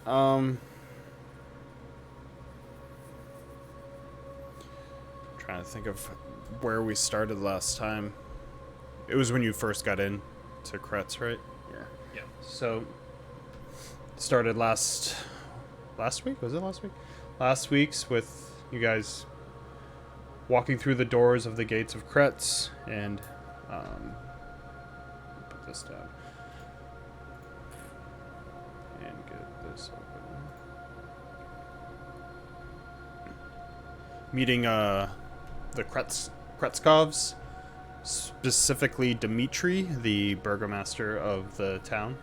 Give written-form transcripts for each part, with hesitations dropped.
Trying to think of where we started last time. It was when you first got in to Kretz, right? Yeah. Yeah. So started last week. Was it last week? Last week's with you guys walking through the doors of the gates of Kretz and put this down and get this open. Meeting the Kretzkovs, specifically Dmitri, the burgomaster of the town,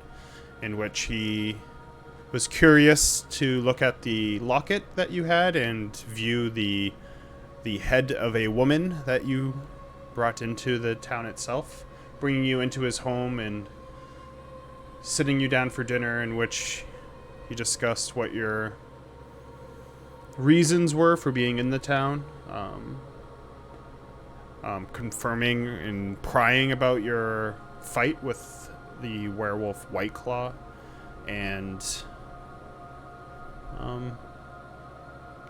in which he was curious to look at the locket that you had and view the head of a woman that you brought into the town itself, bringing you into his home and sitting you down for dinner, in which he discussed what your reasons were for being in the town, confirming and prying about your fight with the werewolf White Claw, and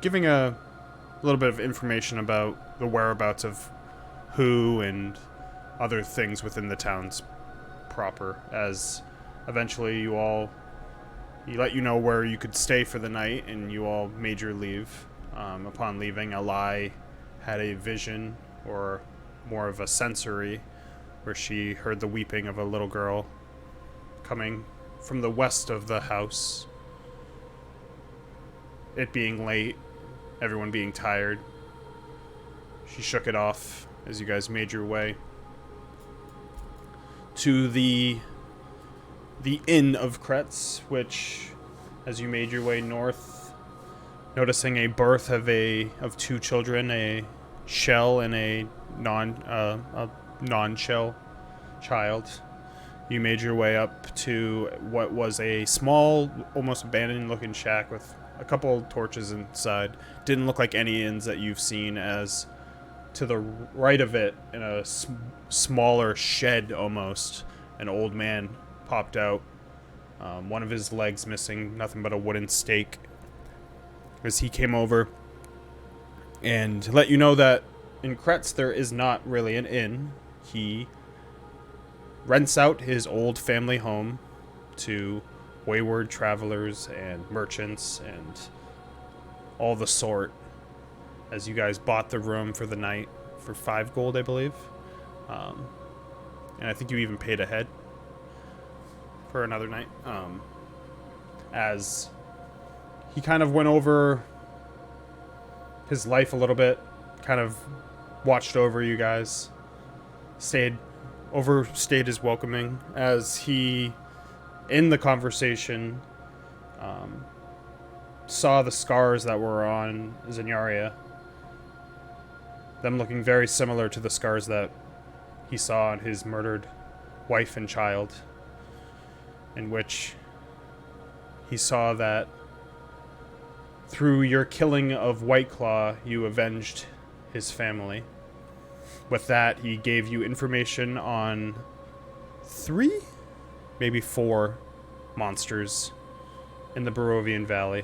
giving a little bit of information about the whereabouts of who and other things within the towns proper, as eventually he let you know where you could stay for the night, and you all made your leave. Upon leaving, Alai had a vision, or more of a sensory, where she heard the weeping of a little girl coming from the west of the house. It being late, everyone being tired, she shook it off as you guys made your way to the inn of Kretz, which, as you made your way north, noticing a birth of two children, a shell and a non-shell child, you made your way up to what was a small, almost abandoned-looking shack with a couple torches inside. Didn't look like any inns that you've seen, as to the right of it, in a smaller shed almost, an old man popped out, one of his legs missing, nothing but a wooden stake, as he came over and let you know that in Kretz there is not really an inn. He rents out his old family home to wayward travelers and merchants and all the sort, as you guys bought the room for the night for 5 gold, I believe. And I think you even paid ahead for another night. As he kind of went over his life a little bit, kind of watched over you guys, overstayed his welcoming, as he, in the conversation, saw the scars that were on Zenyaria, them looking very similar to the scars that he saw on his murdered wife and child, in which he saw that through your killing of White Claw, you avenged his family. With that, he gave you information on 3, maybe 4 monsters in the Barovian Valley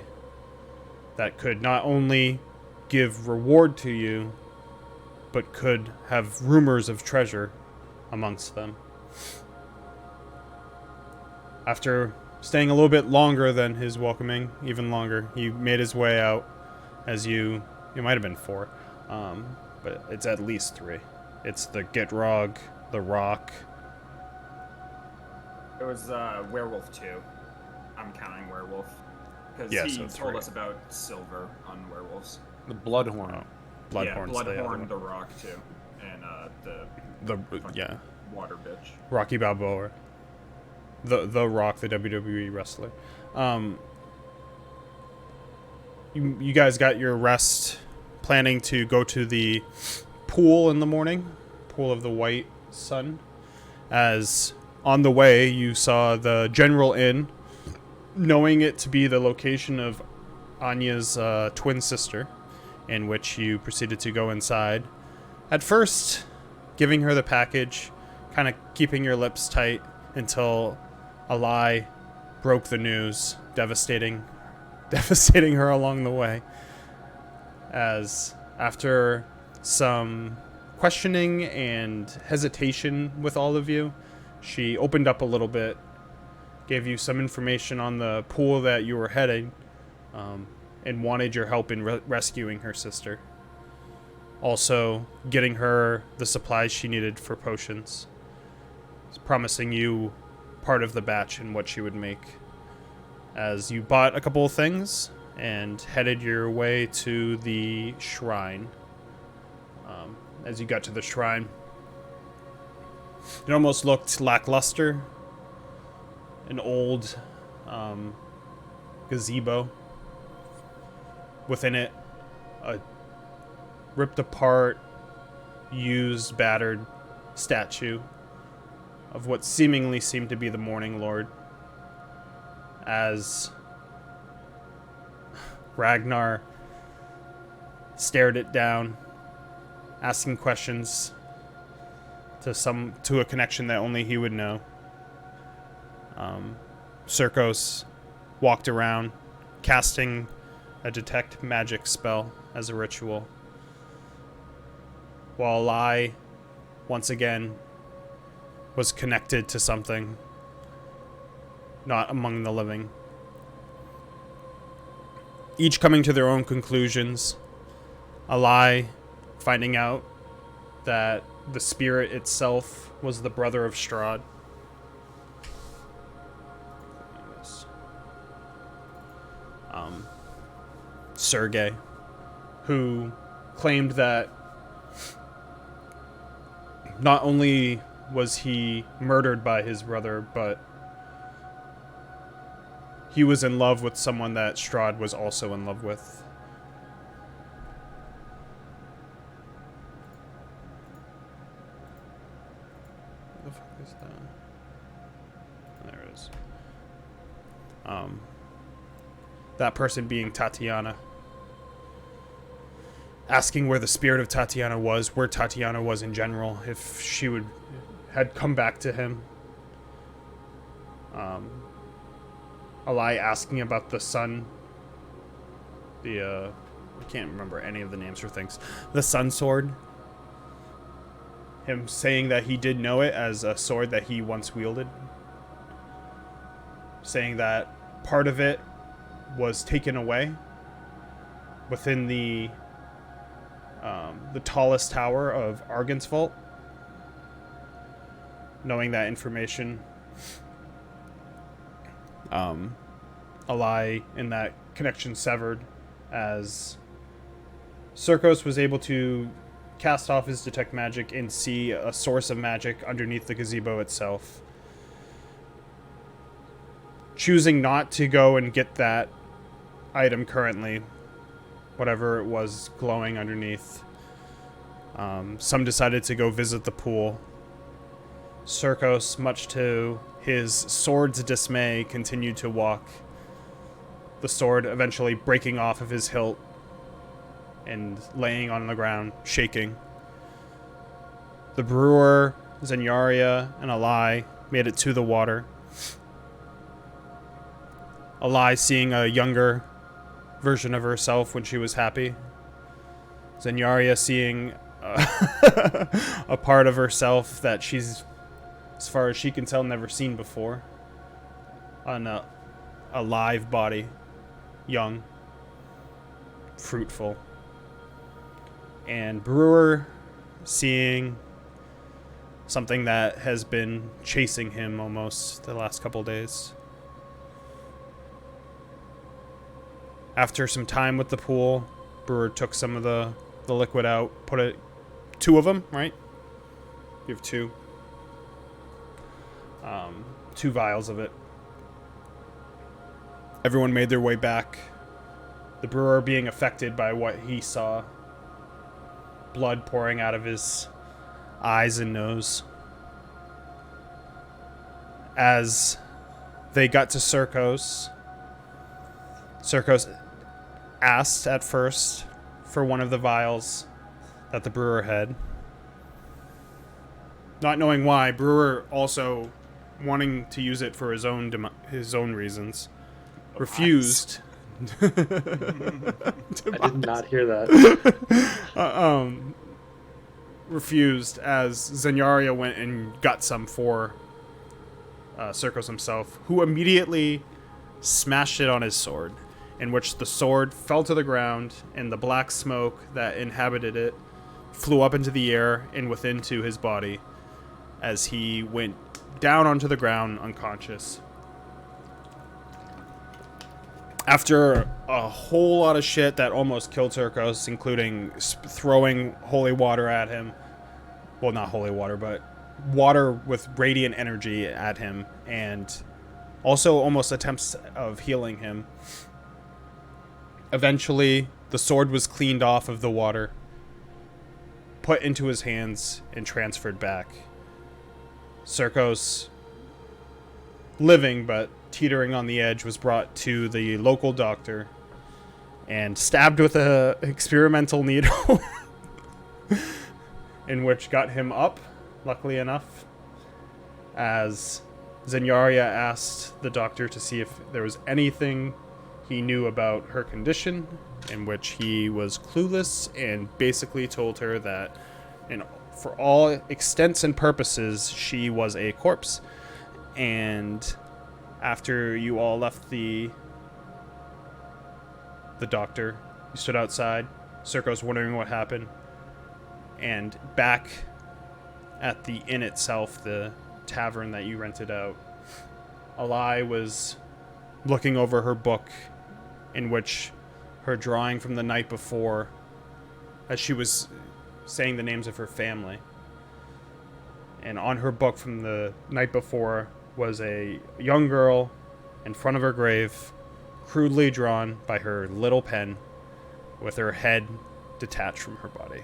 that could not only give reward to you, but could have rumors of treasure amongst them. After staying a little bit longer than his welcoming, even longer, he made his way out, as it might have been 4, but it's at least 3. It's the Gitrog, the Rock. It was Werewolf 2. I'm counting Werewolf. Because Yeah, he so told 3. us about Silver on Werewolves. The Bloodhorn. Bloodhorn's the other Bloodhorn, one. the Rock too. And The fucking water bitch. Rocky Balboa. The Rock, the WWE wrestler. You guys got your rest, planning to go to the pool in the morning, pool of the White Sun, as on the way you saw the General Inn, knowing it to be the location of Anya's twin sister, in which you proceeded to go inside. At first, giving her the package, kind of keeping your lips tight until Alai broke the news, devastating devastating her along the way. As after some questioning and hesitation with all of you, she opened up a little bit, gave you some information on the pool that you were heading, and wanted your help in rescuing her sister. Also, getting her the supplies she needed for potions. Promising you part of the batch and what she would make. As you bought a couple of things and headed your way to the shrine. As you got to the shrine, it almost looked lackluster. An old gazebo. Within it, a ripped apart, used, battered statue of what seemingly seemed to be the Morning Lord. As Ragnar stared it down, asking questions to a connection that only he would know. Circos walked around, casting a detect magic spell as a ritual, while I, once again, was connected to something not among the living. Each coming to their own conclusions. Alai finding out that the spirit itself was the brother of Strahd. Sergei, who claimed that not only was he murdered by his brother, but he was in love with someone that Strahd was also in love with. What the fuck is that? There it is. That person being Tatiana. Asking where the spirit of Tatiana was, where Tatiana was in general, if she had come back to him. Alai asking about the sun. I can't remember any of the names for things. The sun sword. Him saying that he did know it as a sword that he once wielded. Saying that part of it was taken away within the tallest tower of Argensvault. Knowing that information, Alai in that connection severed, as Circos was able to cast off his detect magic and see a source of magic underneath the gazebo itself. Choosing not to go and get that item currently, whatever it was glowing underneath. Some decided to go visit the pool. Circos, much to his sword's dismay, continued to walk. The sword eventually breaking off of his hilt and laying on the ground, shaking. The brewer, Zenyaria, and Alai made it to the water. Alai seeing a younger version of herself when she was happy. Zenyaria seeing a part of herself that she's, as far as she can tell, never seen before. On a live body. Young. Fruitful. And Brewer seeing something that has been chasing him almost the last couple days. After some time with the pool, Brewer took some of the liquid out, put it, 2 of them, right? You have 2. 2 vials of it. Everyone made their way back. The brewer being affected by what he saw. Blood pouring out of his eyes and nose. As they got to Circos, Circos asked at first for one of the vials that the brewer had. Not knowing why, Brewer also wanting to use it for his own reasons, refused I did not hear that. Refused as Zenyaria went and got some for Circos himself, who immediately smashed it on his sword, in which the sword fell to the ground and the black smoke that inhabited it flew up into the air and within to his body as he went down onto the ground unconscious. After a whole lot of shit that almost killed Circos, including throwing holy water at him. Well, not holy water, but water with radiant energy at him, and also almost attempts of healing him. Eventually, the sword was cleaned off of the water, put into his hands, and transferred back. Circos, living but teetering on the edge, was brought to the local doctor and stabbed with a experimental needle in which got him up, luckily enough, as Zenyaria asked the doctor to see if there was anything he knew about her condition, in which he was clueless and basically told her that for all extents and purposes she was a corpse. And after you all left the doctor, you stood outside, Circos wondering what happened, and back at the inn itself, the tavern that you rented out, Alai was looking over her book, in which her drawing from the night before, as she was saying the names of her family. And on her book from the night before was a young girl in front of her grave, crudely drawn by her little pen, with her head detached from her body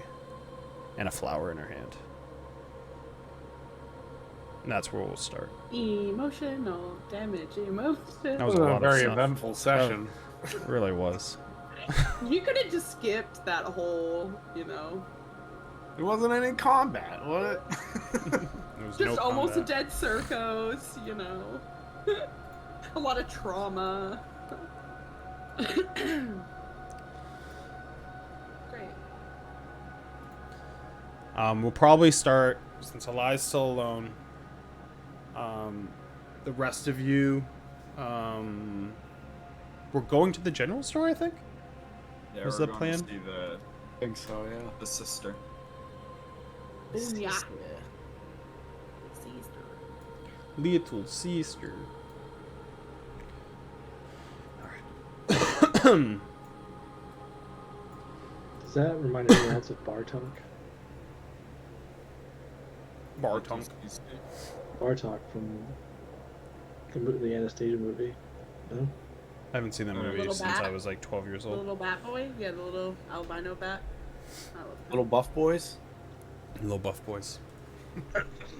and a flower in her hand. And that's where we'll start. Emotional damage, emotion. That That was was a a lot very of stuff. eventful session. It really was. You could have just skipped that whole, There wasn't any combat. What? There was just no almost combat. a dead Circos, a lot of trauma. Great. We'll probably start, since Eli's still alone, the rest of you, we're going to the general store, I think? Yeah, Was we're the going to plan? see the I think so, yeah. the sister. Ooh, yeah. Little sister. Does that remind anyone else of Bartok? Bartonk. Bartok from the Anastasia movie. No? I haven't seen that movie Little since bat? I was like 12 years The old. little bat boy? Yeah, the little albino bat. I love him. Little buff boys? Little buff boys.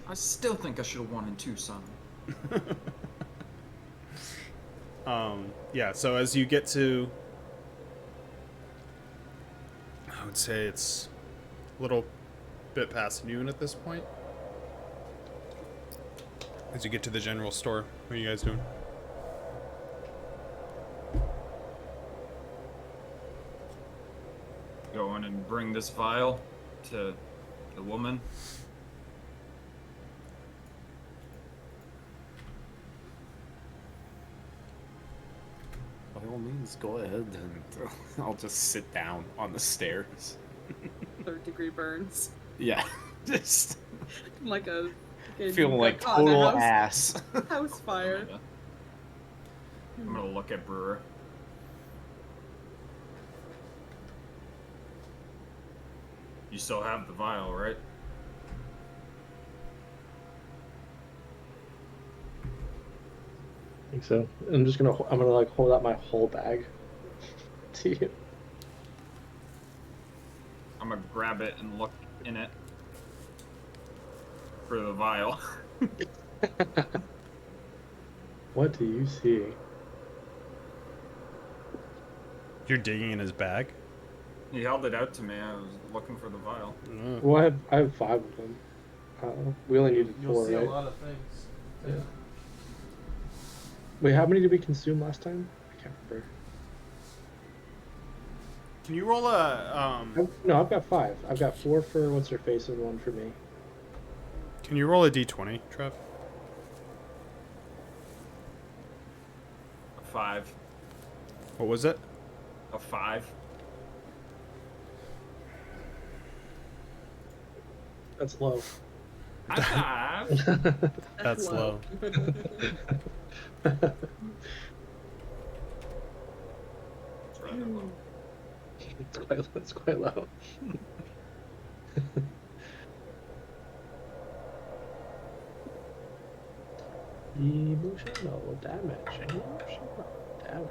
I still think I should have 1 and 2, son. Yeah, so as you get to, I would say it's a little bit past noon at this point. As you get to the general store, what are you guys doing? Go in and bring this vial to the woman. By all means, go ahead and I'll just sit down on the stairs. 3rd-degree burns. Yeah, just Like a feeling like caught in a total house, ass. house fire. Yeah. I'm gonna look at Brewer. You still have the vial, right? I think so. I'm gonna like hold out my whole bag to you. I'm gonna grab it and look in it for the vial. What do you see? You're digging in his bag? He held it out to me. I was looking for the vial. Well, I have 5 of them. We only needed 4, right? of things. Yeah. Wait, how many did we consume last time? I can't remember. Can you roll a No, I've got 5. I've got 4 for what's her face and 1 for me. Can you roll a d20, Trev? 5. What was it? A 5. That's low. A 5. That's low. It's rather low. It's quite low. Emotional damage. Emotional damage.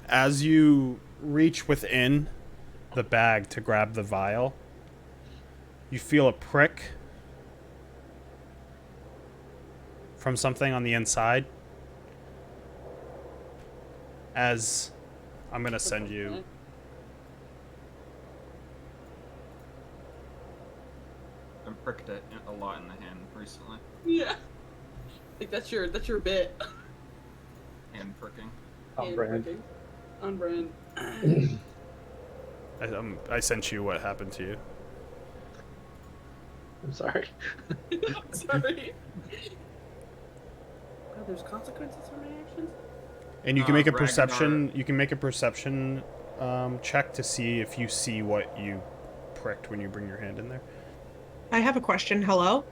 As you reach within the bag to grab the vial, you feel a prick from something on the inside. As I'm gonna send you. I've pricked it a lot in the hand recently. Yeah. Like that's your bit. Hand pricking. On Hand brand. pricking. On brand. I sent you what happened to you. I'm sorry. Sorry. Oh, there's consequences for my actions? And you can make a Ragnar- perception. You can make a perception check to see if you see what you pricked when you bring your hand in there. I have a question. Hello?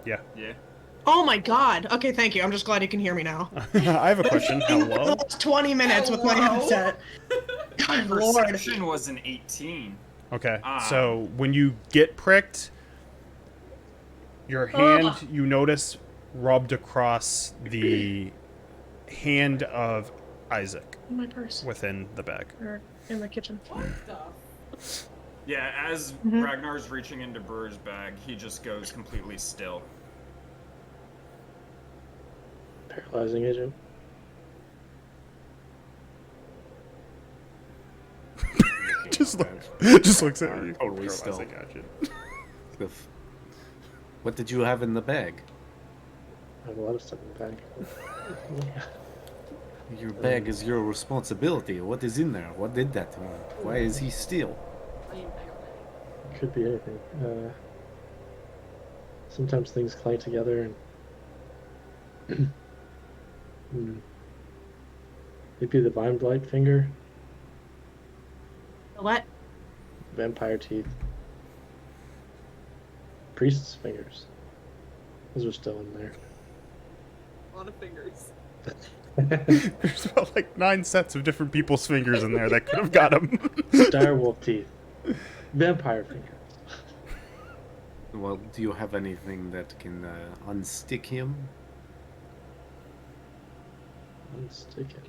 Yeah. Yeah. Oh my god. Okay, thank you. I'm just glad you can hear me now. I have a question. Hello. The last 20 minutes with my Hello? headset. Good lord. Perception was an 18. Okay. Ah. So when you get pricked, your hand you notice rubbed across the hand of Isaac In my purse. within the bag. Or in the kitchen. What the? Yeah, as Ragnar's reaching into Brewer's bag, he just goes completely still. Paralyzing agent. just looks at you. Totally still. Paralyzing agent. What did you have in the bag? I have a lot of stuff in the bag. Your bag is your responsibility. What is in there? What did that to him? Why is he still? I am Could be anything. Sometimes things clang together and maybe the vine blight finger, What? vampire teeth, priest's fingers. Those are still in there. A lot of fingers. There's about like 9 sets of different people's fingers in there that could have got him. Direwolf teeth, vampire fingers. Well, do you have anything that can unstick him? Unstick it.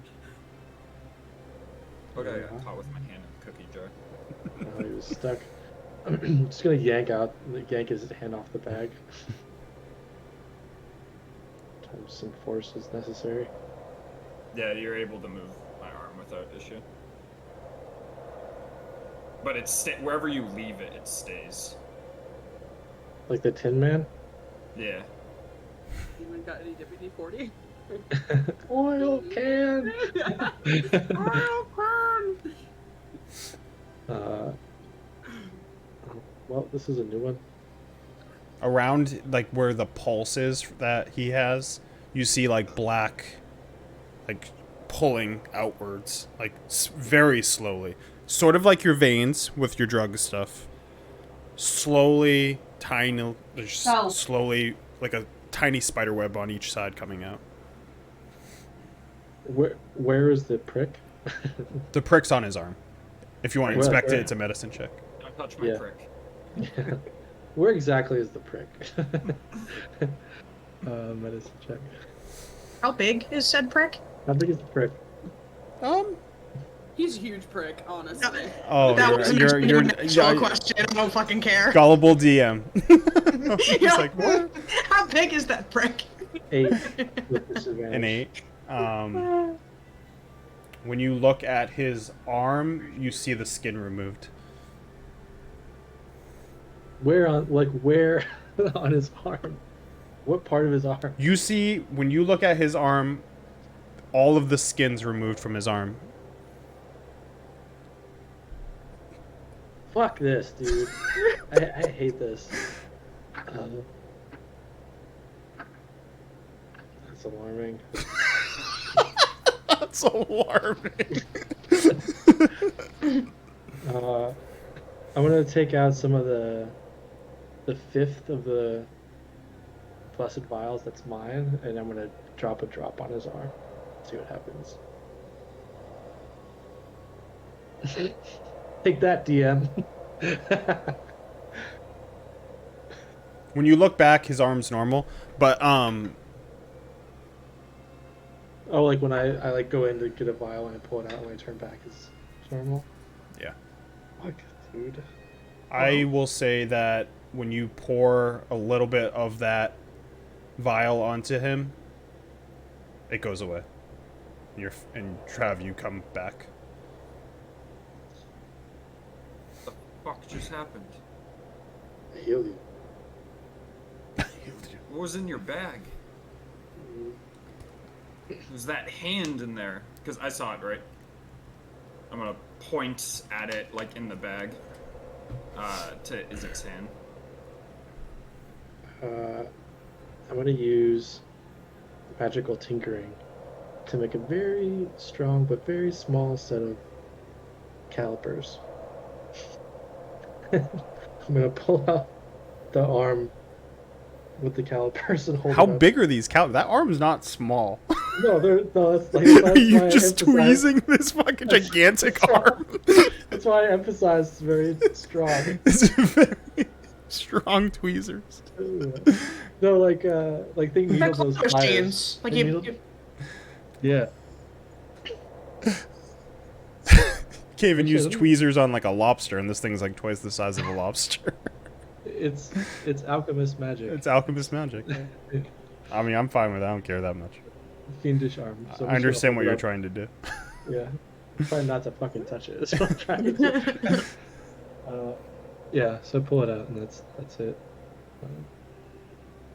Okay, I got caught with my hand in the cookie jar. Oh, he was stuck. I'm just gonna yank his hand off the bag. Times some force is necessary. Yeah, you're able to move my arm without issue. But it's wherever you leave it, it stays. Like the Tin Man. Yeah. Anyone got any WD-40? Oil can. Oil can! Well, this is a new one. Around like where the pulse is that he has, you see like black, like pulling outwards, like very slowly, sort of like your veins with your drug stuff. Slowly, tiny, slowly, like a tiny spider web on each side coming out. Where is the prick? The prick's on his arm. If you want to Well, inspect it, where? it's a medicine check. Don't touch my Yeah. prick. Where exactly is the prick? Medicine check. How big is said prick? How big is the prick? He's a huge prick, honestly. Oh, That was you're an actual question. I don't fucking care. gullible DM. He's Yeah. like, what? How big is that prick? 8 with disadvantage. An 8. When you look at his arm, you see the skin removed. Where on his arm? What part of his arm? You see, when you look at his arm, all of the skin's removed from his arm. Fuck this, dude. I hate this. That's alarming. That's alarming. I'm gonna take out some of the fifth of the blessed vials that's mine, and I'm gonna drop a drop on his arm. See what happens. Take that, DM. When you look back, his arm's normal, but Oh, like when I like go in to get a vial and I pull it out and when I turn back, it's normal. yeah. Fuck, dude. I will say that when you pour a little bit of that vial onto him, it goes away. And Trav, you come back. The fuck just happened? I healed you. What was in your bag? Was that hand in there? Because I saw it, right? I'm gonna point at it, like in the bag, to Isaac's hand. I'm gonna use magical tinkering to make a very strong but very small set of calipers. I'm gonna pull out the arm with the calipers and hold How it up. big are these cow? That arm's not small. No, that's like, Are that's you why I just emphasize- tweezing this fucking gigantic That's right. arm? That's why I emphasize it's very strong. It's very strong tweezers. No, like think They're of those close pliers. jeans. Like The you, needle- Yeah. Can't even use let me- tweezers on like a lobster, and this thing's like twice the size of a lobster. It's alchemist magic. It's alchemist magic. I mean, I'm fine with it. I don't care that much. Fiendish arm. So I'm I just understand gonna what you're hold it trying to do. up. Yeah. Try not to fucking touch it. That's what I'm trying to do. Yeah, so I pull it out, and that's it.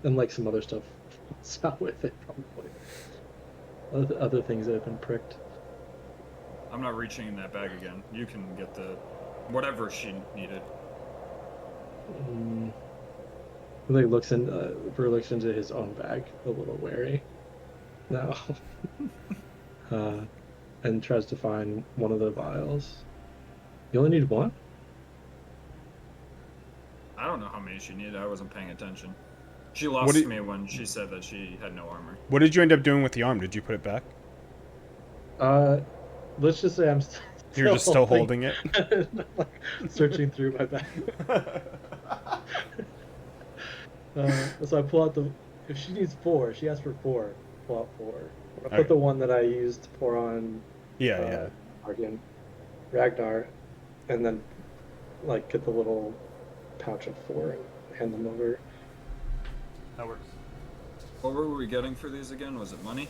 And like some other stuff it's out with it, probably. Other things that have been pricked. I'm not reaching in that bag again. You can get the whatever she needed. Like looks into his own bag, a little wary. No. And tries to find one of the vials. You only need one? I don't know how many she needed. I wasn't paying attention. She lost What did- me when she said that she had no armor. What did you end up doing with the arm? Did you put it back? Let's just say I'm You're just still holding it? like, searching through my bag. So I pull out if she needs 4, she asked for 4. Pull out 4. I put Okay. the one that I used to pour on Yeah. Argan, Ragnar, and then like get the little pouch of 4 and hand them over. That works. What were we getting for these again? Was it money?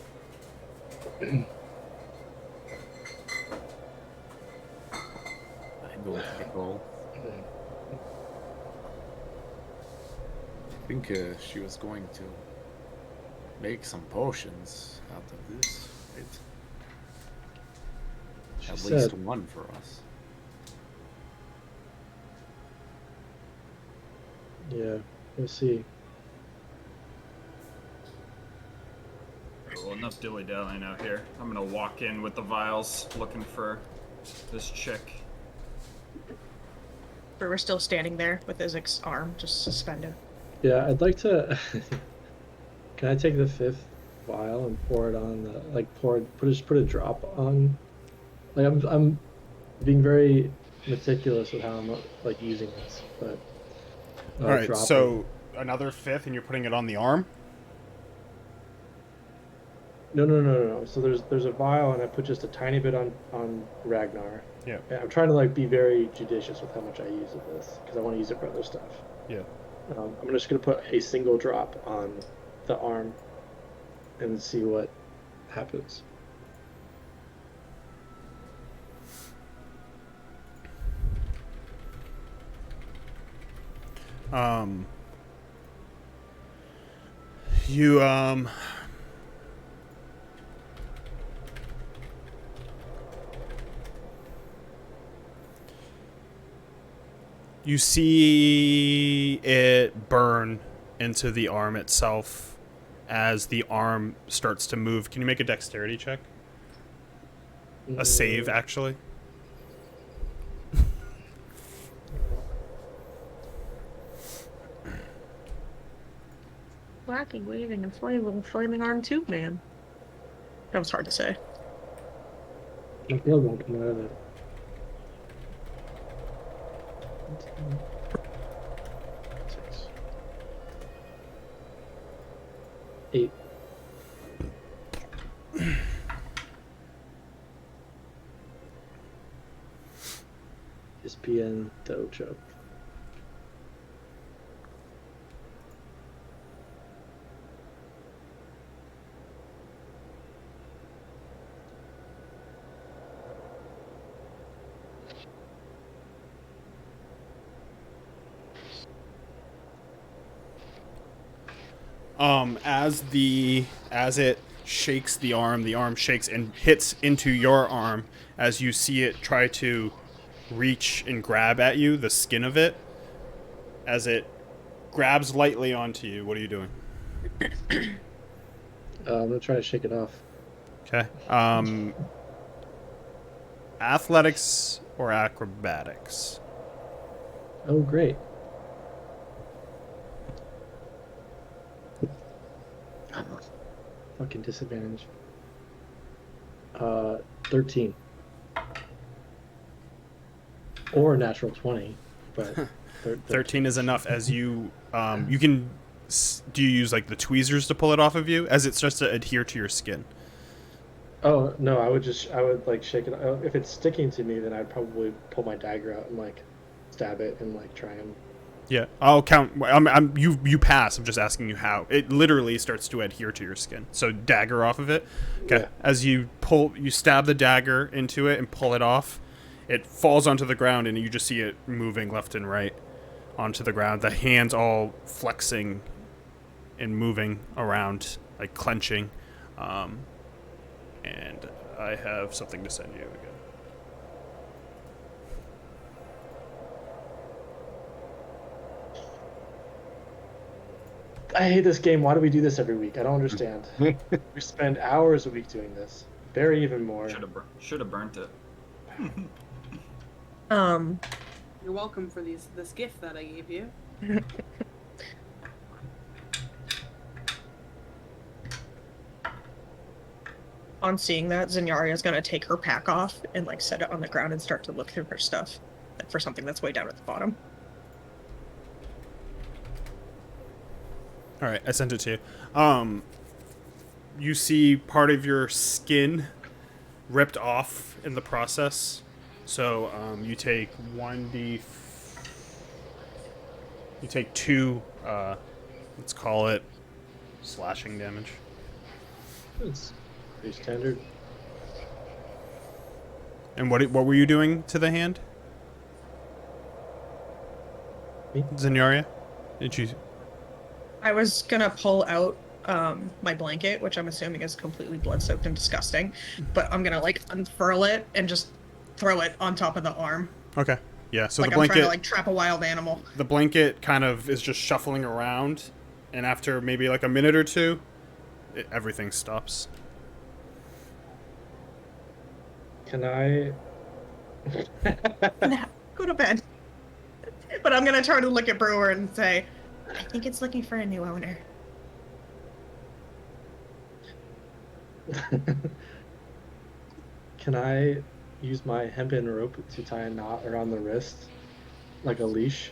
I go with the goal. I think she was going to make some potions out of this. Right? She At said, least one for us. yeah, we'll see. Well, enough dilly-dallying out here. I'm gonna walk in with the vials, looking for this chick. but we're still standing there with Isaac's arm just suspended. Yeah, I'd like to. Can I take the 5th vial and pour it on the put a drop on? Like I'm being very meticulous with how I'm like using this, but. All right, drop so another 5th, and you're putting it on the arm? No. So there's a vial, and I put just a tiny bit on Ragnar. Yeah. And I'm trying to like be very judicious with how much I use of this because I want to use it for other stuff. Yeah. I'm just gonna put a single drop on the arm and see what happens. You you see it burn into the arm itself as the arm starts to move. Can you make a dexterity check? A save, actually. Wacky, waving, and flaming arm tube man. That was hard to say. My blood won't come out of it. 6. 8. SPN Dojo. As it shakes the arm shakes and hits into your arm as you see it try to reach and grab at you, the skin of it. As it grabs lightly onto you, what are you doing? I'm gonna try to shake it off. Okay. Athletics or acrobatics? Oh, great. Fucking disadvantage. 13. Or a natural 20, but 13 is enough. As you you can do you use like the tweezers to pull it off of you as it starts to adhere to your skin? Oh no, I would like shake it. If it's sticking to me, then I'd probably pull my dagger out and like stab it and like try and. Yeah, I'll count. You pass. I'm just asking you how. It literally starts to adhere to your skin. So dagger off of it. Okay. Yeah. As you stab the dagger into it and pull it off. It falls onto the ground and you just see it moving left and right onto the ground. The hands all flexing and moving around, like clenching. And I have something to send you again. I hate this game. Why do we do this every week? I don't understand. We spend hours a week doing this. Barry even more. Should have burnt it. You're welcome for this gift that I gave you. On seeing that, Zenyaria gonna take her pack off and like set it on the ground and start to look through her stuff, like for something that's way down at the bottom. All right, I sent it to you. You see part of your skin ripped off in the process. So you take 1d. You take 2. Let's call it slashing damage. It's pretty standard. And what were you doing to the hand? Me? Zenyaria? Did you? I was gonna pull out my blanket, which I'm assuming is completely blood-soaked and disgusting, but I'm gonna like unfurl it and just throw it on top of the arm. Okay. Yeah. So Like the I'm blanket. trying to like trap a wild animal. The blanket kind of is just shuffling around, and after maybe like a minute or two, everything stops. Can I? Go to bed. But I'm gonna try to look at Brewer and say, I think it's looking for a new owner. Can I use my hempen rope to tie a knot around the wrist, like a leash?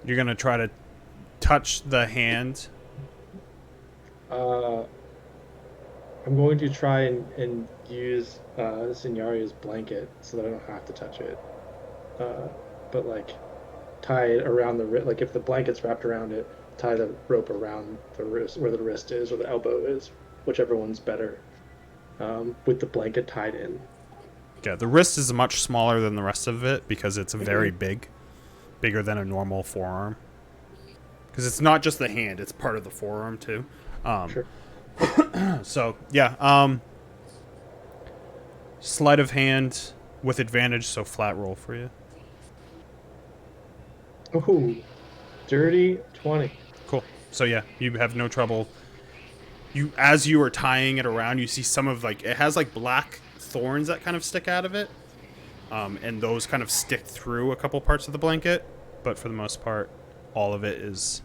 You're gonna try to touch the hand. I'm going to try and use Zenyaриa's blanket so that I don't have to touch it. But like tie it around the wrist. Like if the blanket's wrapped around it, tie the rope around the wrist, where the wrist is or the elbow is, whichever one's better. With the blanket tied in. Yeah, the wrist is much smaller than the rest of it because it's very big. bigger than a normal forearm. Because it's not just the hand; it's part of the forearm too. Sure. So yeah, sleight of hand with advantage, so flat roll for you. Ooh, dirty 20. Cool. So yeah, you have no trouble. As you are tying it around, you see some of it has black thorns that kind of stick out of it, and those kind of stick through a couple parts of the blanket, but for the most part, all of it is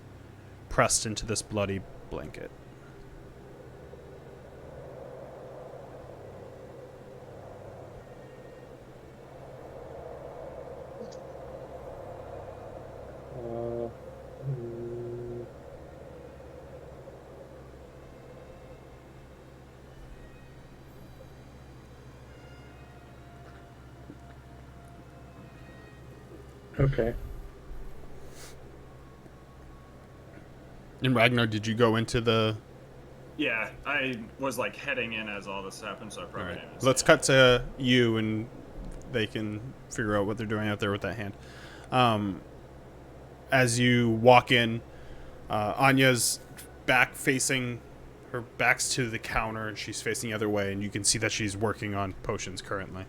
pressed into this bloody blanket. Mm, okay. And Ragnar, did you go into the... Yeah, I was heading in as all this happened, so I probably didn't even Let's see cut to you, and they can figure out what they're doing out there with that hand. As you walk in, Anya's her back's to the counter, and she's facing the other way, and you can see that she's working on potions currently.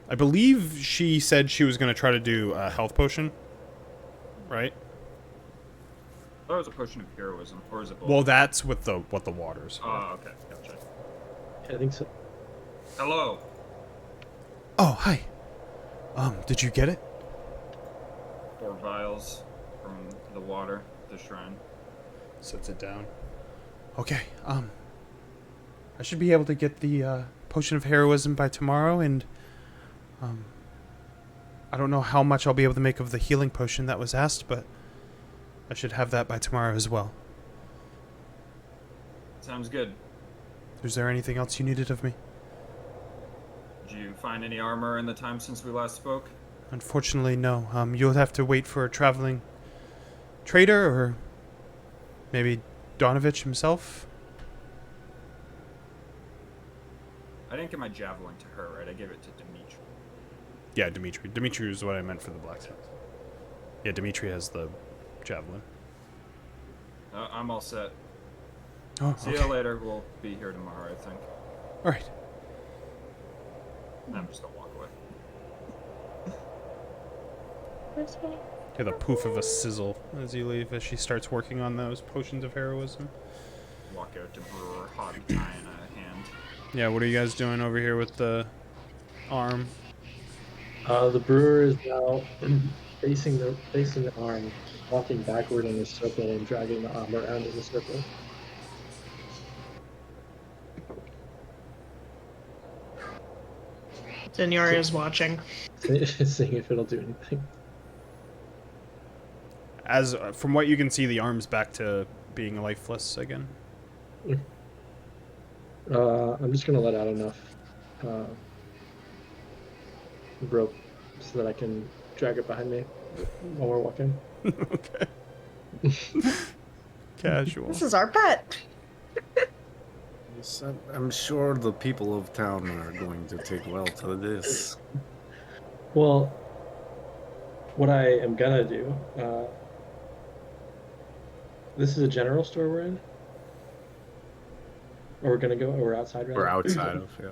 I believe she said she was going to try to do a health potion, right? I thought it was a potion of heroism, or is it both? Well, that's what the water's for. Oh, okay, gotcha. I think so. Hello. Oh, hi. Did you get it? 4 vials from the water, the shrine. Sets it down. Okay, I should be able to get the potion of heroism by tomorrow, and I don't know how much I'll be able to make of the healing potion that was asked, but I should have that by tomorrow as well. Sounds good. Is there anything else you needed of me? Did you find any armor in the time since we last spoke? Unfortunately, no. You'll have to wait for a traveling trader, or maybe Donovich himself. I didn't give my javelin to her, right? I gave it to Dimitri. Yeah, Dimitri. Dimitri is what I meant for the blacksmith. Yeah, Dimitri has the javelin. I'm all set. Oh, See you later. We'll be here tomorrow, I think. All right. I'm just gonna walk away. Hear the poof of a sizzle as you leave, as she starts working on those potions of heroism. Walk out to Brewer, hog tie in a hand. Yeah, what are you guys doing over here with the arm? The brewer is now facing the arm, walking backward in a circle and dragging the arm around in a circle. Dinyari is watching. Seeing if it'll do anything. As from what you can see, the arm's back to being lifeless again. I'm just gonna let out enough rope so that I can drag it behind me while we're walking. Okay. Casual. This is our pet. Yes, I'm sure the people of town are going to take well to this. Well, what I am gonna do, this is a general store we're in? Or we're outside right We're now? outside of, yeah.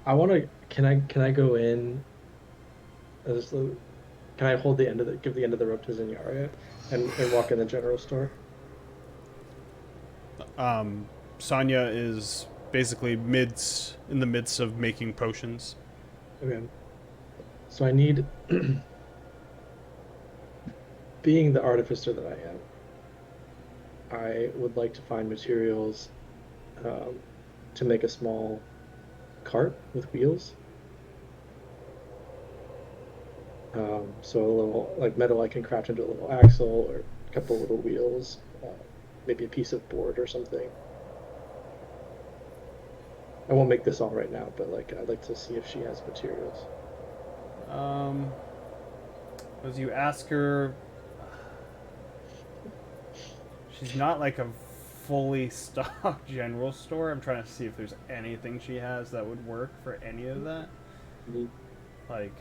I wanna, can I go in, can I hold give the end of the rope to Zinyaria and walk in the general store? Sonya is basically in the midst of making potions. Okay. So I need, being the artificer that I am, I would like to find materials to make a small cart with wheels. So a little metal I can craft into a little axle, or a couple little wheels, maybe a piece of board or something. I won't make this all right now, but I'd like to see if she has materials. As you ask her, she's not like a fully stocked general store. I'm trying to see if there's anything she has that would work for any of that. Mhm. Like,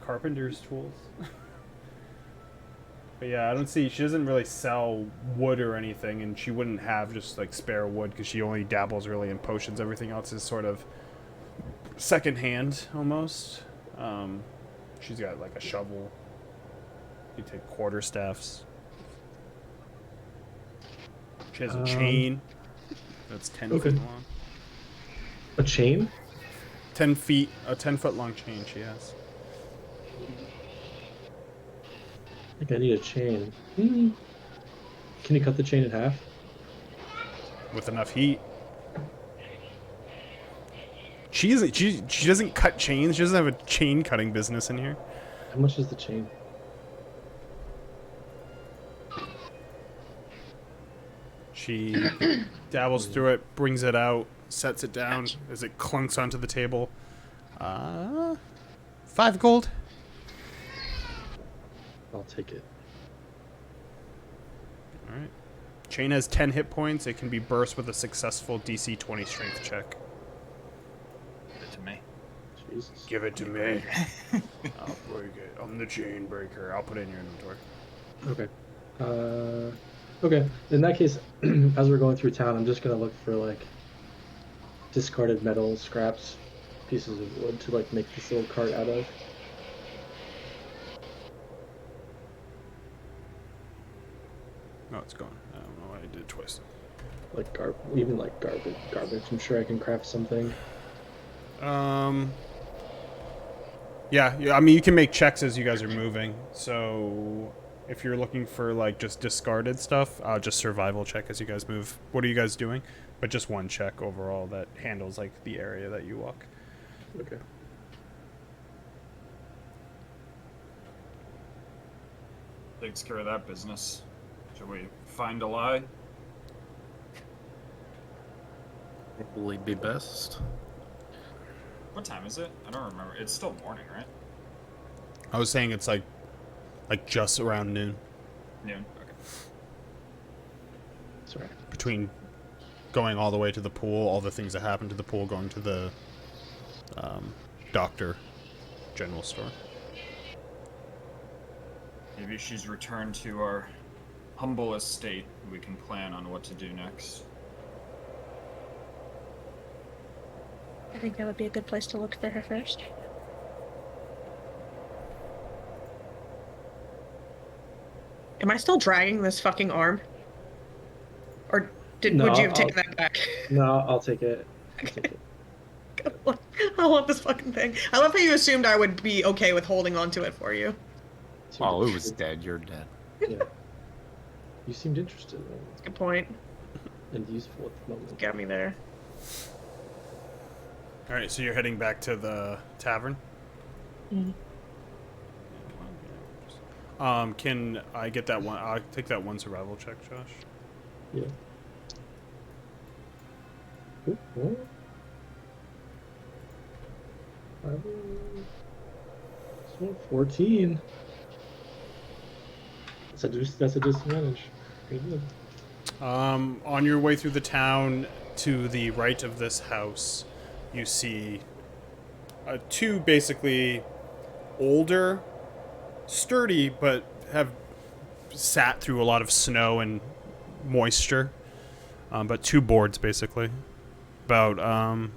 carpenter's tools. But yeah, I don't see. She doesn't really sell wood or anything, and she wouldn't have just like spare wood because she only dabbles really in potions. Everything else is sort of secondhand almost. She's got like a shovel. You take quarterstaffs. She has a chain that's 10 okay. feet long. A chain? 10 feet, a 10-foot long chain she has. I think I need a chain. Can you cut the chain in half? With enough heat. She doesn't cut chains. She doesn't have a chain cutting business in here. How much is the chain? She dabbles through it, brings it out, sets it down as it clunks onto the table. 5 gold. I'll take it. All right. Chain has 10 hit points. It can be burst with a successful DC 20 strength check. Give it to me. Jesus. Give it to me. I'll break it. I'm the chain breaker. I'll put it in your inventory. Okay. Okay. In that case, as we're going through town, I'm just gonna look for like discarded metal scraps, pieces of wood to like make this little cart out of. Oh, it's gone. I don't know why I did it twice. Like even like garbage. I'm sure I can craft something. Yeah, I mean, you can make checks as you guys are moving. So if you're looking for like just discarded stuff, just survival check as you guys move. What are you guys doing? But just one check overall that handles like the area that you walk. Okay. Takes care of that business. Should we find a lie? Probably be best. What time is it? I don't remember. It's still morning, right? I was saying it's like just around noon. Noon. Okay. Sorry. Between going all the way to the pool, all the things that happened to the pool, going to the doctor general store. Maybe she's returned to our humble estate. We can plan on what to do next. I think that would be a good place to look for her first. Am I still dragging this fucking arm? Or would you have taken that back? No, I'll take it. I'll take it. I love this fucking thing. I love how you assumed I would be okay with holding on to it for you. Oh, it was dead. You're dead. Yeah. You seemed interested in That's a good point. and useful at the moment. Got me there. All right, so you're heading back to the tavern. Mm. Can I get that one? I'll take that one survival check, Josh. Yeah. Oop, what? 14. That's a disadvantage. Pretty good. On your way through the town to the right of this house, you see two basically older, sturdy, but have sat through a lot of snow and moisture. But two boards basically, about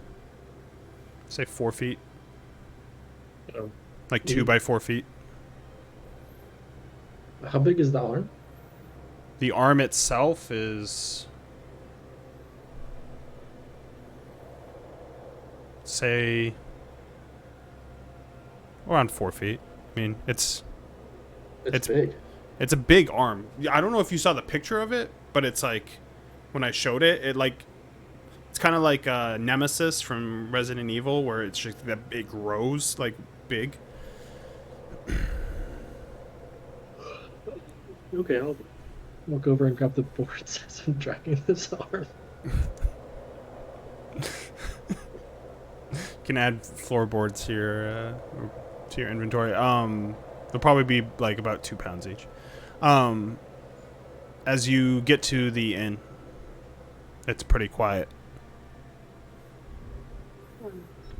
say 4 feet, Oh. like 2 by 4 feet. How big is the arm? The arm itself is, say, around 4 feet. I mean, it's Big. It's a big arm. I don't know if you saw the picture of it, but it's like, when I showed it, it's kind of like Nemesis from Resident Evil, where it's just that it grows like big. Okay, I'll walk over and grab the boards as I'm dragging this arm. You can add floorboards to your inventory. They'll probably be like about 2 pounds each. As you get to the inn, it's pretty quiet.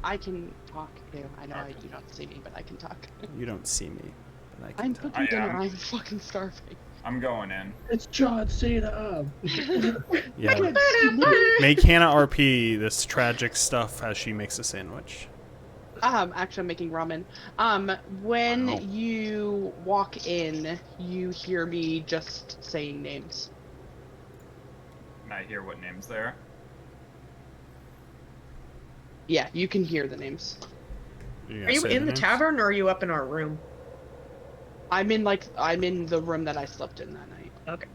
I can talk too. I know I Okay. do not see me, but I can talk. You don't see me, but I can I'm tell. cooking dinner. am. I'm fucking starving. I'm going in. It's John Cena. Yeah. Make Hannah RP this tragic stuff as she makes a sandwich. Actually, I'm making ramen. When Wow. you walk in, you hear me just saying names. And I hear what names there. Yeah, you can hear the names. Are you in the tavern or are you up in our room? I'm in the room that I slept in that night. Okay.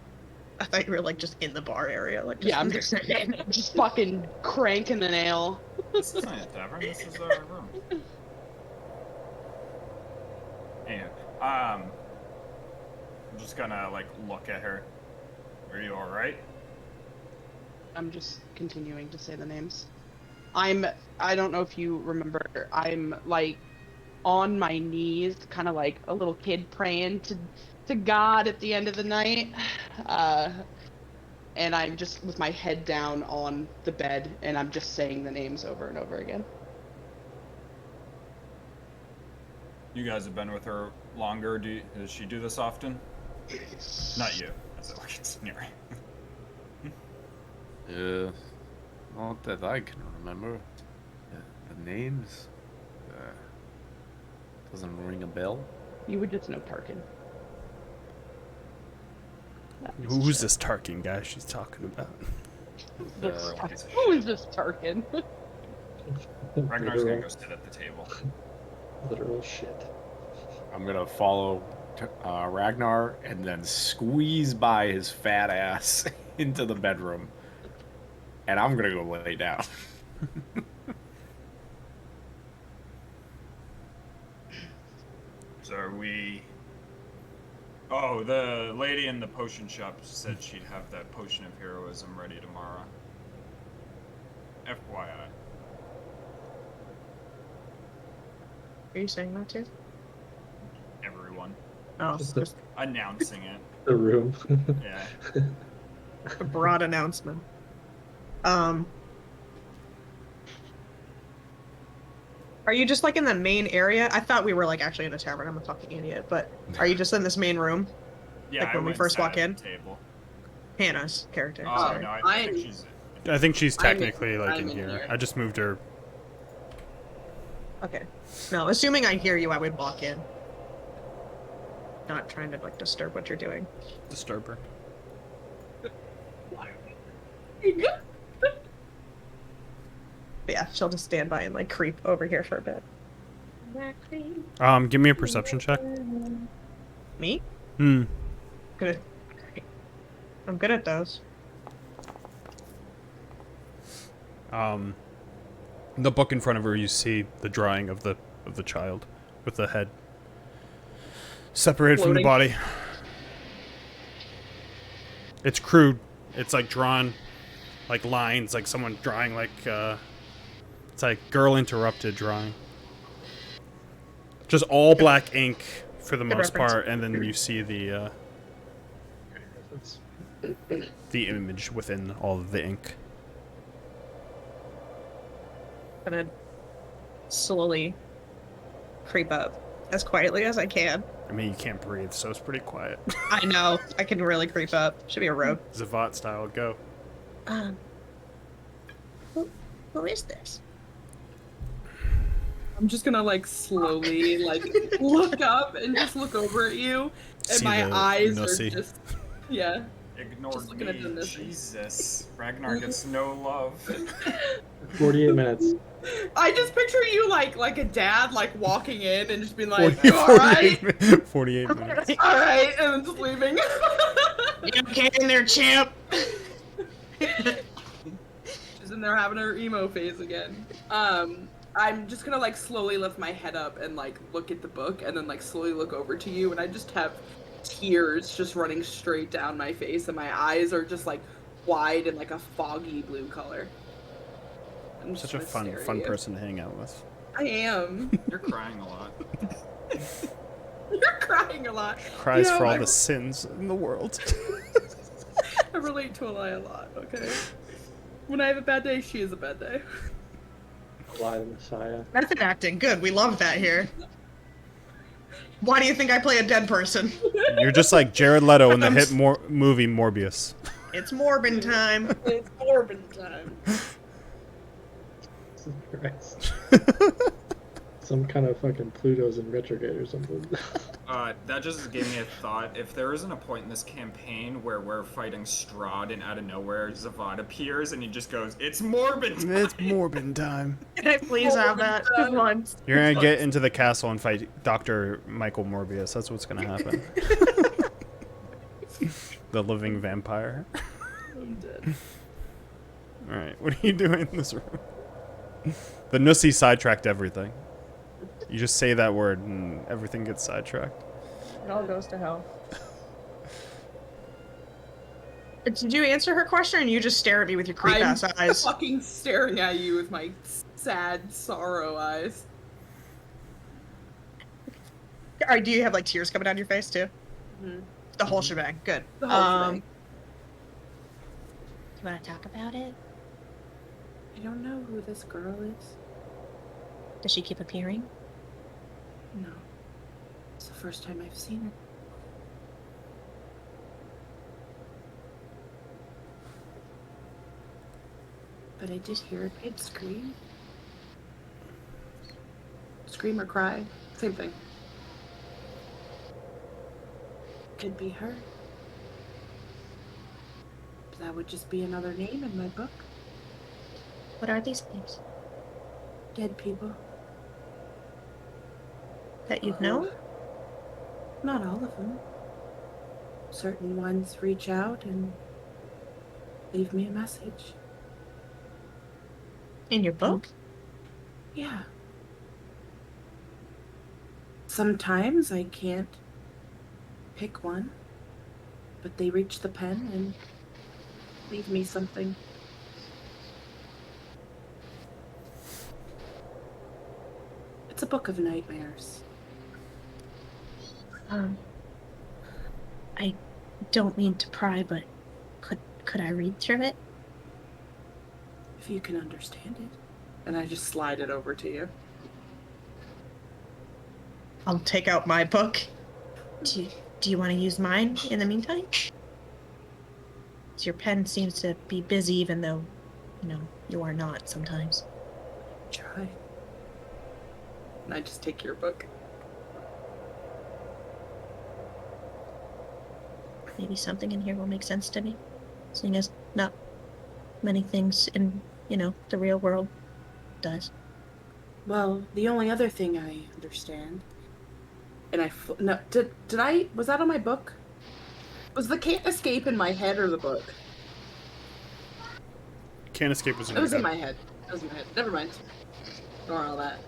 I thought you were like just in the bar area. Like, Yeah, I'm just fucking cranking the nail. This isn't a tavern. This is our room. Anyway, I'm just gonna like look at her. Are you all right? I'm just continuing to say the names. I don't know if you remember, I'm like on my knees, kind of like a little kid praying to God at the end of the night. And I'm just with my head down on the bed and I'm just saying the names over and over again. You guys have been with her longer. Does she do this often? Not you. As it looks near. Not that I can remember. The names doesn't ring a bell. You would just know Tarkin. Who's this Tarkin guy she's talking about? Who is this Tarkin? Ragnar's gonna go sit at the table. Literal shit. I'm gonna follow Ragnar and then squeeze by his fat ass into the bedroom, and I'm gonna go lay down. So are we? Oh, the lady in the potion shop said she'd have that potion of heroism ready tomorrow. FYI. Are you saying that too? Everyone. Oh, Just just Announcing it. The room. Yeah. a broad announcement. Are you just like in the main area? I thought we were like actually in a tavern. I'm a fucking idiot. But are you just in this main room? Yeah. Like I when we went first sat walk at in? the table. Hannah's character. Oh sorry. no, I I'm- think she's. I think she's I'm in- technically like I'm in in here. here. I just moved her. Okay. No, assuming I hear you, I would walk in. Not trying to like disturb what you're doing. Disturb her. But yeah, she'll just stand by and like creep over here for a bit. Give me a perception check. Me? Hmm. Good. I'm good at those. The book in front of her, you see the drawing of the child with the head separated from the Floating. body. It's crude. It's like drawn like lines, like someone drawing like it's like girl interrupted drawing. Just all black ink for the Good most reference. part, and then you see the image within all of the ink. Gonna slowly creep up as quietly as I can. I mean, you can't breathe, so it's pretty quiet. I know. I can really creep up. Should be a rogue. Zavat style, go. Who is this? I'm just gonna like slowly like look up and just look over at you, and See my the eyes nussy. are just yeah. Ignored Just looking at the me. missing. Jesus. Ragnar gets no love. 48 minutes. I just picture you like a dad like walking in and just being like, 40 "You all right? 48 minutes. All right," and then just leaving. You okay in there, champ? She's in there having her emo phase again. I'm just gonna like slowly lift my head up and like look at the book and then like slowly look over to you, and I just have tears just running straight down my face, and my eyes are just like wide and like a foggy blue color. I'm just Such a gonna fun stare at fun you. person to hang out with. I am. You're crying a lot. You're crying a lot. Cries You know, for all I- the sins in the world. I relate to Eli a lot, okay? When I have a bad day, she has a bad day. Lie the Messiah. Method acting. Good. We love that here. Why do you think I play a dead person? You're just like Jared Leto in the hit movie Morbius. It's Morbin time. It's Morbin time. Jesus Christ. Some kind of fucking Pluto's in retrograde or something. That just gave me a thought. If there isn't a point in this campaign where we're fighting Strahd and out of nowhere Zavad appears and he just goes, "It's Morbin time!" It's Morbin time. Can I please have that once? You're gonna get into the castle and fight Dr. Michael Morbius. That's what's gonna happen. The living vampire. I'm dead. Alright, what are you doing in this room? The Nussie sidetracked everything. You just say that word and everything gets sidetracked. It all goes to hell. Did you answer her question, and you just stare at me with your creep ass I'm eyes? fucking staring at you with my sad sorrow eyes. Do you have like tears coming down your face too? Mhm. The whole shebang. Good. The whole thing. You want to talk about it? I don't know who this girl is. Does she keep appearing? No. It's the first time I've seen her. But I did hear a kid scream. Scream or cry. Same thing. Could be her. But that would just be another name in my book. What are these names Dead people. that you've known? Not all of them. Certain ones reach out and leave me a message. In your book? Yeah. Sometimes I can't pick one, but they reach the pen and leave me something. It's a book of nightmares. I don't mean to pry, but could I read through it? If you can understand it. And I just slide it over to you. I'll take out my book. Do you want to use mine in the meantime? 'Cause your pen seems to be busy, even though, you are not sometimes. Try. And I just take your book. Maybe something in here will make sense to me, seeing as not many things in, the real world does. Well, the only other thing I understand, and no, was that on my book? Was the Can't Escape in my head or the book? Can't Escape was in It was your in head. my head. It was in my head. Never mind. Ignore all that.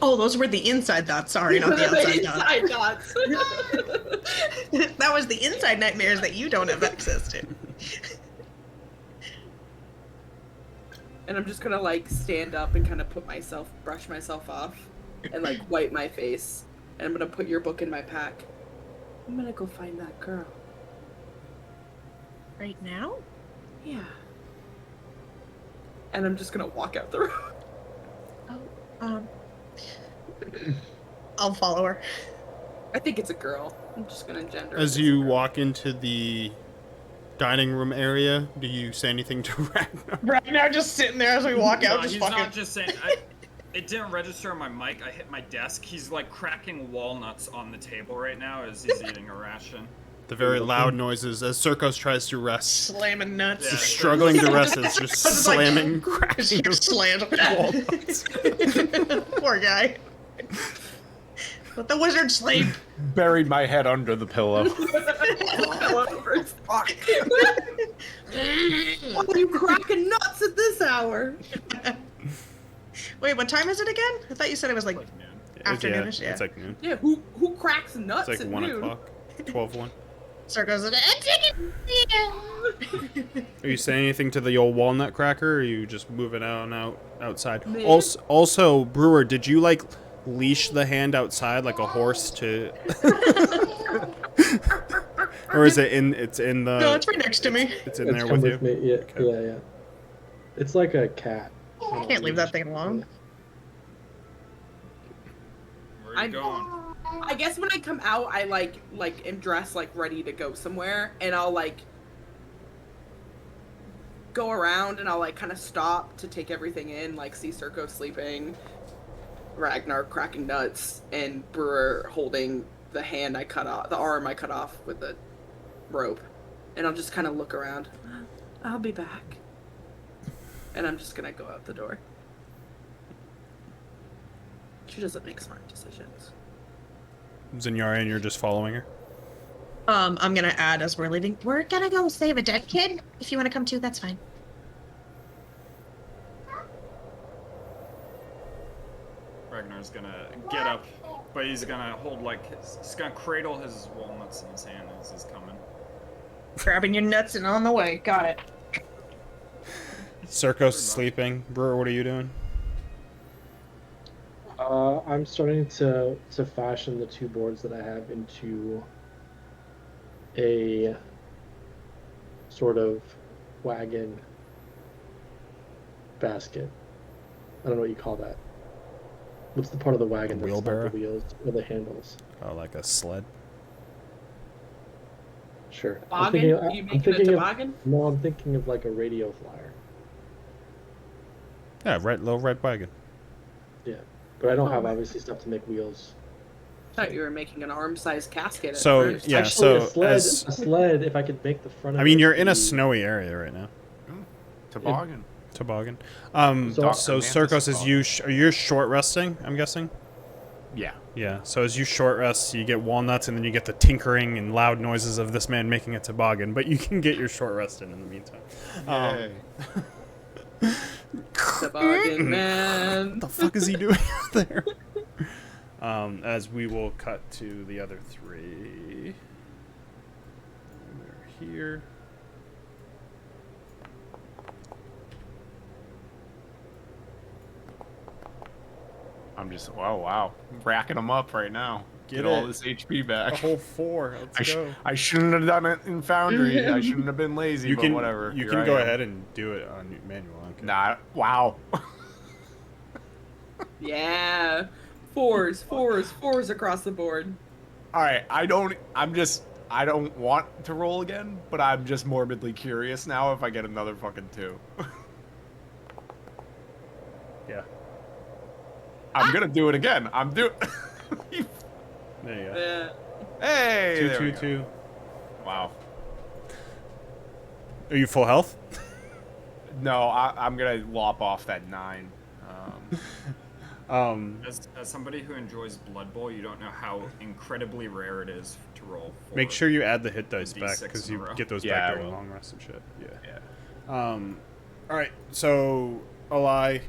Oh, those were the inside thoughts. Sorry, not the outside thoughts. Inside thoughts. That was the inside nightmares that you don't have access to. And I'm just gonna stand up and kind of brush myself off, and wipe my face. And I'm gonna put your book in my pack. I'm gonna go find that girl. Right now? Yeah. And I'm just gonna walk out the room. I'll follow her. I think it's a girl. I'm just gonna gender. As it as you a girl. walk into the dining room area, do you say anything to Ragnar? Right now, just sitting there as we walk out, No, just he's fucking. not just saying. It didn't register on my mic. I hit my desk. He's cracking walnuts on the table right now as he's eating a ration. The very loud noises as Circos tries to rest. Slamming nuts. Yeah. Just struggling to rest as just slamming, Just cracking slammed. walnuts. Poor guy. Let the wizard sleep. Buried my head under the pillow. Fuck. Why are you cracking nuts at this hour? Wait, what time is it again? I thought you said it was Like noon. afternoonish, It's yeah. like noon. Yeah, who cracks nuts It's like at 1 noon? o'clock. 12:01. Circles. Are you saying anything to the old walnut cracker, or are you just moving out outside? Me? Also, Brewer, did you leash the hand outside like a horse to or is it's in the No, it's right next to me. it's in It's there come with you? me. Yeah, Okay. yeah. It's like a cat. don't Can't leave know. that thing alone. Where are you going? I guess when I come out, I like am dressed like ready to go somewhere, and I'll like go around and I'll like kind of stop to take everything in, like see Circo sleeping, Ragnar cracking nuts, and Brewer holding the arm I cut off with the rope, and I'll just kind of look around. I'll be back, and I'm just gonna go out the door. She doesn't make smart decisions. Zinjari, and you're just following her? I'm gonna add as we're leaving. We're gonna go save a dead kid. If you want to come too, that's fine. Ragnar's gonna get up, but he's gonna he's gonna cradle his walnuts in his hand as he's coming. Grabbing your nuts and on the way. Got it. Circo's sleeping. Brewer, what are you doing? I'm starting to fashion the 2 boards that I have into a sort of wagon basket. I don't know what you call that. What's the part of the wagon that's Wheelbarrow? not the wheels or the handles? Oh, like a sled? Sure. Toboggan? You making a toboggan? No, I'm thinking of like a radio flyer. Yeah, little red wagon. Yeah, but I don't have obviously stuff to make wheels. I thought you were making an arm-sized casket. At So, first. yeah, Actually, so a sled. If I could make the front. I of mean, it you're in a be- snowy area right now. Toboggan. Toboggan. So- So Mantis Circos, is toboggan. are you short resting, I'm guessing? Yeah. Yeah, so as you short rest, you get walnuts, and then you get the tinkering and loud noises of this man making a toboggan, but you can get your short rest in the meantime. Toboggan man. What the fuck is he doing out there? As we will cut to the other 3. We're here. I'm just, oh, wow. Racking them up right now. Get all it. this HP A back. whole 4. Let's go. I shouldn't have done it in Foundry. I shouldn't have been lazy, You but can whatever. You Here can I go am. ahead and do it on manual. Okay. Nah, wow. Yeah. Fours across the board. Alright, I don't want to roll again, but I'm just morbidly curious now if I get another fucking 2. Yeah. I'm gonna do it again. There you go. Yeah. Hey! 2, there we 2, go. 2. Wow. Are you full health? No, I'm gonna lop off that 9. As somebody who enjoys Blood Bowl, you don't know how incredibly rare it is to roll. Make sure you add the hit dice back D6 because in a you row. get those Yeah, back I during will. long rest and shit. Yeah. Yeah. All right. So, Eli,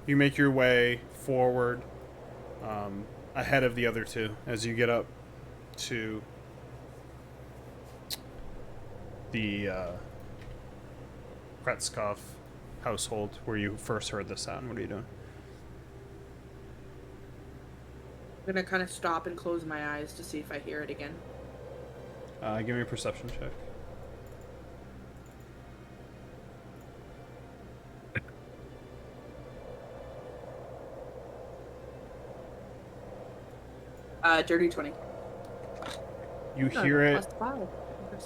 you make your way forward, ahead of the other 2 as you get up to the Kretzkov household where you first heard the sound. What are you doing? I'm gonna kind of stop and close my eyes to see if I hear it again. Give me a perception check. Dirty 20. You No, hear it +5.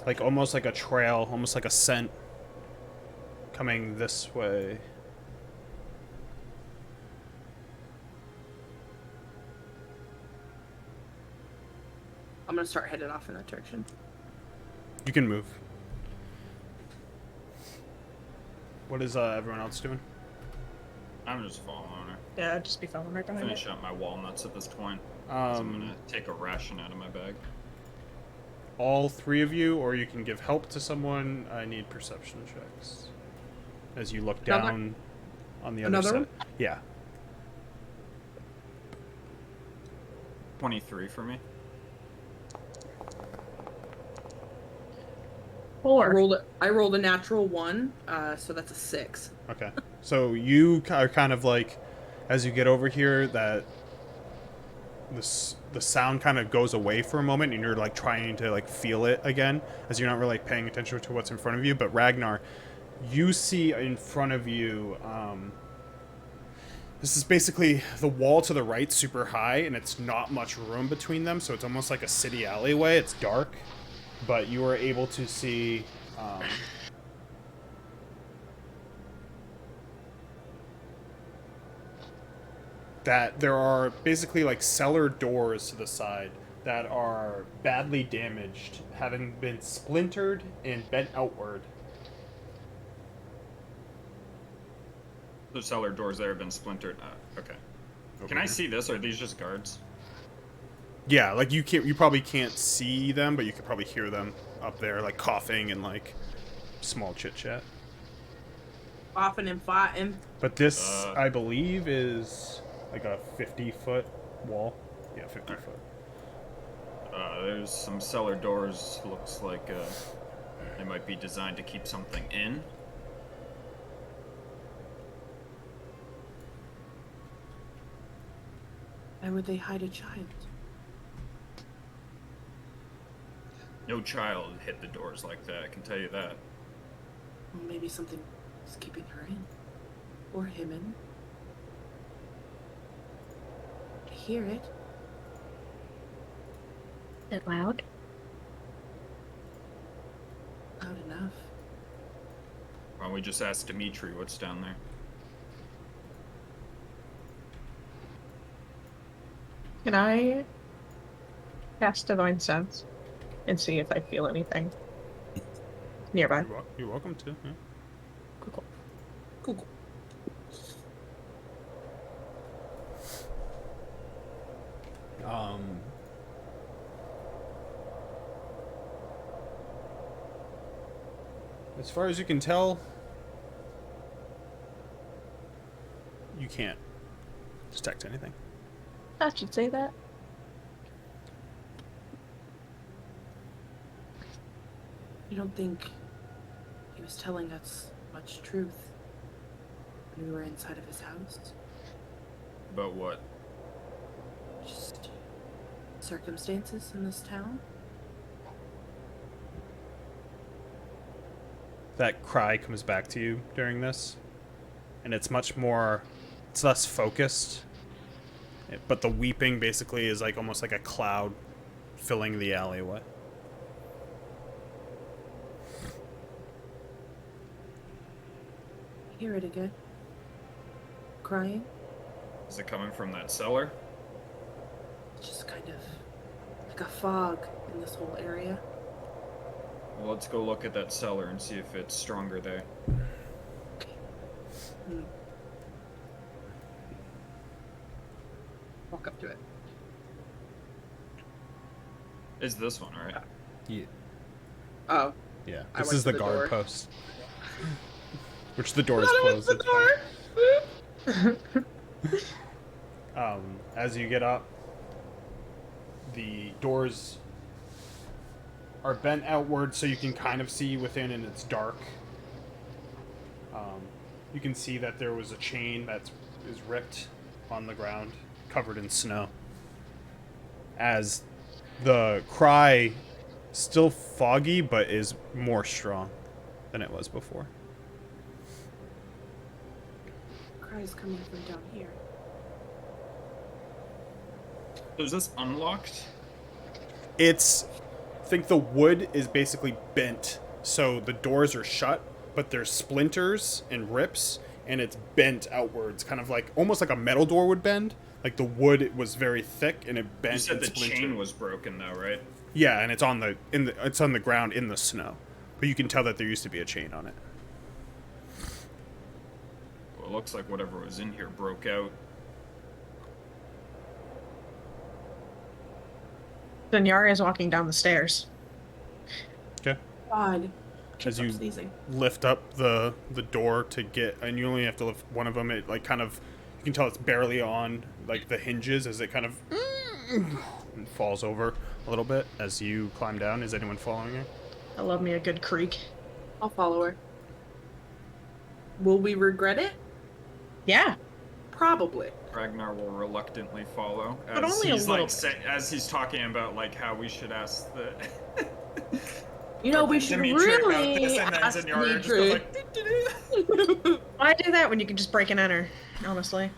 like almost like a trail, almost like a scent coming this way. I'm gonna start headed off in that direction. You can move. What is everyone else doing? I'm just following her. Yeah, I'd just be following right behind Finish it. up my walnuts at this point. So I'm Um, gonna take a ration out of my bag. all 3 of you, or you can give help to someone. I need perception checks. As you look Another- down on the other another side. one? Yeah. 23 for me. 4. I rolled a natural 1, so that's a 6. Okay. So you are kind of like, as you get over here, that the sound kind of goes away for a moment, and you're like trying to like feel it again, as you're not really paying attention to what's in front of you. But Ragnar, you see in front of you This is basically the wall to the right, super high, and it's not much room between them, so it's almost like a city alleyway. It's dark, but you are able to see that there are basically like cellar doors to the side that are badly damaged, having been splintered and bent outward. The cellar doors there have been splintered. Okay. Can I see this? Or are these just guards? Yeah, like you probably can't see them, but you could probably hear them up there, like coughing and like small chit chat. Coughing and fighting. But this, I believe, is like a 50-foot wall. Yeah, 50 foot. There's some cellar doors. Looks like they might be designed to keep something in. Why would they hide a child? No child hit the doors like that, I can tell you that. Well, maybe something is keeping her in. Or him in. I hear it. Is it loud? Loud enough. Why don't we just ask Dimitri what's down there? Can I cast Divine Sense and see if I feel anything nearby? You're welcome to. Yeah. Cool. Cool. As far as you can tell, you can't detect anything. I should say that. You don't think he was telling us much truth when we were inside of his house? About what? Just circumstances in this town? That cry comes back to you during this, and it's much more, it's less focused, but the weeping basically is like almost like a cloud filling the alleyway. Hear it again. Crying? Is it coming from that cellar? It's just kind of like a fog in this whole area. Well, let's go look at that cellar and see if it's stronger there. Walk up to it. Is this one, right? Yeah. Oh. Yeah. I This went is to the the guard door. post. Which the door is Thought it was closed. the door. As you get up, the doors are bent outward so you can kind of see within, and it's dark. You can see that there was a chain that is ripped on the ground, covered in snow. As the cry, still foggy, but is more strong than it was before. Cries coming from down here. So is this unlocked? I think the wood is basically bent, so the doors are shut, but there's splinters and rips, and it's bent outwards, kind of like almost like a metal door would bend. Like the wood was very thick and it bent. You said and the splintered. chain was broken though, right? Yeah, and it's on the ground in the snow, but you can tell that there used to be a chain on it. Well, it looks like whatever was in here broke out. Danyara is walking down the stairs. Okay. God. As you sneezing. lift up the door to get, and you only have to lift one of them. It like kind of, you can tell it's barely on like the hinges as it kind of and falls over a little bit as you climb down. Is anyone following you? I love me a good creak. I'll follow her. Will we regret it? Yeah. Probably. Ragnar will reluctantly follow But as only a he's little like bit. as he's talking about like how we should ask the You know, we should Dimitri about really this, and then ask Zanyara just goes Dimitri. like, Why do that when you can just break and enter? Honestly.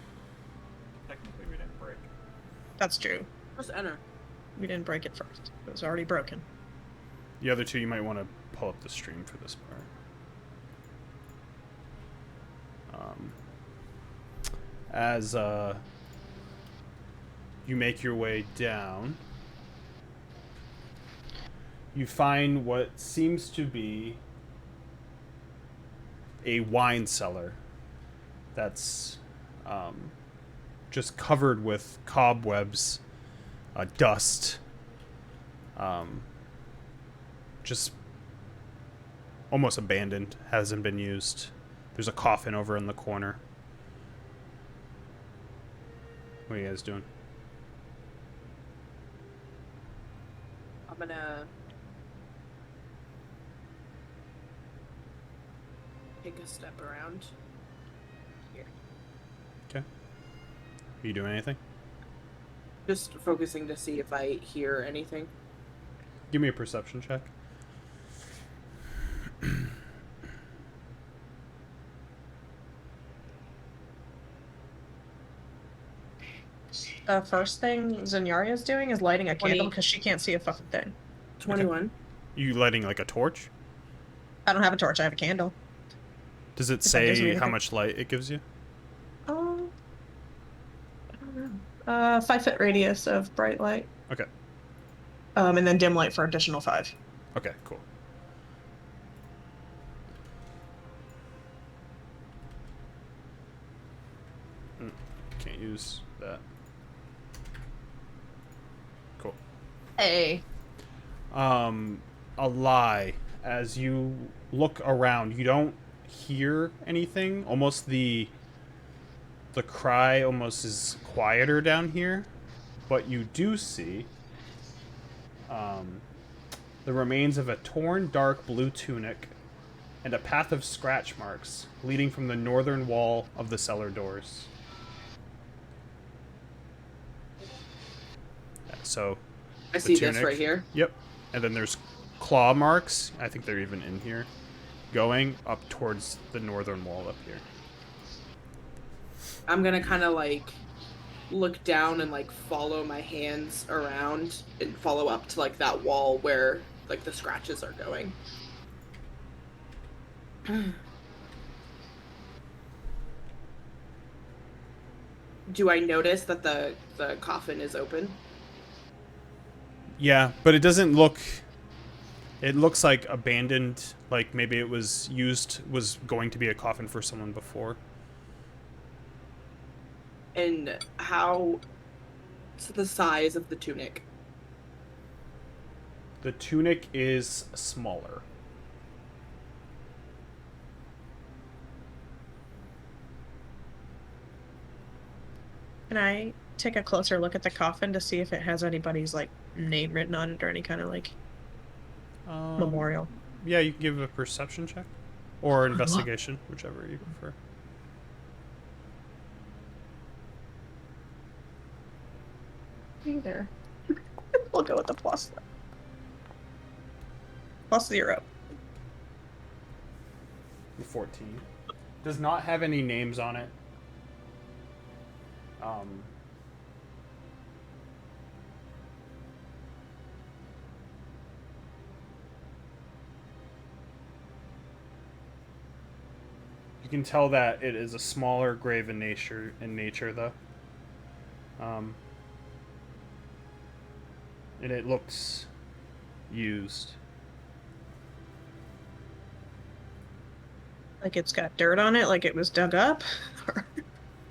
That's true. Just enter. We didn't break it first. It was already broken. The other two, you might want to pull up the stream for this part. As you make your way down, you find what seems to be a wine cellar that's just covered with cobwebs, dust, just almost abandoned, hasn't been used. There's a coffin over in the corner. What are you guys doing? I'm gonna take a step around here. Okay. Are you doing anything? Just focusing to see if I hear anything. Give me a perception check. First thing Zenyaria doing is lighting a 20. candle because she can't see a fucking thing. 21. You lighting like a torch? I don't have a torch. I have a candle. Does it If that gives me say how anything. much light it gives you? I don't know. 5-foot radius of bright light. Okay. And then dim light for additional 5. Okay, cool. Can't use that. Cool. Hey. A lie. As you look around, you don't hear anything. Almost the cry almost is quieter down here, but you do see the remains of a torn dark blue tunic and a path of scratch marks leading from the northern wall of the cellar doors. So I the see this tunic. right here. Yep. And then there's claw marks. I think they're even in here. Going up towards the northern wall up here. I'm gonna kind of like look down and like follow my hands around and follow up to like that wall where like the scratches are going. Do I notice that the coffin is open? Yeah, but it doesn't look... It looks like abandoned, like maybe it was going to be a coffin for someone before. And how's the size of the tunic? The tunic is smaller. Can I take a closer look at the coffin to see if it has anybody's like name written on it or any kind of like memorial? Yeah, you can give a perception check. Or investigation, whichever you prefer. Either. We'll go with the plus. +0. 14. Does not have any names on it. You can tell that it is a smaller grave in nature though. And it looks used. Like it's got dirt on it, like it was dug up?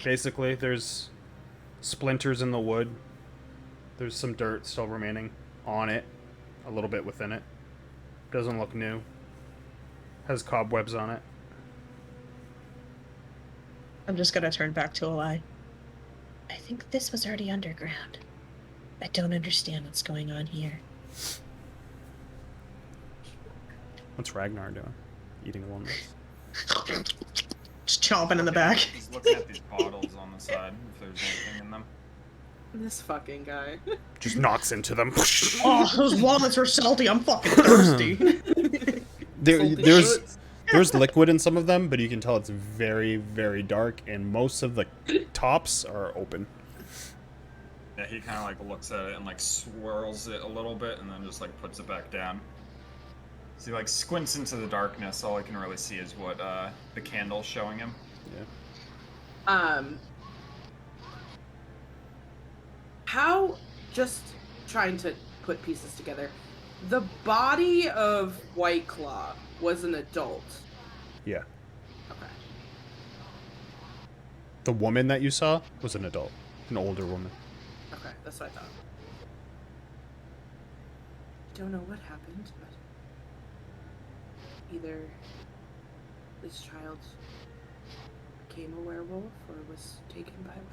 Basically, there's splinters in the wood. There's some dirt still remaining on it, a little bit within it. Doesn't look new. Has cobwebs on it. I'm just gonna turn back to a lie. I think this was already underground. I don't understand what's going on here. What's Ragnar doing? Eating walnuts. Just chomping in the back. He's looking at these bottles on the side, if there's anything in them. This fucking guy. Just knocks into them. Oh, those walnuts are salty. I'm fucking thirsty. There's liquid in some of them, but you can tell it's very, very dark, and most of the tops are open. Yeah, he kind of like looks at it and like swirls it a little bit and then just like puts it back down. So he like squints into the darkness. All I can really see is what the candle's showing him. Yeah. How, just trying to put pieces together, the body of White Claw was an adult. Yeah. Okay. The woman that you saw was an adult, an older woman. Okay, that's what I thought. I don't know what happened, but either this child became a werewolf or was taken by one.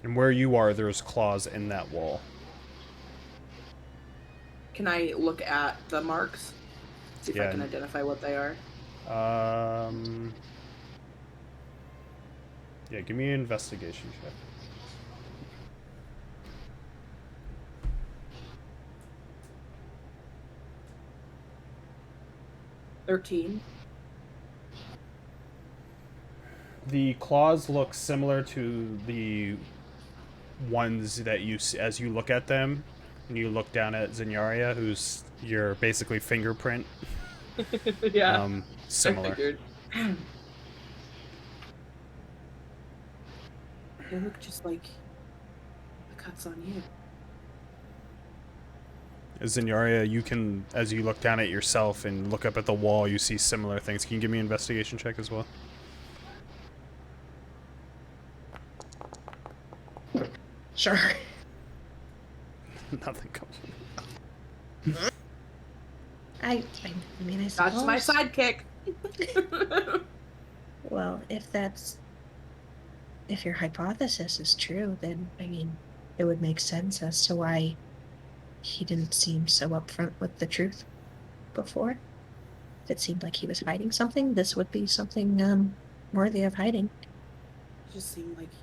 And where you are, there's claws in that wall. Can I look at the marks? See if I Yeah. can identify what they are. Yeah, give me an investigation check. $13. The claws look similar to the ones that you see as you look at them, and you look down at Zenyaria, who's your basically fingerprint. Yeah. Similar. I figured. They look just like the cuts on you. Zenyaria, you can, as you look down at yourself and look up at the wall, you see similar things. Can you give me an investigation check as well? Sure. Nothing comes. I mean, I suppose. That's my sidekick. Well, if your hypothesis is true, then, I mean, it would make sense as to why he didn't seem so upfront with the truth before. If it seemed like he was hiding something, this would be something, worthy of hiding. It just seemed like he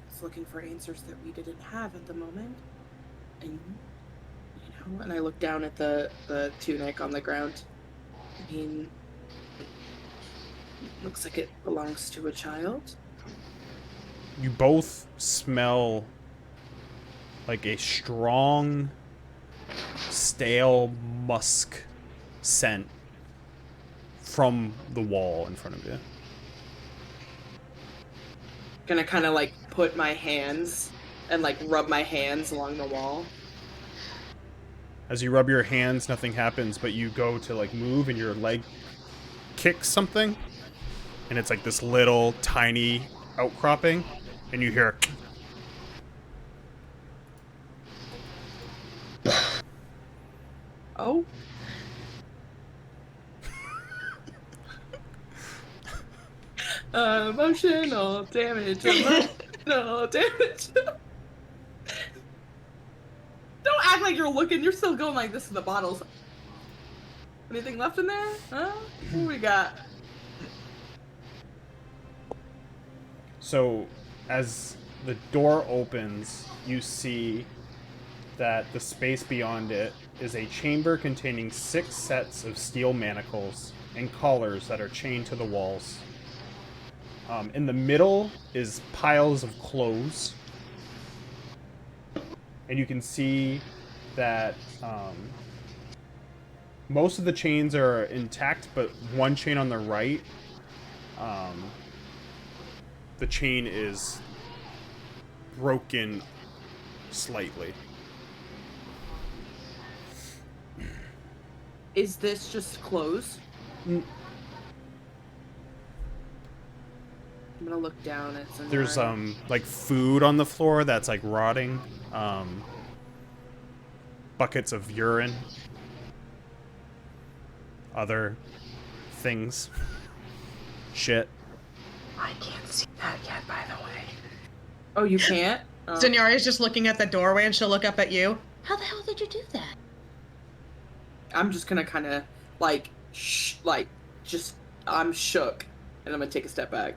was looking for answers that we didn't have at the moment. And, you know, and I look down at the tunic on the ground. I mean, it looks like it belongs to a child. You both smell like a strong, stale musk scent from the wall in front of you. Gonna kind of like put my hands and like rub my hands along the wall. As you rub your hands, nothing happens, but you go to like move and your leg kicks something, and it's like this little tiny outcropping, and you hear Oh. Emotional damage. Emotional damage. Don't act like you're looking. You're still going like this to the bottles. Anything left in there? Huh? What we got? So, as the door opens, you see that the space beyond it is a chamber containing 6 sets of steel manacles and collars that are chained to the walls. In the middle is piles of clothes, and you can see that most of the chains are intact, but one chain on the right, the chain is broken slightly. Is this just clothes? I'm gonna look down at some. There's like food on the floor that's like rotting. Buckets of urine. Other things. Shit. I can't see that yet, by the way. Oh, you can't? Oh. Zenyaria just looking at the doorway, and she'll look up at you. How the hell did you do that? I'm just gonna kind of like, I'm shook, and I'm gonna take a step back.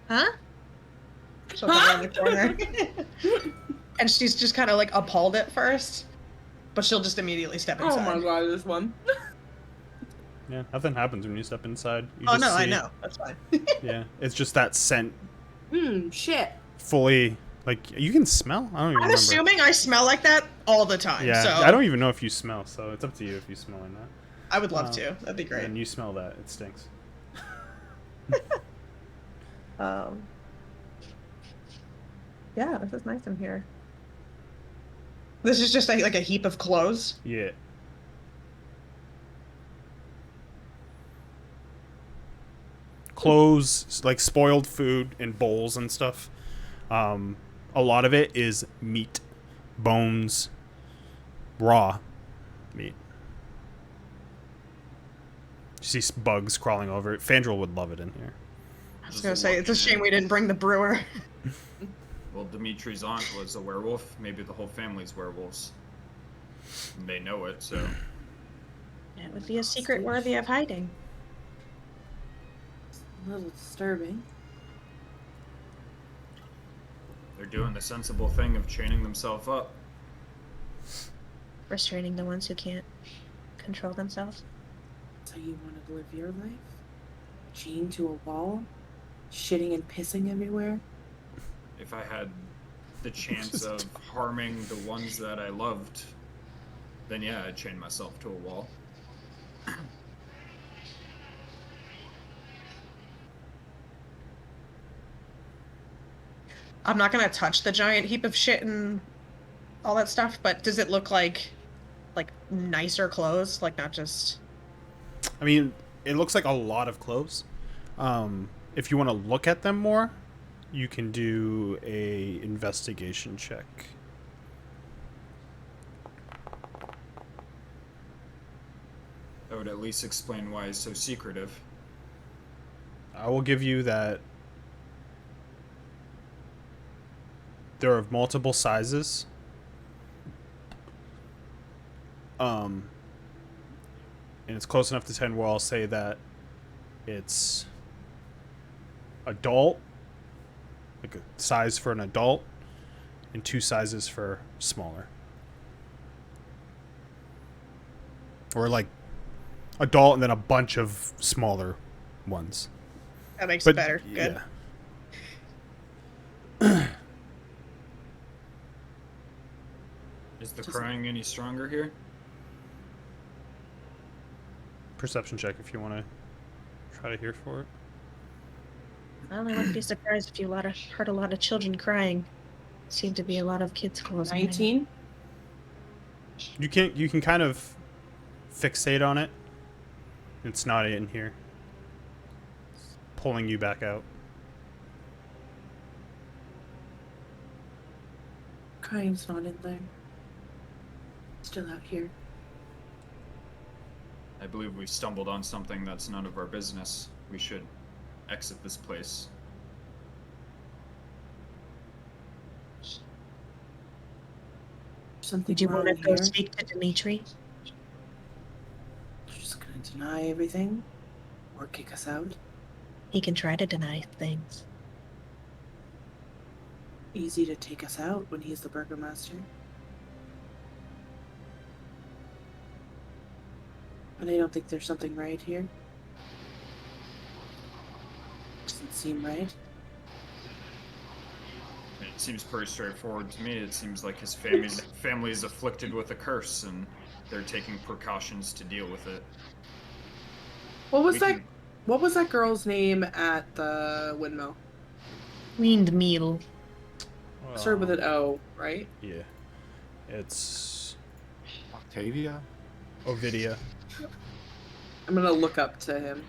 Huh? She'll come around the corner. And she's just kind of like appalled at first, but she'll just immediately step inside. Oh my god, this one. Yeah, nothing happens when you step inside. You Oh just no, I see- know. That's fine. Yeah, it's just that scent Shit. fully, like, you can smell? I don't even I'm remember. assuming I smell like that all the time. Yeah, so I don't even know if you smell, so it's up to you if you smell or not. I would love to. That'd be great. And you smell that. It stinks. Yeah, this is nice in here. This is just like a heap of clothes. Yeah. Clothes, like spoiled food in bowls and stuff. A lot of it is meat, bones, raw meat. You see bugs crawling over it. Fandral would love it in here. I was gonna say, it's a shame we didn't bring the brewer. Well, Dimitri's aunt was a werewolf. Maybe the whole family's werewolves. And they know it, so. It would be a secret worthy of hiding. A little disturbing. They're doing the sensible thing of chaining themselves up. Restraining the ones who can't control themselves. So you want to live your life? Chained to a wall? Shitting and pissing everywhere? If I had the chance of harming the ones that I loved, then yeah, I'd chain myself to a wall. I'm not gonna touch the giant heap of shit and all that stuff, but does it look like nicer clothes? Like not just I mean, it looks like a lot of clothes. If you want to look at them more, you can do a investigation check. That would at least explain why he's so secretive. I will give you that there are multiple sizes. And it's close enough to 10 where I'll say that it's adult, like a size for an adult, and 2 sizes for smaller. Or like adult and then a bunch of smaller ones. that makes it better. Good. Yeah. Is the crying any stronger here? Perception check if you want to try to hear for it. Well, I wouldn't be surprised if you heard a lot of children crying. Seemed to be a lot of kids closing. 19? You can kind of fixate on it. It's not in here. It's pulling you back out. Crying's not in there. Still out here. I believe we've stumbled on something that's none of our business. We should exit this place. Something Would you wrong want to go here? speak to Dimitri? You're just gonna deny everything? Or kick us out? He can try to deny things. Easy to take us out when he's the burgomaster. But I don't think there's something right here. Doesn't seem right. It seems pretty straightforward to me. It seems like his family is afflicted with a curse, and they're taking precautions to deal with it. What was We that? can- What was that girl's name at the windmill? Windmill. Started with an O, right? Yeah. It's Octavia? Ovidia. I'm gonna look up to him.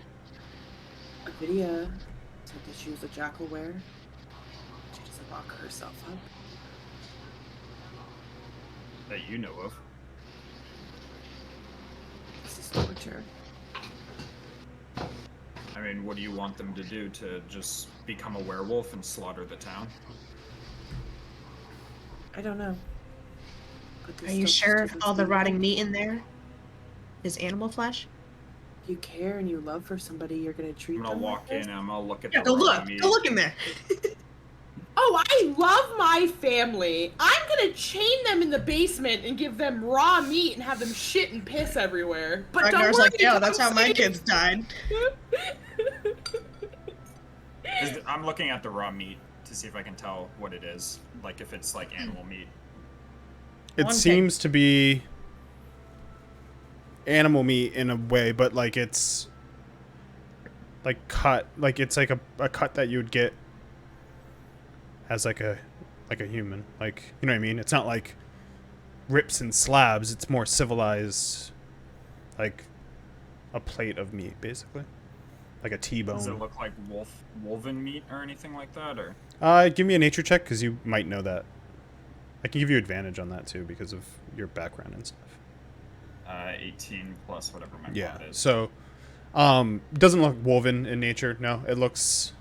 Avidia said that she was a jackal wearer. She doesn't lock herself up. That you know of. This is torture. I mean, what do you want them to do? To just become a werewolf and slaughter the town? I don't know. But this Are you still sure just if doesn't all the seem rotting right. meat in there is animal flesh? If you care and you love for somebody, you're gonna treat I'm gonna them walk like this? in and I'm gonna look at Yeah, the go raw look. meat. Go look in there. Oh, I love my family. I'm gonna chain them in the basement and give them raw meat and have them shit and piss everywhere. But don't Ragnar's worry, like, yeah, that's how my safe." kids died. I'm looking at the raw meat. to see if I can tell what it is. Like if it's like animal meat. It seems to be animal meat in a way, but like it's like cut, like it's like a cut that you would get as like a human, like, you know what I mean? It's not like rips and slabs. It's more civilized, like a plate of meat, basically, like a T-bone. Does it look like wolven meat or anything like that, or? Give me a nature check because you might know that. I can give you advantage on that too because of your background and stuff. 18 plus whatever my mod is. So, it doesn't look woven in nature. No, it looks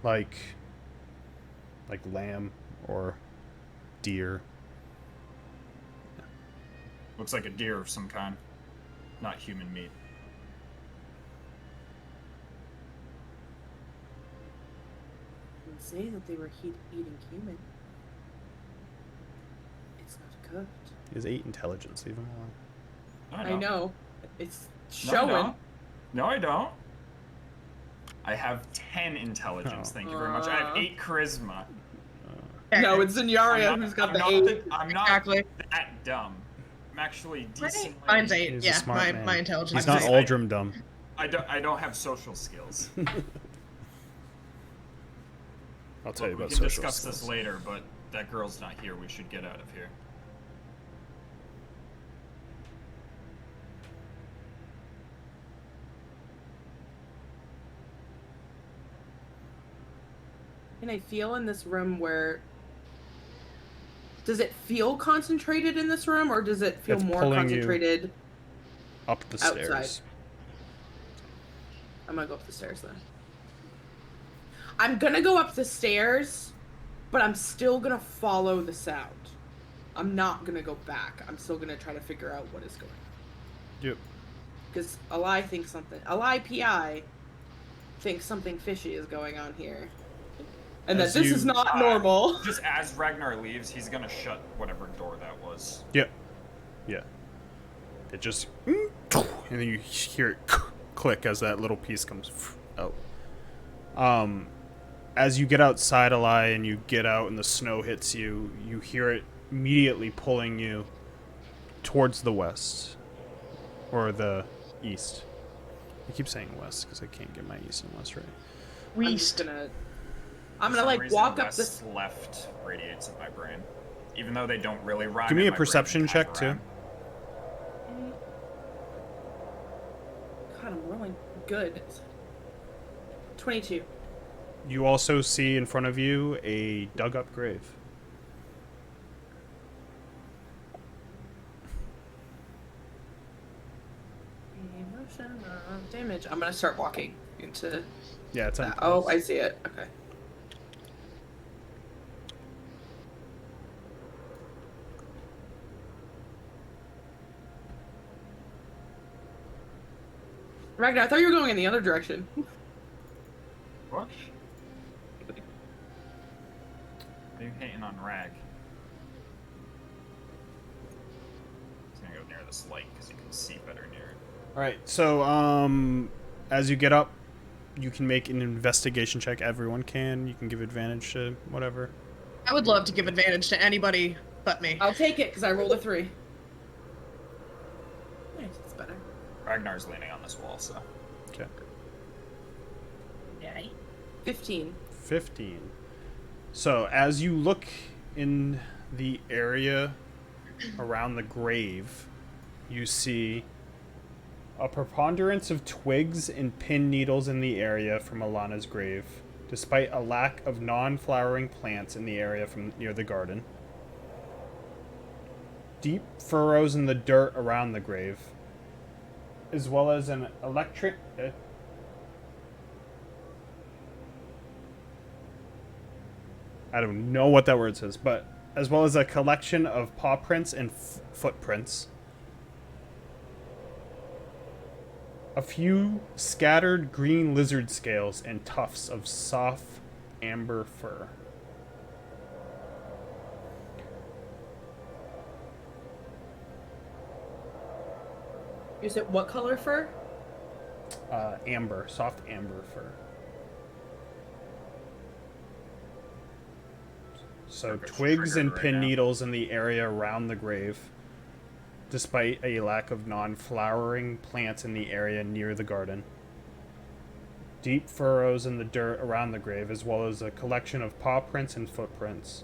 like lamb or deer. Looks like a deer of some kind, not human meat. Didn't say that they were eating human. It's not cooked. He has 8 intelligence. Leave him alone. I know. It's No, showing. No, I don't. I have 10 intelligence. Oh. Thank you very much. I have 8 charisma. No, it's Zinyaria who's got the 8. I'm not Exactly. that dumb. I'm actually decently. Mine's 8. He's a Yeah, smart man. my intelligence. He's not is Aldrum dumb. I don't have social skills. I'll tell you We about can social discuss skills. this later, but that girl's not here. We should get out of here. Can I feel in this room where... Does it feel concentrated in this room, or does it feel It's more pulling you concentrated up the outside? stairs. I'm gonna go up the stairs then. I'm gonna go up the stairs, but I'm still gonna follow the sound. I'm not gonna go back. I'm still gonna try to figure out what is going on. Yep. Because Eli PI thinks something fishy is going on here. And As that this you- is not normal. Just as Ragnar leaves, he's gonna shut whatever door that was. Yep. Yeah. It just... And then you hear it click as that little piece comes out. As you get outside, Eli, and you get out and the snow hits you, you hear it immediately pulling you towards the west. Or the east. I keep saying west because I can't get my east and west right. I'm For gonna some like reason, walk up west this. left radiates in my brain, even though they don't really rhyme. Give me in a my brain, perception they kinda check, too. rhyme. God, I'm rolling good. 22. You also see in front of you a dug-up grave. Emotional damage. I'm gonna start walking into Yeah, it's on. that. Oh, I see it. Okay. Ragnar, I thought you were going in the other direction. What? Are you hating on Rag? He's gonna go near this light because you can see better near it. Alright, so, as you get up, you can make an investigation check. Everyone can. You can give advantage to whatever. I would love to give advantage to anybody but me. I'll take it because I rolled a 3. Nice, it's better. Ragnar's leaning on this wall, so. Okay. Okay. 15. 15. So, as you look in the area around the grave, you see a preponderance of twigs and pin needles in the area from Alana's grave, despite a lack of non-flowering plants in the area from near the garden. Deep furrows in the dirt around the grave, as well as an electric... I don't know what that word says, but as well as a collection of paw prints and footprints. A few scattered green lizard scales and tufts of soft amber fur. You said what color fur? Amber, soft amber fur. So Or gets twigs and triggered right pin now. needles in the area around the grave, despite a lack of non-flowering plants in the area near the garden. Deep furrows in the dirt around the grave, as well as a collection of paw prints and footprints.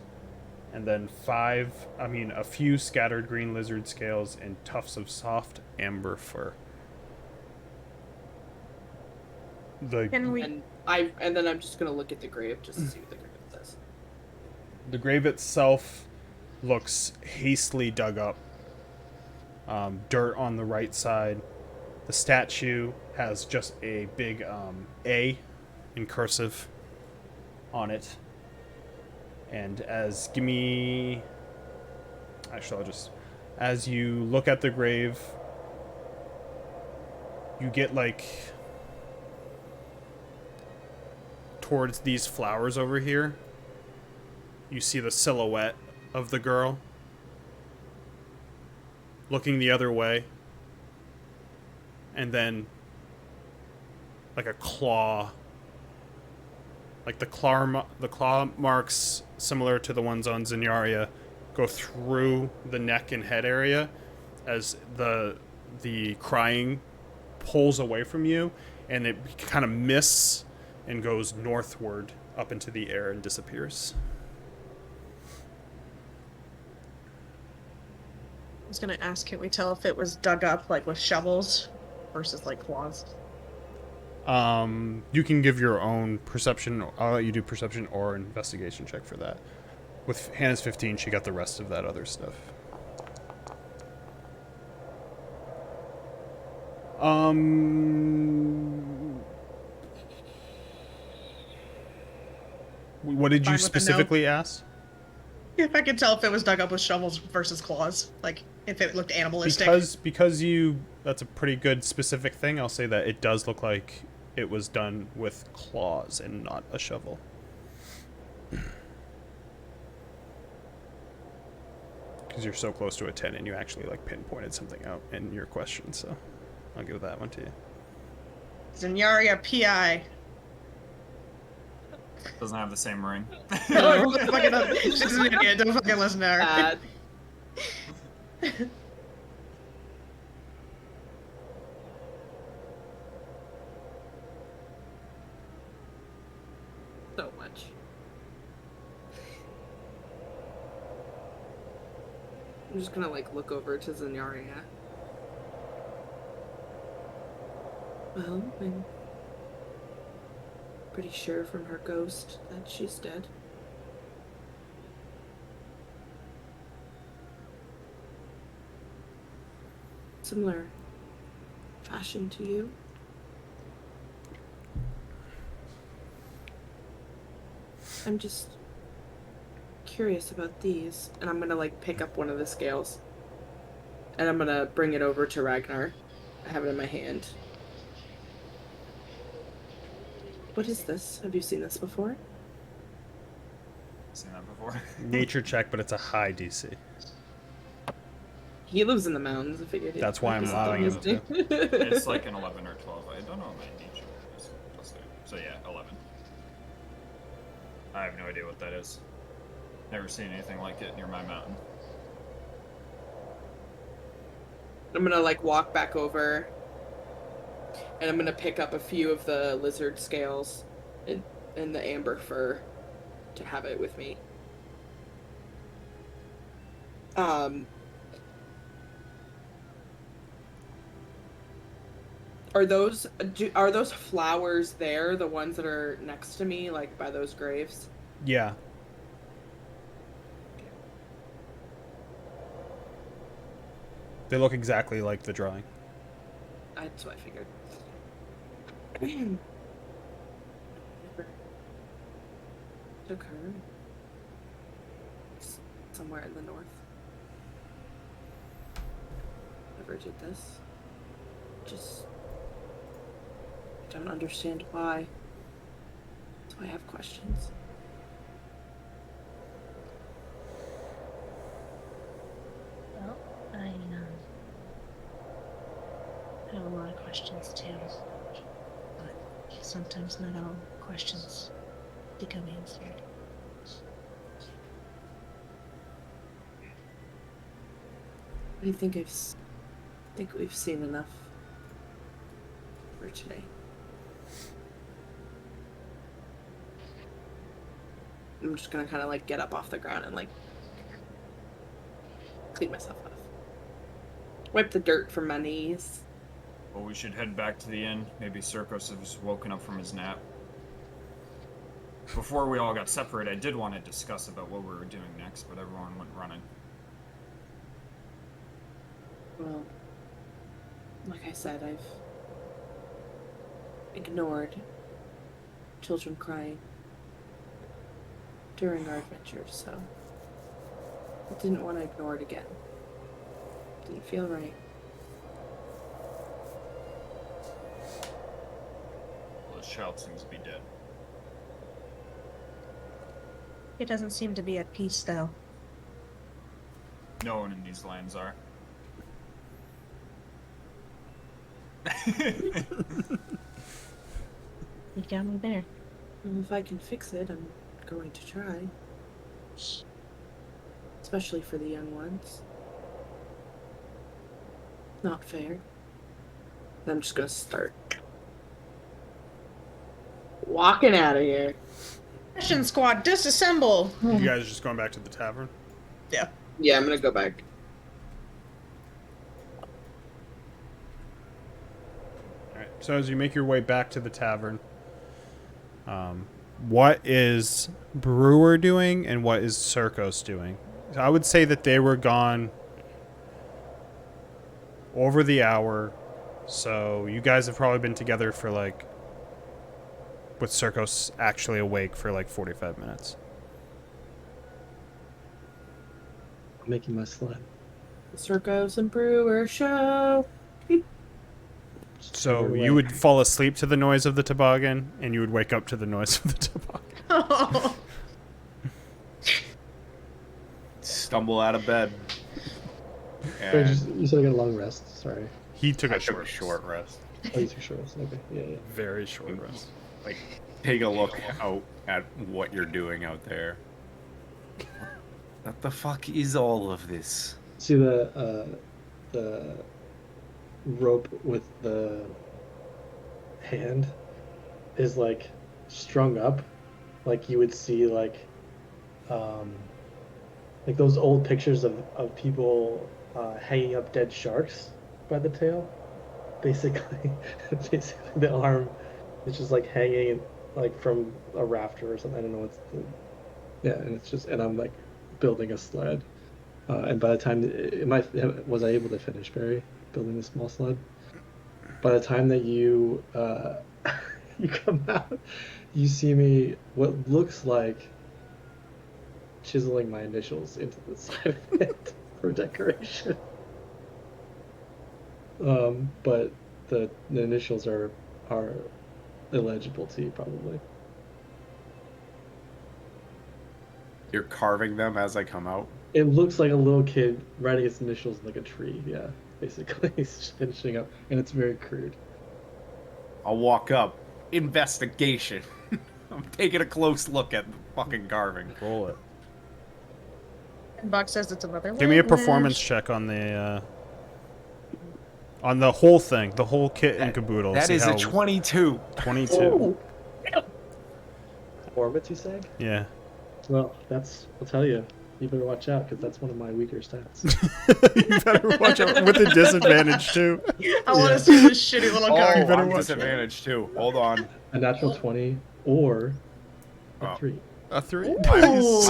And then a few scattered green lizard scales and tufts of soft amber fur. Can we? And then I'm just gonna look at the grave just to see what the grave says. The grave itself looks hastily dug up. Dirt on the right side. The statue has just a big A in cursive on it. And as you look at the grave, you get like towards these flowers over here. You see the silhouette of the girl looking the other way. And then like a claw, like the claw marks similar to the ones on Zenyaria go through the neck and head area as the crying pulls away from you, and it kind of mists and goes northward up into the air and disappears. I was gonna ask, can we tell if it was dug up like with shovels versus like claws? You can give your own perception. I'll let you do perception or investigation check for that. With Hannah's 15, she got the rest of that other stuff. What did you Fine with the no. specifically ask? If I could tell if it was dug up with shovels versus claws, like if it looked animalistic. Because that's a pretty good specific thing. I'll say that it does look like it was done with claws and not a shovel. Because you're so close to a 10 and you actually like pinpointed something out in your question, so I'll give that one to you. Zenyaria PI. Doesn't have the same ring. No, she's an idiot. Don't fucking listen to her. So much. I'm just gonna like look over to Zenyaria. Well, I'm pretty sure from her ghost that she's dead. Similar fashion to you. I'm just curious about these, and I'm gonna like pick up one of the scales, and I'm gonna bring it over to Ragnar. I have it in my hand. What is this? Have you seen this before? Seen that before. Nature check, but it's a high DC. He lives in the mountains. I figured. That's why I'm allowing him to. It's like an 11 or 12. I don't know what my nature is. So yeah, 11. I have no idea what that is. Never seen anything like it near my mountain. I'm gonna like walk back over, and I'm gonna pick up a few of the lizard scales and the amber fur to have it with me. Are those flowers there, the ones that are next to me, like by those graves? Yeah. They look exactly like the drawing. That's what I figured. Never took her somewhere in the north. Never did this. Just don't understand why. So I have questions. Well, I have a lot of questions too, but sometimes not all questions become answered. I think think we've seen enough for today. I'm just gonna kind of like get up off the ground and like clean myself off. Wipe the dirt from my knees. Well, we should head back to the inn. Maybe Circos has woken up from his nap. Before we all got separated, I did want to discuss about what we were doing next, but everyone went running. Well, like I said, I've ignored children crying during our adventures, so I didn't want to ignore it again. Didn't feel right. Well, the child seems to be dead. He doesn't seem to be at peace, though. No one in these lands are. You got me there. Well, if I can fix it, I'm going to try. Especially for the young ones. Not fair. I'm just gonna start walking out of here. Mission squad, disassemble! You guys just going back to the tavern? Yeah. Yeah, I'm gonna go back. Alright, so as you make your way back to the tavern, what is Brewer doing and what is Circos doing? I would say that they were gone over the hour, so you guys have probably been together for like, with Circos actually awake for like 45 minutes. I'm making my sled. The Circos and Brewer show. So Either you way. would fall asleep to the noise of the toboggan, and you would wake up to the noise of the toboggan. Oh. Stumble out of bed. Wait, And you said I got a long rest. Sorry. He took I a took short, a short rest. Oh, you took short rest. Okay. Yeah. very short rest. Like, take a look out at what you're doing out there. What the fuck is all of this? See the rope with the hand is like strung up, like you would see like those old pictures of people hanging up dead sharks by the tail. Basically, the arm is just like hanging like from a rafter or something. I don't know what's yeah, and it's just, and I'm like building a sled. And by the time was I able to finish, Barry, building the small sled? By the time that you you come out, you see me what looks like chiseling my initials into the side of it for decoration. But the initials are illegible to you probably. You're carving them as I come out. It looks like a little kid writing his initials like a tree. Yeah, basically, he's just finishing up, and it's very crude. I'll walk up. Investigation. I'm taking a close look at the fucking carving. Roll it. And Buck says it's another Give me a language. performance check on the whole thing, the whole kit and caboodle. That See is how- a 22. 22. Oh. Performance, you say? Yeah. Well, I'll tell you. You better watch out, because that's one of my weaker stats. You better watch out with a disadvantage too. I want to see this shitty little Oh, card. better I'm watch disadvantaged too. Hold on. A natural 20 or a Oh. 3. A 3. I was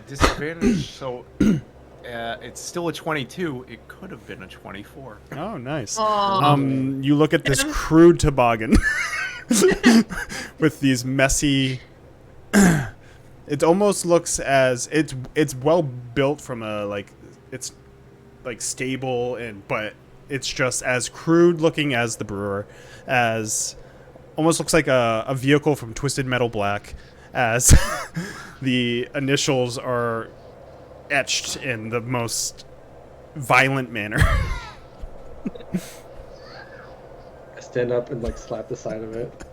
disadvantaged, so it's still a 22. It could have been a 24. Oh, nice. Aw. You look at this crude toboggan with these messy. It almost looks as it's well built from a it's like stable but it's just as crude looking as the Brewer, as almost looks like a vehicle from Twisted Metal Black, as the initials are etched in the most violent manner. I stand up and slap the side of it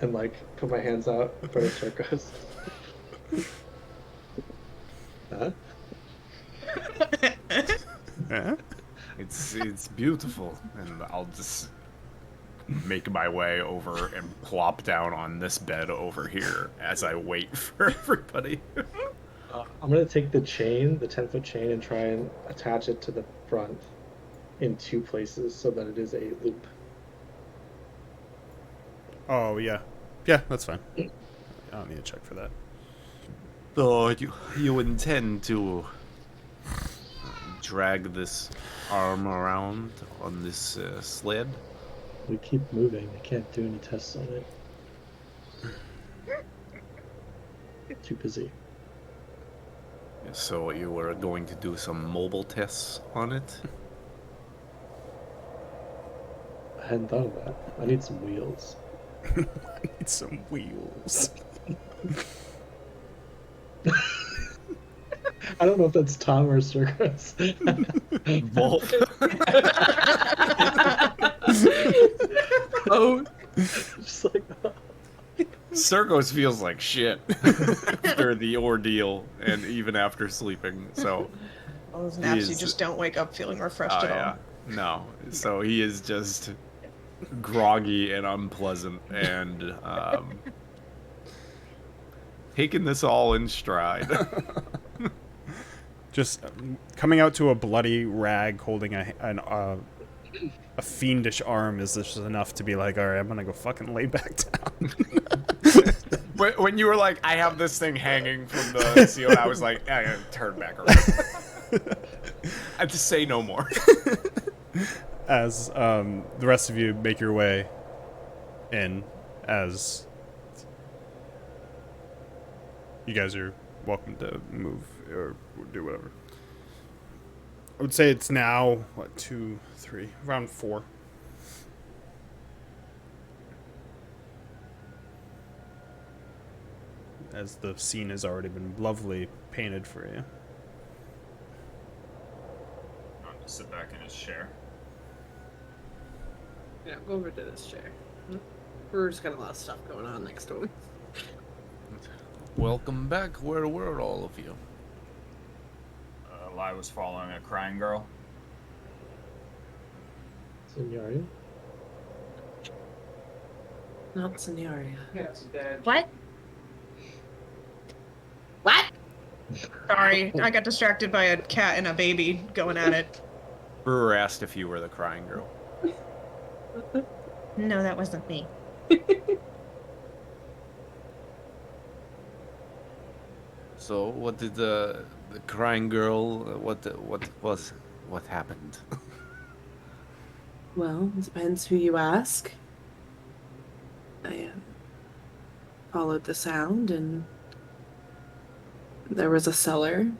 and put my hands out in front of Circos. Huh? Yeah? It's beautiful, and I'll just make my way over and plop down on this bed over here as I wait for everybody. I'm gonna take the chain, the 10-foot chain, and try and attach it to the front in 2 places so that it is a loop. Oh, yeah. Yeah, that's fine. I don't need to check for that. So you intend to drag this arm around on this sled? We keep moving. I can't do any tests on it. Too busy. So you were going to do some mobile tests on it? I hadn't thought of that. I need some wheels. I need some wheels. I don't know if that's Tom or Circus. Both. Oh, Just like, Circos feels like shit after the ordeal and even after sleeping. So, All those naps, you He's- just don't wake up feeling refreshed oh at yeah, all. no. So he is just groggy and unpleasant and taking this all in stride. Just coming out to a bloody rag holding a fiendish arm is just enough to be like, all right, I'm gonna go fucking lay back down. When you were like, I have this thing hanging from the ceiling, I was like, I gotta turn back around. I just say no more. As the rest of you make your way in, as you guys are welcome to move or do whatever. I would say it's now, what, 2, 3, around 4. As the scene has already been lovely painted for you. I'll just sit back in his chair. yeah, go over to this chair. We're just got a lot of stuff going on next to him. Welcome back. Where were all of you? Lai was following a crying girl. Signoria? Not Signoria. What? What? Sorry, I got distracted by a cat and a baby going at it. Brewer asked if you were the crying girl. No, that wasn't me. So, what did the crying girl? What happened? Well, it depends who you ask. I followed the sound, and there was a cellar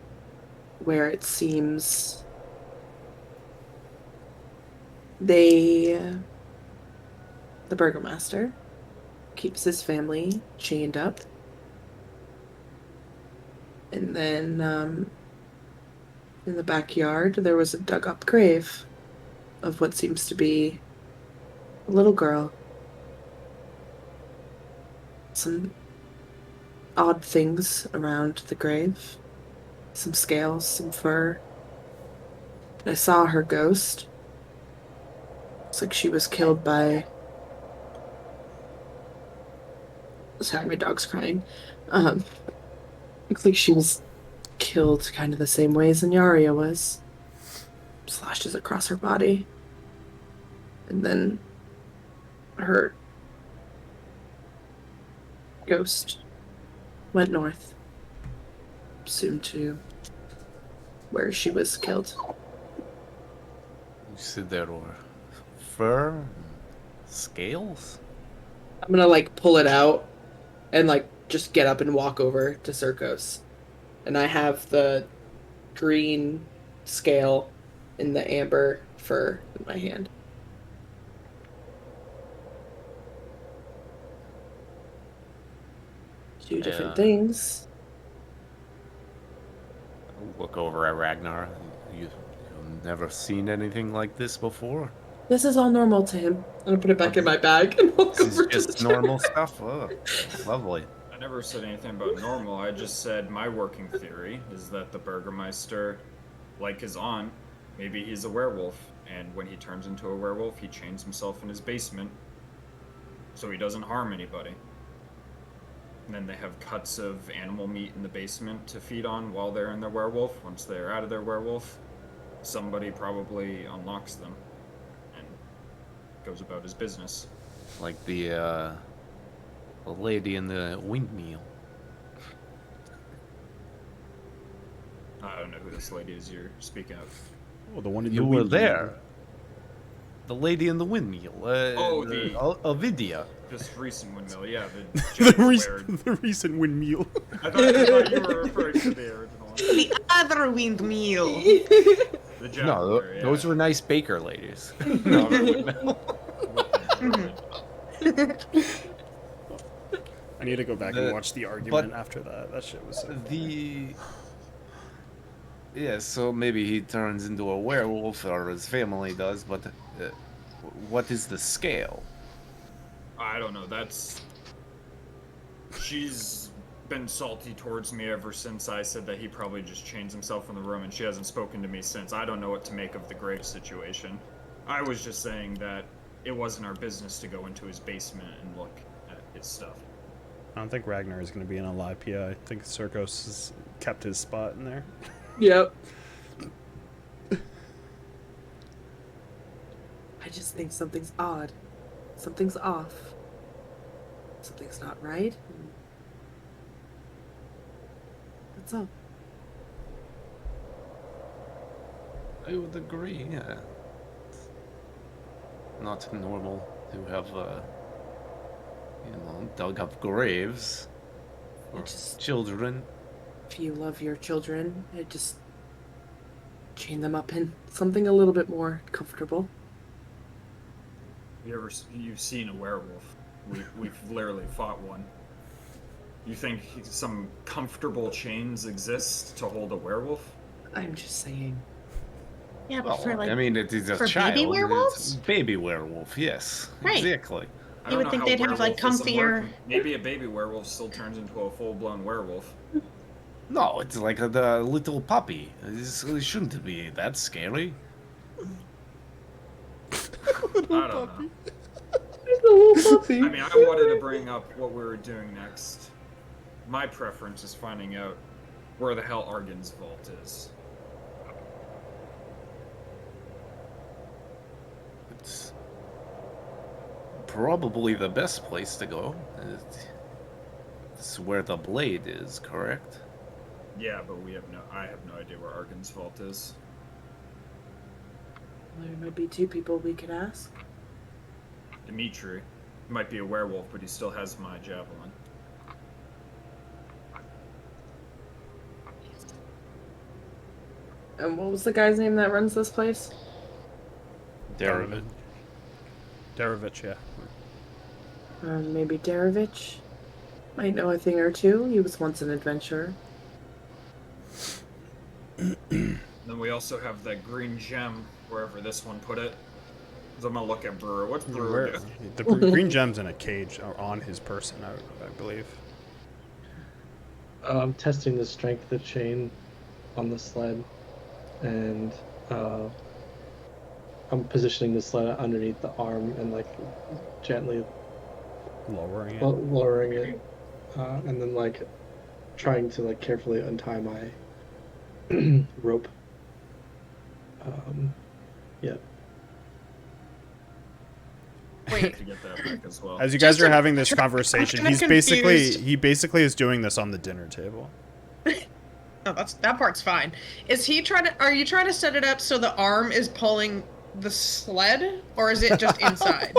where it seems the burgomaster keeps his family chained up. And then in the backyard, there was a dug up grave of what seems to be a little girl. Some odd things around the grave. Some scales, some fur. I saw her ghost. Looks like she was killed by... Sorry, my dog's crying. Looks like she was killed kind of the same way as Anyaria was. Slashes across her body. And then her ghost went north. Soon to where she was killed. You said there were fur, scales. I'm gonna like pull it out and like just get up and walk over to Circos. And I have the green scale and the amber fur in my hand. Two different things. Look over at Ragnar. You've never seen anything like this before? This is all normal to him. I'm gonna put it back in my bag and walk This is over to just the chair. normal stuff? Oh, lovely. I never said anything about normal. I just said my working theory is that the Burgermeister, like his aunt, Maybe he's a werewolf, and when he turns into a werewolf, he chains himself in his basement so he doesn't harm anybody. And then they have cuts of animal meat in the basement to feed on while they're in their werewolf. Once they're out of their werewolf, somebody probably unlocks them and goes about his business. Like the lady in the windmill. I don't know who this lady is you're speaking of. Oh, the one in You the were windmill. there. The lady in the windmill. Ovidia. This recent windmill, yeah, the the, Jaguar. the recent windmill. I thought you were referring to the original one. The other windmill. The No, Jaguar, yeah. those were nice baker ladies. No, the windmill. I need to go back and watch the argument after that. That shit was so funny. Yeah, so maybe he turns into a werewolf, or his family does, but what is the scale? I don't know, that's... She's been salty towards me ever since I said that he probably just chains himself in the room, and she hasn't spoken to me since. I don't know what to make of the grave situation. I was just saying that it wasn't our business to go into his basement and look at his stuff. I don't think Ragnar is going to be in a live PI. I think Circos has kept his spot in there. Yep. I just think something's odd. Something's off. Something's not right. That's all. I would agree, yeah. Not normal to have, dug up graves for Just- children. If you love your children, just chain them up in something a little bit more comfortable. You've seen a werewolf. We've literally fought one. You think some comfortable chains exist to hold a werewolf? I'm just saying. Yeah, but Well, for like, I mean, it is a for child. baby It's werewolves? a baby werewolf, yes. Right. Exactly. I You don't would know think how they'd have, like, werewolfism comfier- works. Maybe a baby werewolf still turns into a full-blown werewolf. No, it's like the little puppy. It shouldn't be that scary. I don't know. There's the little puppy. I mean, I wanted to bring up what we were doing next. My preference is finding out where the hell Argan's vault is. It's probably the best place to go. It's where the blade is, correct? Yeah, but I have no idea where Argan's vault is. There might be two people we could ask. Dimitri might be a werewolf, but he still has my javelin. And what was the guy's name that runs this place? Daravin. Darovich, yeah. Maybe Darovich might know a thing or two. He was once an adventurer. Then we also have that green gem, wherever this one put it. So I'm gonna look at Brewer. What's Brewer do? The green gem's in a cage on his person, I believe. I'm testing the strength of the chain on the sled, and I'm positioning the sled underneath the arm and like gently Lowering it. lowering it, and then like trying to like carefully untie my rope. Yeah. Wait, To get that back as well. As you guys Just are a- having this I'm conversation, kinda he basically confused. is doing this on the dinner table. No, that part's fine. Are you trying to set it up so the arm is pulling the sled, or is it just inside?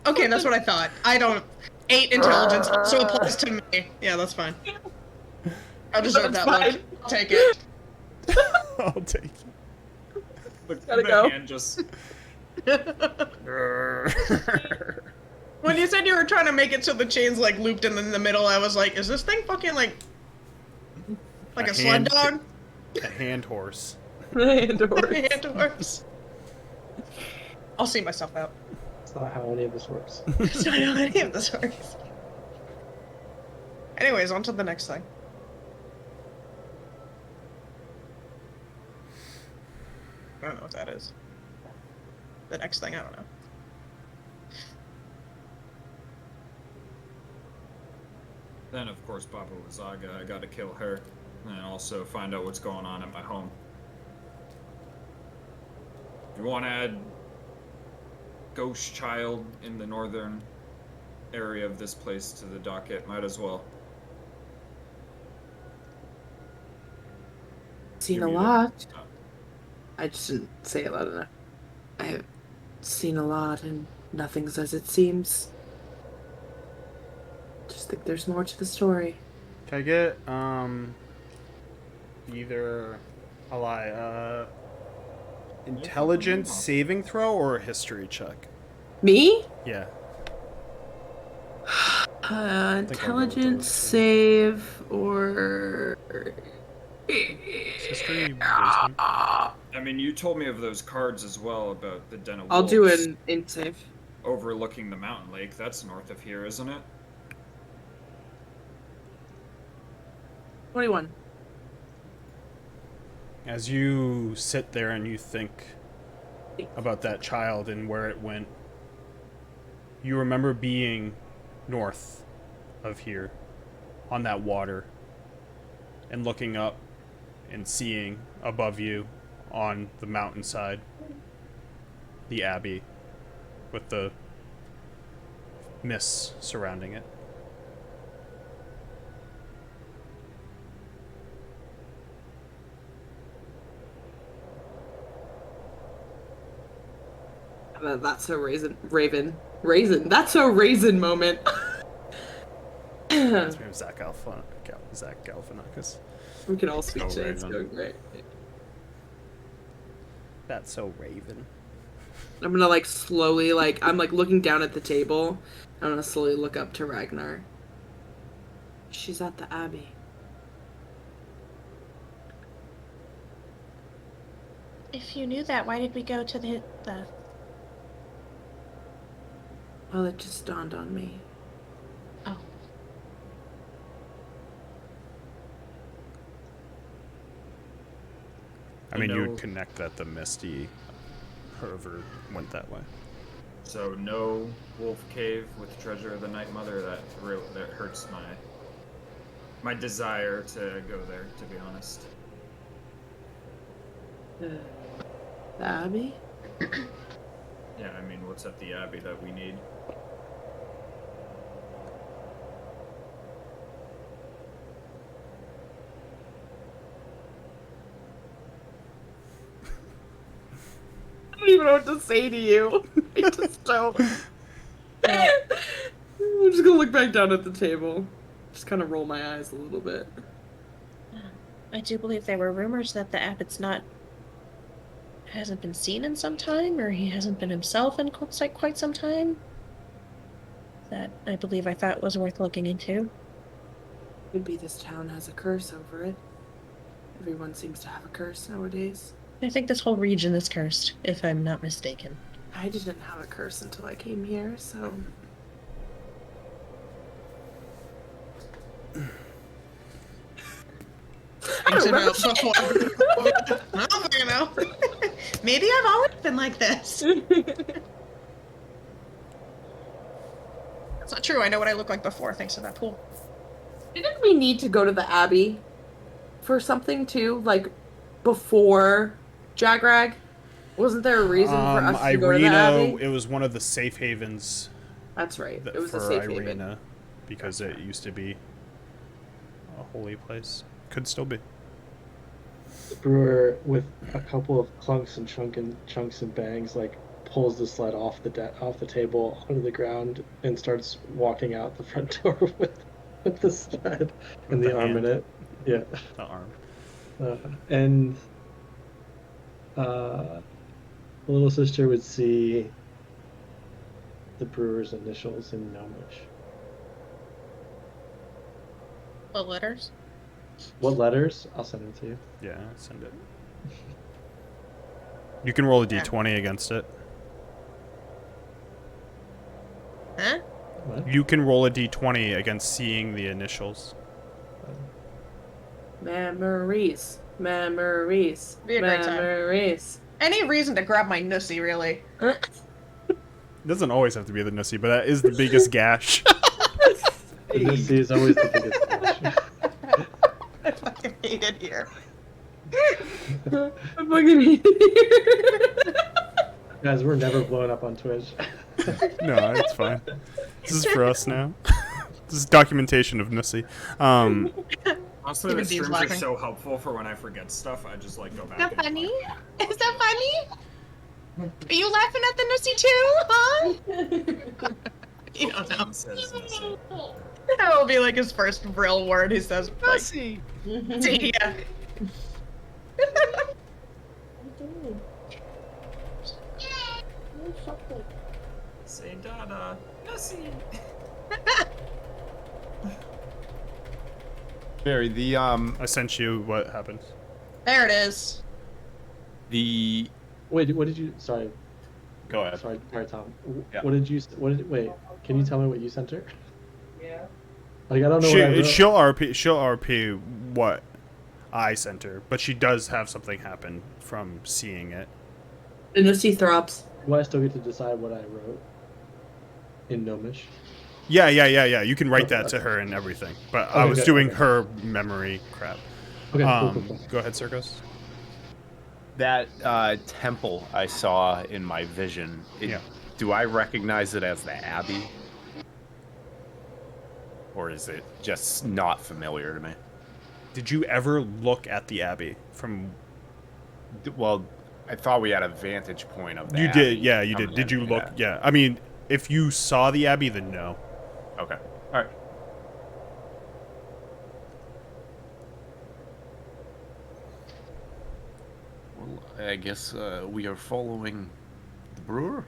Okay, that's what I thought. I don't. 8 intelligence also applies to me. Yeah, that's fine. I'll deserve That's that fine. look. I'll take it. I'll take it. Gotta go. hand just... When you said you were trying to make it so the chain's like looped in the middle, I was like, is this thing fucking like a sled hand- dog? A hand horse. And Hand horse. I'll see myself out. That's not how any of this works. So I know any of this works. Anyways, on to the next thing. I don't know what that is. The next thing, I don't know. Then, of course, Baba Wazaga, I gotta kill her. And also find out what's going on at my home. If you want to add Ghost Child in the northern area of this place to the docket, might as well. Seen Give a me the- lot. Oh. I just didn't say it loud enough. I have seen a lot, and nothing's as it seems. Just think there's more to the story. Can I get either intelligence saving throw or a history check? Me? Yeah. think Uh, I'll go with intelligence those two. save or Is history wisdom? I mean, you told me of those cards as well about the Den of I'll Wolves do an int save. overlooking the mountain lake. That's north of here, isn't it? 21. As you sit there and you think about that child and where it went, you remember being north of here on that water and looking up and seeing above you on the mountainside the abbey with the mists surrounding it. That's a Raven. That's a raisin moment. Reminds me of Zach Galifianakis. We can all speak So today. It's Raven. going great. That's so Raven. I'm gonna like slowly I'm like looking down at the table. I'm gonna slowly look up to Ragnar. She's at the Abbey. If you knew that, why did we go to the Well, it just dawned on me. Oh. I mean, you No. would connect that the Misty, whoever went that way. So no wolf cave with treasure of the Night Mother. That hurts my desire to go there. To be honest. The Abbey? Yeah, I mean, what's at the Abbey that we need? I don't even know what to say to you. I just don't. I'm just gonna look back down at the table. Just kind of roll my eyes a little bit. I do believe there were rumors that the abbot's hasn't been seen in some time, or he hasn't been himself in quite some time. That I thought was worth looking into. Could be this town has a curse over it. Everyone seems to have a curse nowadays. I think this whole region is cursed, if I'm not mistaken. I didn't have a curse until I came here, so. I don't remember shit. I don't fucking know. Maybe I've always been like this. That's not true. I know what I looked like before, thanks to that pool. Didn't we need to go to the Abbey for something too? Like, before Jagrag? Wasn't there a reason for us to go to the Abbey? It was one of the safe havens That's right. It was for a safe Irina haven. because it used to be a holy place. Could still be. The brewer, with a couple of clunks and chunks and bangs, like pulls the sled off the table onto the ground and starts walking out the front door with the sled and the arm hand. in it. Yeah. The arm. And the little sister would see the brewer's initials in gnomish. What letters? What letters? I'll send them to you. Yeah, send it. You can roll a d20 against it. Huh? What? You can roll a d20 against seeing the initials. Memories. Memories. Be a great time. Memories. Any reason to grab my nussy, really? It doesn't always have to be the nussy, but that is the biggest gash. The Nussy is always the biggest gash. I fucking hate it here. I fucking hate it. Guys, we're never blowing up on Twitch. No, it's fine. This is for us now. This is documentation of nussy. Honestly, Even the Dean's streams are laughing. so helpful for when I forget stuff. I just like go back. Is that and funny? like, Is that funny? Are you laughing at the nussy too, huh? You don't know. Dean says nussy. That will be like his first real word he says. Like, Nussy. yeah. Say Dada. Nussy. Barry, the I sent you what happens. There it is. the Wait, what did you? Sorry, go ahead. sorry, Tom. Yeah. What did you? Wait, can you tell me what you sent her? Yeah. Like I don't know what I wrote. She'll RP what I sent her, but she does have something happen from seeing it. The Nussy throbs. Do I still get to decide what I wrote in Gnomish? Yeah. You can write Okay, that to okay. her and everything. But I Okay, was good, doing okay. her memory crap. Okay, cool. Go ahead, Circus. That temple I saw in my vision. Yeah. Do I recognize it as the Abbey? Or is it just not familiar to me? Did you ever look at the Abbey from? Well, I thought we had a vantage point of that. You did, yeah, you did. Did you look? Yeah. I mean, if you saw the Abbey, then no. Okay. All right. Well, I guess we are following the brewer.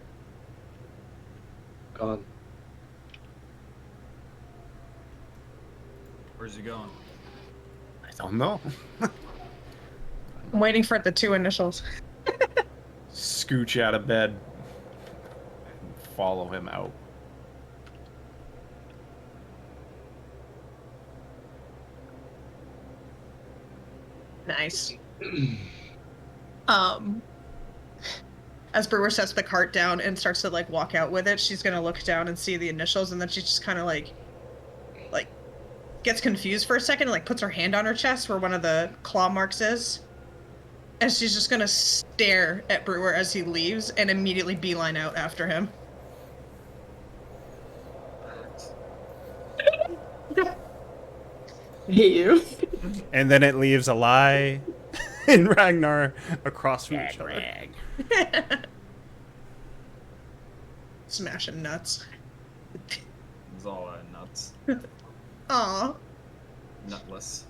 Gone. Where's he going? I don't know. I'm waiting for the two initials. Scooch out of bed. Follow him out. Nice. As Brewer sets the cart down and starts to like walk out with it, she's gonna look down and see the initials, and then she just kind of like gets confused for a second, and like puts her hand on her chest where one of the claw marks is, and she's just gonna stare at Brewer as he leaves and immediately beeline out after him. I hate you. And then it leaves a lie and Ragnar across from each other. Smashing nuts. It's all nuts. Aw. Nutless.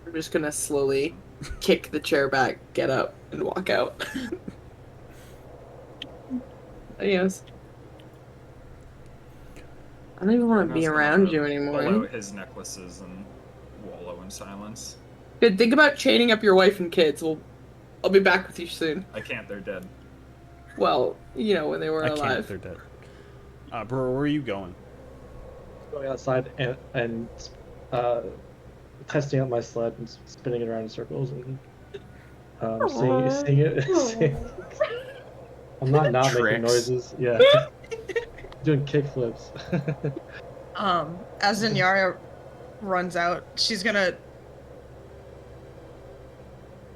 I'm just gonna slowly kick the chair back, get up, and walk out. Adios. I don't even want to be around you Pull anymore. out his necklaces and wallow in silence. Good. Think about chaining up your wife and kids. I'll be back with you soon. I can't, they're dead. Well, you know, when they were I can't. alive. They're dead. Bro, where are you going? Going outside and testing out my sled and spinning it around in circles and seeing it. I'm not making Tricks. noises. Yeah. Doing kick flips. As Zinyara runs out, she's gonna...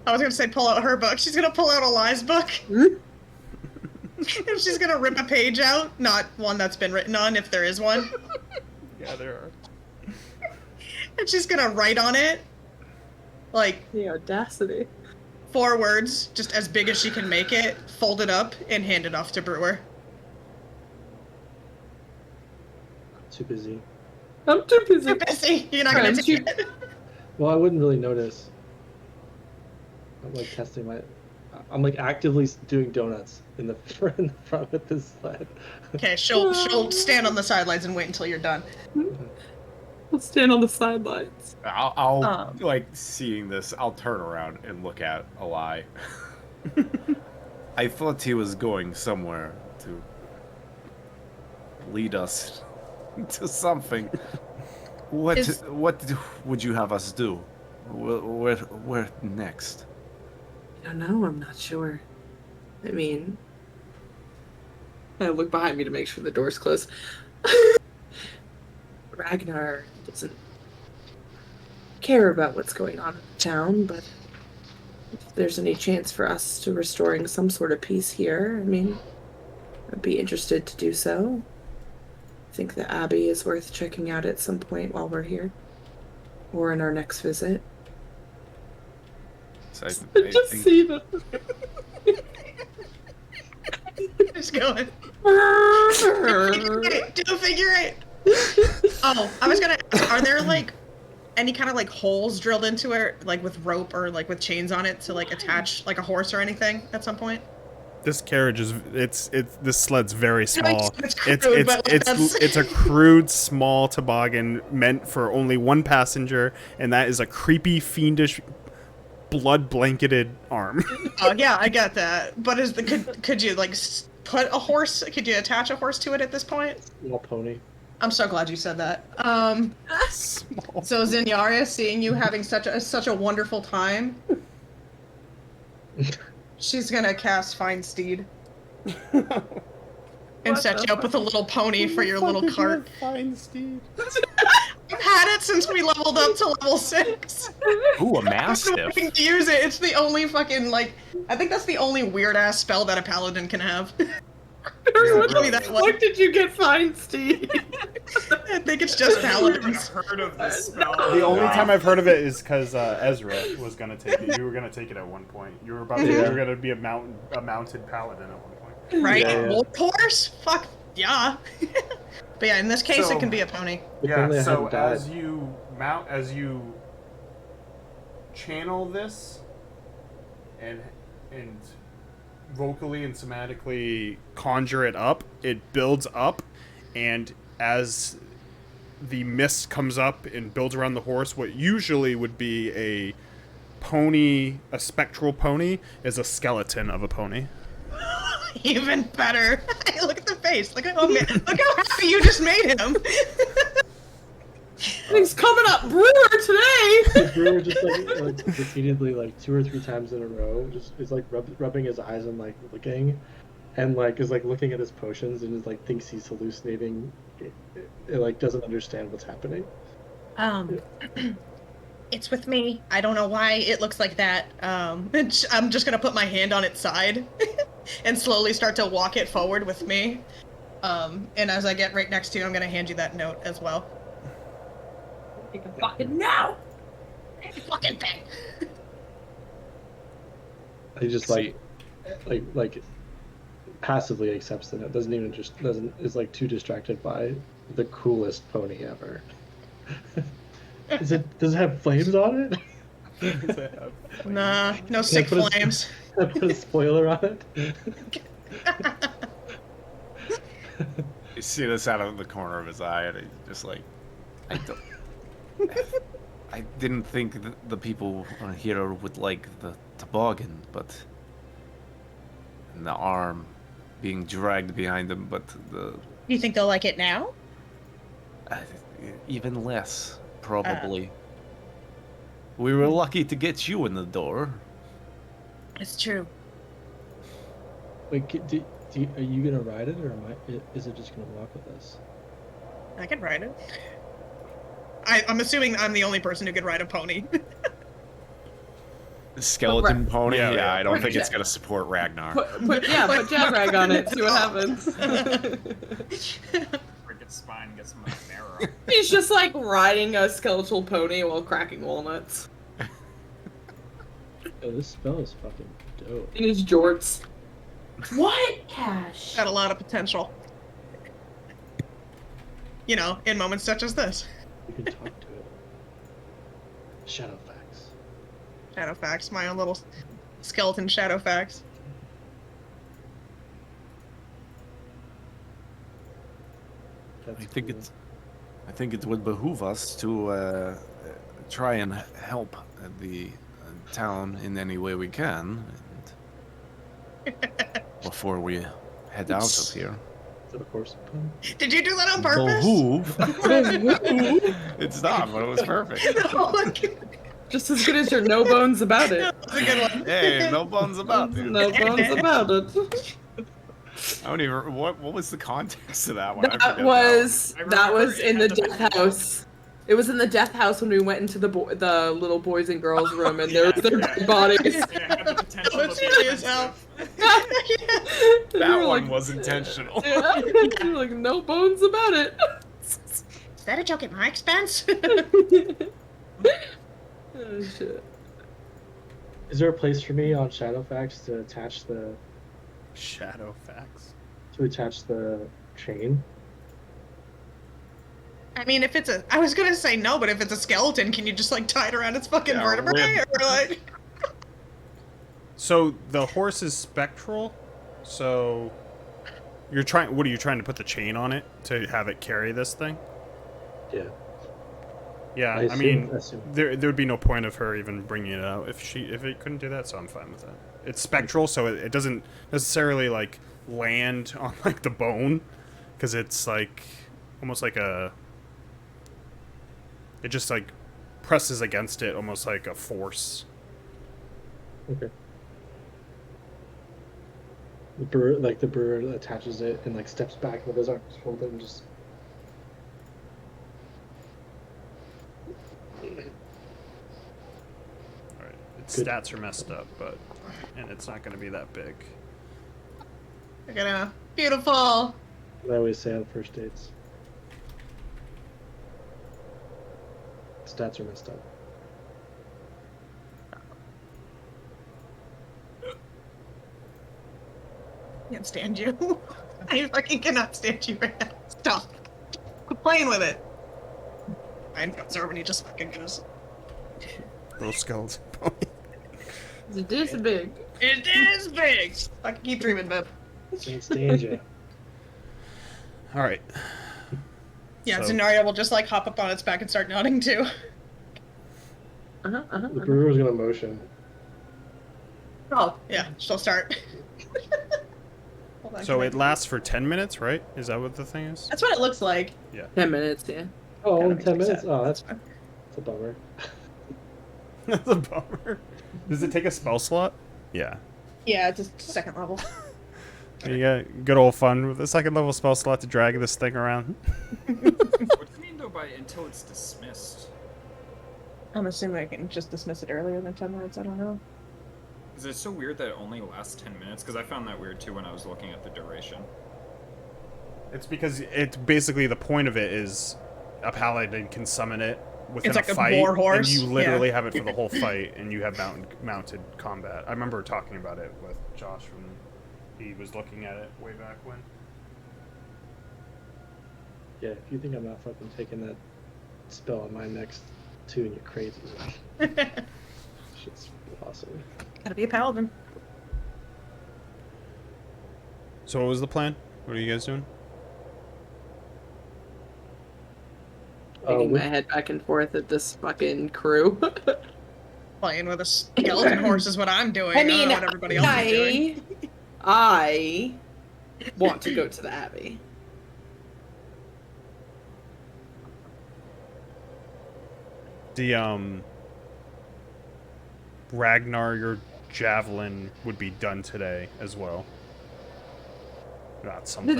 I was gonna say pull out her book. She's gonna pull out Eli's book. And she's gonna rip a page out. Not one that's been written on, if there is one. Yeah, there are. And she's gonna write on it, like, The audacity. 4 words, just as big as she can make it, fold it up, and hand it off to Brewer. Too busy. I'm too busy. Too busy. You're not gonna I'm take too- it. Well, I wouldn't really notice. I'm like testing I'm like actively doing donuts in the front with this sled. Okay, she'll stand on the sidelines and wait until you're done. I'll stand on the sidelines. I'll like seeing this. I'll turn around and look at Eli. I thought he was going somewhere to lead us to something. What would you have us do? Where next? I don't know. I'm not sure. I mean, I look behind me to make sure the door's closed. Ragnar doesn't care about what's going on in the town, but if there's any chance for us to restoring some sort of peace here, I mean, I'd be interested to do so. I think the Abbey is worth checking out at some point while we're here, or in our next visit. So I just think see them. Just going. Do figure eight. Oh, I was gonna ask, are there like any kind of like holes drilled into it, like with rope or like with chains on it to like attach like a horse or anything at some point? This carriage is this sled's very small. It's crude, but It's a crude small toboggan meant for only one passenger, and that is a creepy fiendish blood blanketed arm. Oh yeah, I get that. But could you like put a horse? Could you attach a horse to it at this point? Small pony. I'm so glad you said that. Small. So Zinyaria, seeing you having such a wonderful time, she's gonna cast Find Steed and set you up with a little pony for your little cart. Fine, Steve. I've had it since we leveled up to level 6. ooh, a I've been mastiff. wanting to use it. It's the only fucking like. I think that's the only weird ass spell that a paladin can have. What did you get fine, Steve? I think it's just paladins. I've heard of this spell. The only time I've heard of it is because Ezra was gonna take it. You were gonna take it at one point. You were gonna be a mounted paladin at one point. Right? Yeah. Wolf horse? Fuck yeah. But yeah, in this case, So- it can be a pony. If Yeah. only I So hadn't died. as you channel this, and vocally and somatically conjure it up, it builds up, and as the mist comes up and builds around the horse, what usually would be a pony, a spectral pony, is a skeleton of a pony. Even better. Look at the face. Look how happy you just made him. Things coming up, brewer today. The brewer just like repeatedly, like 2 or 3 times in a row, just is like rubbing his eyes and like looking, and like is like looking at his potions and is like thinks he's hallucinating. It like doesn't understand what's happening. It's with me. I don't know why it looks like that. I'm just gonna put my hand on its side and slowly start to walk it forward with me. And as I get right next to you, I'm gonna hand you that note as well. Take a fucking now. Fucking thing. He just like passively accepts the note. Is like too distracted by the coolest pony ever. Does it have flames on it? Nah, no sick put a- flames. I put a spoiler on it. You see this out of the corner of his eye, and he's just like, I didn't think the people on here would like the toboggan, but and the arm being dragged behind them, but the You think they'll like it now? even less probably. We were lucky to get you in the door. It's true. Wait, are you gonna ride it, or is it just gonna walk with us? I can ride it. I'm assuming I'm the only person who could ride a pony. Skeleton pony? Yeah, Yeah, I don't put think it's Ja- gonna support Ragnar. Put Jabrag on it. See what happens. Break its spine, get some marrow. He's just like riding a skeletal pony while cracking walnuts Oh, this spell is fucking dope. in his jorts. What, Cash? Got a lot of potential. You know, in moments such as this. You can talk to it. Shadowfax. Shadowfax, my own little skeleton Shadowfax. That's I think cool. it would behoove us to try and help the town in any way we can, before we head out of here. Is it a horse pun? Did you do that on purpose? Behoove? It's not, but it was perfect. Just as good as your no bones about it. That's a good one. Hey, no bones about it. No bones about it. I don't even. What was the context of that one? I That forget was I that remember was it in the had the death house. It was in the death house when we went into the little boys and girls room, and there was their dead bodies. Yeah, it had the potential Oh, to be serious, offensive. That You were one like, was intentional. yeah, you were like no bones about it. Is that a joke at my expense? Oh shit. Is there a place for me on Shadowfax to attach the chain? I mean, if it's I was gonna say no, but if it's a skeleton, can you just like tie it around its fucking Yeah, vertebrae, rib. or like? So the horse is spectral. So you're trying. What are you trying to put the chain on it to have it carry this thing? Yeah. Yeah, I I assume- mean, assume. there would be no point of her even bringing it out if it couldn't do that. So I'm fine with that. It's spectral, so it doesn't necessarily like land on like the bone, because it's like almost like a. It just like presses against it, almost like a force. Okay. The bird attaches it and like steps back with his arms folded and just. Alright, its Good. stats are messed up, and it's not going to be that big. We're gonna beautiful. What I always say on first dates. Stats are messed up. Can't stand you. I fucking cannot stand you right now. Stop. Quit playing with it. Mine goes over and he just fucking goes. Little skeleton pony. It is big. It is big. Fucking keep dreaming, babe. Can't stand you. Alright. Yeah, So- Zenaria will just like hop up on its back and start nodding too. The brewer's gonna motion. Oh, yeah, she'll start. Hold on, So can I- it lasts for 10 minutes, right? Is that what the thing is? That's what it looks like. 10 minutes, yeah. Oh, Kinda only makes 10 me minutes? sad. Oh, that's fine. a bummer. That's a bummer. Does it take a spell slot? Yeah. Yeah, it's a second level. You got good old fun with the second level spell slot to drag this thing around. What do you mean though by until it's dismissed? I'm assuming I can just dismiss it earlier than 10 minutes. I don't know. Is it so weird that it only lasts 10 minutes? Because I found that weird too when I was looking at the duration. It's because it's basically the point of it is a paladin can summon it within It's like a a fight, war horse, and you literally yeah. have it for the whole fight, and you have mounted combat. I remember talking about it with Josh when he was looking at it way back when. Yeah, if you think I'm not fucking taking that spell on my next tune, you're crazy. Shit's awesome. Gotta be a paladin. So what was the plan? What are you guys doing? Banging my head back and forth at this fucking crew. Playing with a skeleton horse is what I'm doing. I don't mean, know what everybody else is doing. I want to go to the Abbey. The Ragnar, your javelin would be done today as well. Not something.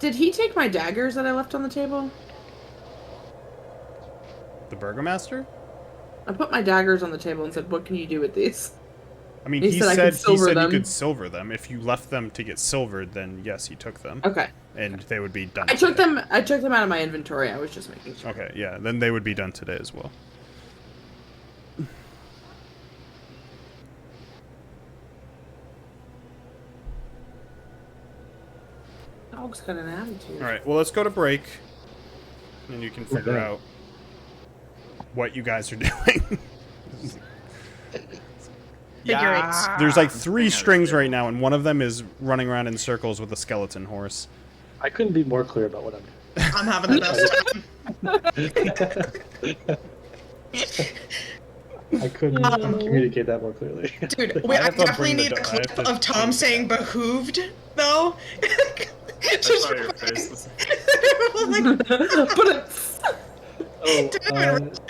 Did he take my daggers that I left on the table? The Burgomaster? I put my daggers on the table and said, "What can you do with these?" I mean, He he said I said could silver you them. could silver them. If you left them to get silvered, then yes, he took them, Okay. and they would be done. I took today. them. I took them out of my inventory. I was just making sure. Okay, yeah, then they would be done today as well. Dog's got an attitude. All right, well, let's go to break, and you can figure Okay. out what you guys are doing. Figure eights. There's like 3 Yeah, strings yeah. right now, and one of them is running around in circles with a skeleton horse. I couldn't be more clear about what I'm doing. I'm having the best time. I couldn't communicate that more clearly. Dude, I I have to definitely bring the need a I have clip to of Tom change saying behooved, though. I saw your face. But it's Oh, Damn it,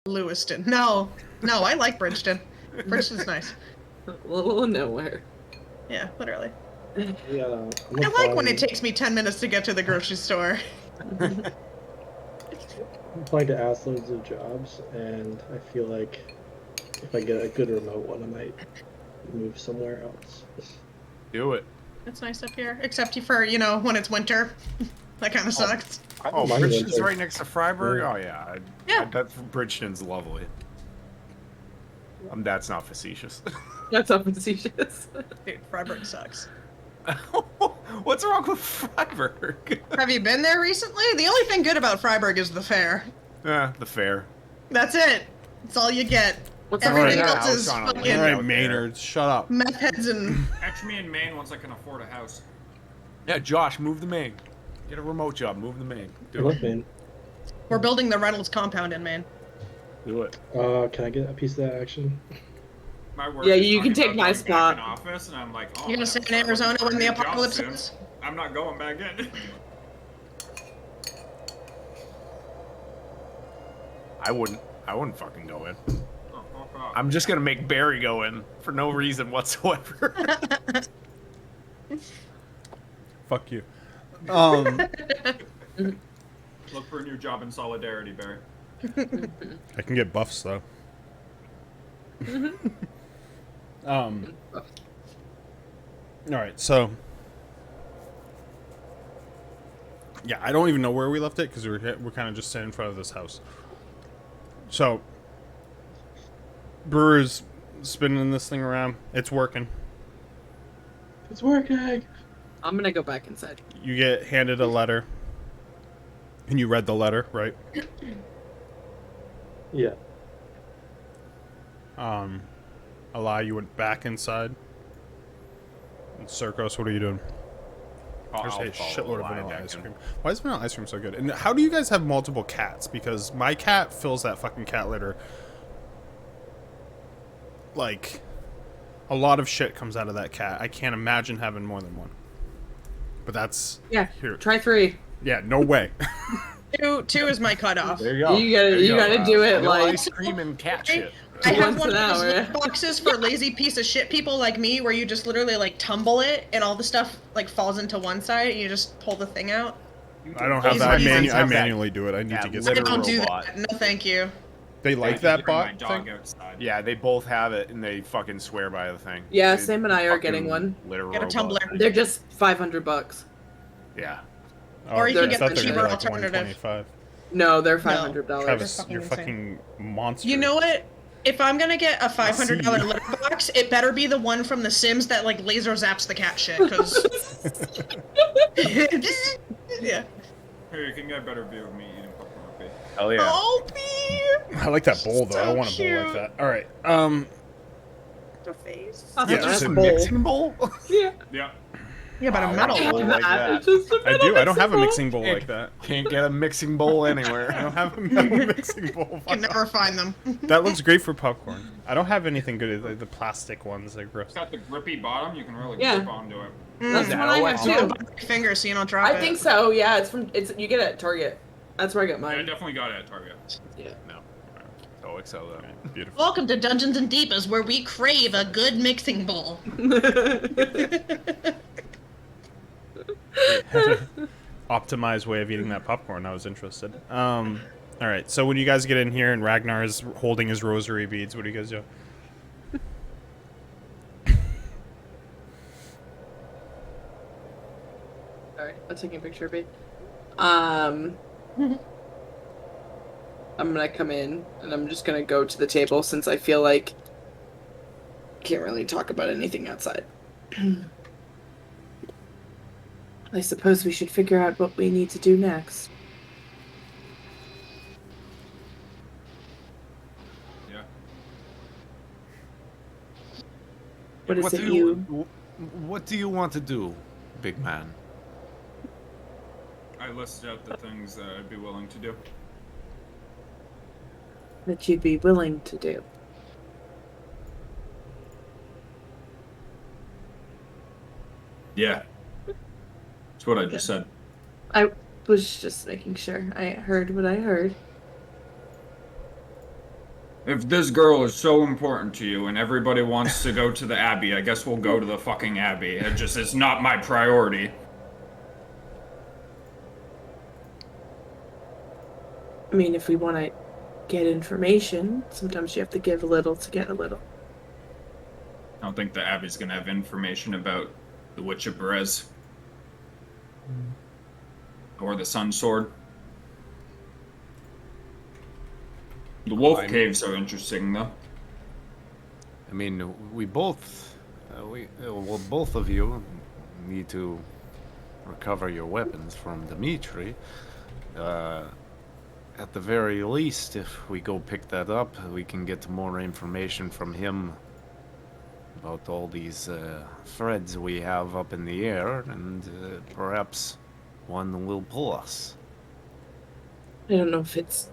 Lewiston. No, I like Bridgeton. Bridgeton's nice. A little nowhere. Yeah, literally. Yeah, I like when it takes me 10 minutes to get to the grocery store. I'm applying to ask loads of jobs, and I feel like if I get a good remote one, I might move somewhere else. Do it. It's nice up here, except for, when it's winter. That kind of sucks. Oh, mine Bridgeton's winter. right next to Freiburg? Yeah. Oh, yeah. Yeah. Bridgeton's lovely. That's not facetious. That's not facetious. Dude, Freiburg sucks. What's wrong with Freiburg? Have you been there recently? The only thing good about Freiburg is the fair. The fair. That's it. That's all you get. What's Everything up? else is House on a fucking lake. All right, out there. Maynard, shut up. meth heads and... Catch me in Maine once I can afford a house. Yeah, Josh, move the main. Get a remote job. Move the main. I Do love it. Maine. We're building the Reynolds compound in Maine. Do it. Can I get a piece of that action? My work Yeah, is you can talking take about my going back spot. in office, and I'm like, oh, You're gonna I stay have in to start Arizona looking for when a the new job apocalypse soon. ends? I'm not going back in. I wouldn't fucking go in. Oh, fuck off. I'm just gonna make Barry go in for no reason whatsoever. Fuck you. Look for a new job in solidarity, Barry. I can get buffs though. All right, so yeah, I don't even know where we left it because we're kind of just sitting in front of this house. So Brewer's spinning this thing around. It's working. It's working. I'm gonna go back inside. You get handed a letter, and you read the letter, right? Yeah. Eli, you went back inside. And Circos, what are you doing? There's a shitload of vanilla ice cream. Why is vanilla ice cream so good? And how do you guys have multiple cats? Because my cat fills that fucking cat litter. Like, a lot of shit comes out of that cat. I can't imagine having more than one. But that's... Yeah, Here. try 3. Yeah, no way. Two is my cutoff. There you go. You gotta- There you gotta do it, vanilla like- ice cream and cat shit. I have Once one of an those hour. little boxes for lazy piece of shit people like me where you just literally like tumble it and all the stuff like falls into one side and you just pull the thing out. I don't have that. I manually do it. I need Yeah, to get I Litter don't do robot. that. No, thank you. They like I that can bring my bot dog thing? outside. Yeah, they both have it, and they fucking swear by the thing. Yeah, They Sam and I are fucking getting one. Litter Get a robot. tumbler. They're just $500. Yeah. Or you I can get thought the they were cheaper like alternative. 125. No, they're $500. Travis, fucking you're insane. fucking monster. You know what? If I'm gonna get a $500 see. litter box, it better be the one from The Sims that like laser zaps the cat shit. Cause yeah. Here, you can get a better view of me eating popcorn. Okay. Hell yeah. Oh, B. I like that bowl though. I So don't want a bowl like cute. that. All right. The face. That's Yeah, a just nice a bowl. mixing bowl? Yeah. Yeah. Yeah, but a Wow, metal wow. one. Like that. It's just a I metal do. I don't have a bowl. mixing bowl like that. Can't get a mixing bowl I anywhere. don't have a metal mixing bowl. Can never find them. That looks great for popcorn. I don't have anything good. Like the plastic ones. They're gross. It's got the grippy bottom. You can really Yeah. grip onto it. That's that what I all have I too. have? Fingers so you don't drop it. I think so. Yeah, you get it at Target. That's where I got Yeah, I mine. definitely got it at Target. Yeah. No. So excel though. Beautiful. Welcome to Dungeons and Deepas, where we crave a good mixing bowl. Optimized way of eating that popcorn. I was interested. All right. So when you guys get in here and Ragnar is holding his rosary beads, what do you guys do? Alright, I'm taking a picture of it. I'm gonna come in and I'm just gonna go to the table since I feel like can't really talk about anything outside. I suppose we should figure out what we need to do next. Yeah. What is What it do you... What do you want to do, big man? I listed out the things that I'd be willing to do. that you'd be willing to do? Yeah. That's what I just said. I was just making sure I heard what I heard. If this girl is so important to you and everybody wants to go to the Abbey, I guess we'll go to the fucking Abbey. It's not my priority. I mean, if we want to get information, sometimes you have to give a little to get a little. I don't think the Abbey's gonna have information about the Witch of Berez. Or the Sun Sword. The Wolf Caves are interesting, though. I mean, we both, well, both of you need to recover your weapons from Dimitri. At the very least, if we go pick that up, we can get more information from him about all these threads we have up in the air, and perhaps one will pull us. I don't know if it's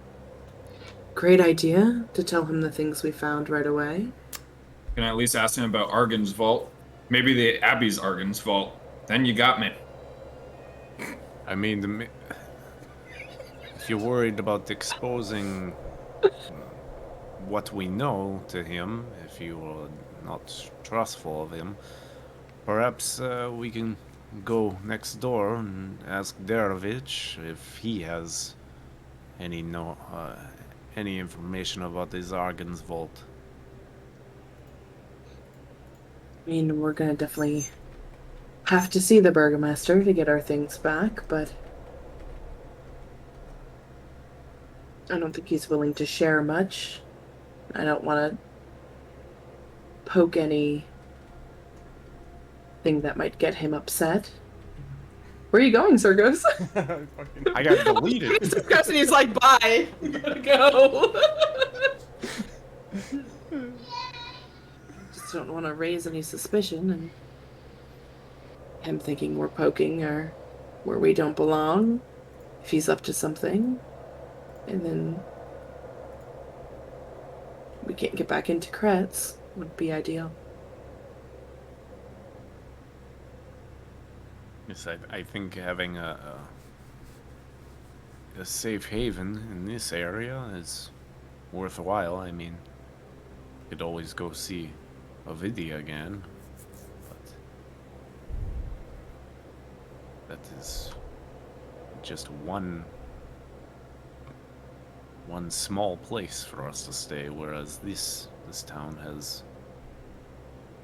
a great idea to tell him the things we found right away. Can I at least ask him about Argon's vault? Maybe the Abbey's Argon's vault. Then you got me. I mean, if you're worried about exposing what we know to him, if you are not trustful of him, perhaps we can go next door and ask Darovich if he has any information about his Argon's vault. I mean, we're gonna definitely have to see the Burgomaster to get our things back, but I don't think he's willing to share much. I don't want to poke any thing that might get him upset. Where are you going, Sergos? I got deleted. Sergos, and he's like, bye. I'm gonna go. Just don't want to raise any suspicion and him thinking we're poking or where we don't belong if he's up to something. And then we can't get back into Kretz would be ideal. Yes, I think having a safe haven in this area is worthwhile. I mean, you could always go see Ovidia again, but that is just one small place for us to stay, whereas this town has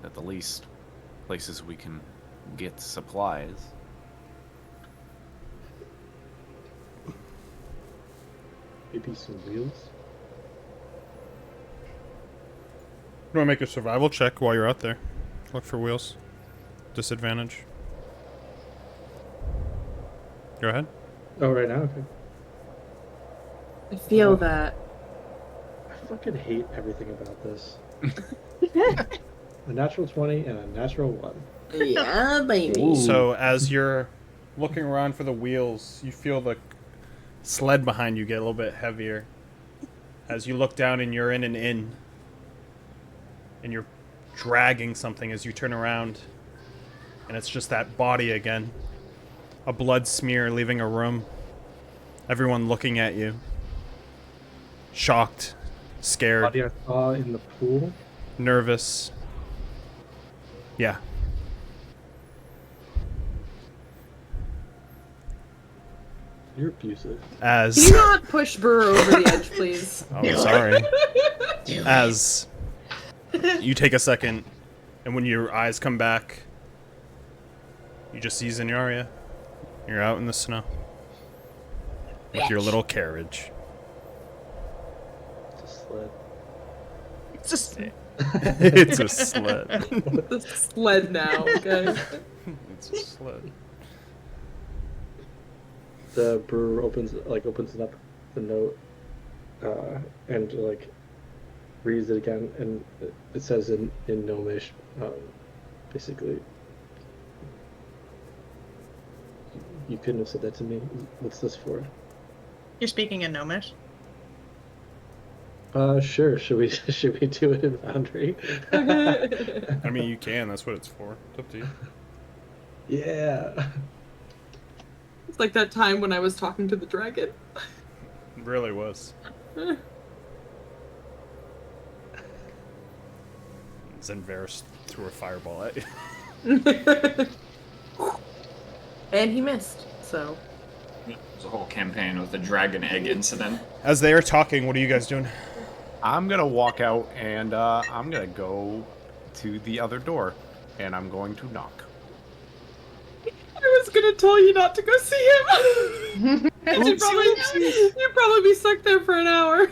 at the least places we can get supplies. Maybe some wheels. You want to make a survival check while you're out there? Look for wheels. Disadvantage. Go ahead. Oh, right now? Okay. I feel that. I fucking hate everything about this. A natural 20 and a natural 1. Yeah, baby. Ooh. So as you're looking around for the wheels, you feel the sled behind you get a little bit heavier. As you look down and you're in an inn, and you're dragging something as you turn around, and it's just that body again. A blood smear leaving a room. Everyone looking at you. Shocked. Scared. Body I saw in the pool. Nervous. Yeah. You're abusive. As... Can you not push Burr over the edge, please? Oh, sorry. As you take a second, and when your eyes come back, you just see Zenyaria. You're out in the snow. With your little carriage. It's a sled. It's just It's a sled. The sled now, okay? It's a sled. The brewer opens it up, the note, and reads it again, and it says in Gnomish, basically, you couldn't have said that to me. What's this for? you're speaking in Gnomish. Sure. Should we do it in Foundry? I mean, you can. That's what it's for. It's up to you. Yeah. It's like that time when I was talking to the dragon. It really was. Zenvarus threw a fireball at you. And he missed, so. There's a whole campaign with the dragon egg incident. As they are talking, what are you guys doing? I'm gonna walk out and I'm gonna go to the other door, and I'm going to knock. I was gonna tell you not to go see him. You'd probably be stuck there for an hour.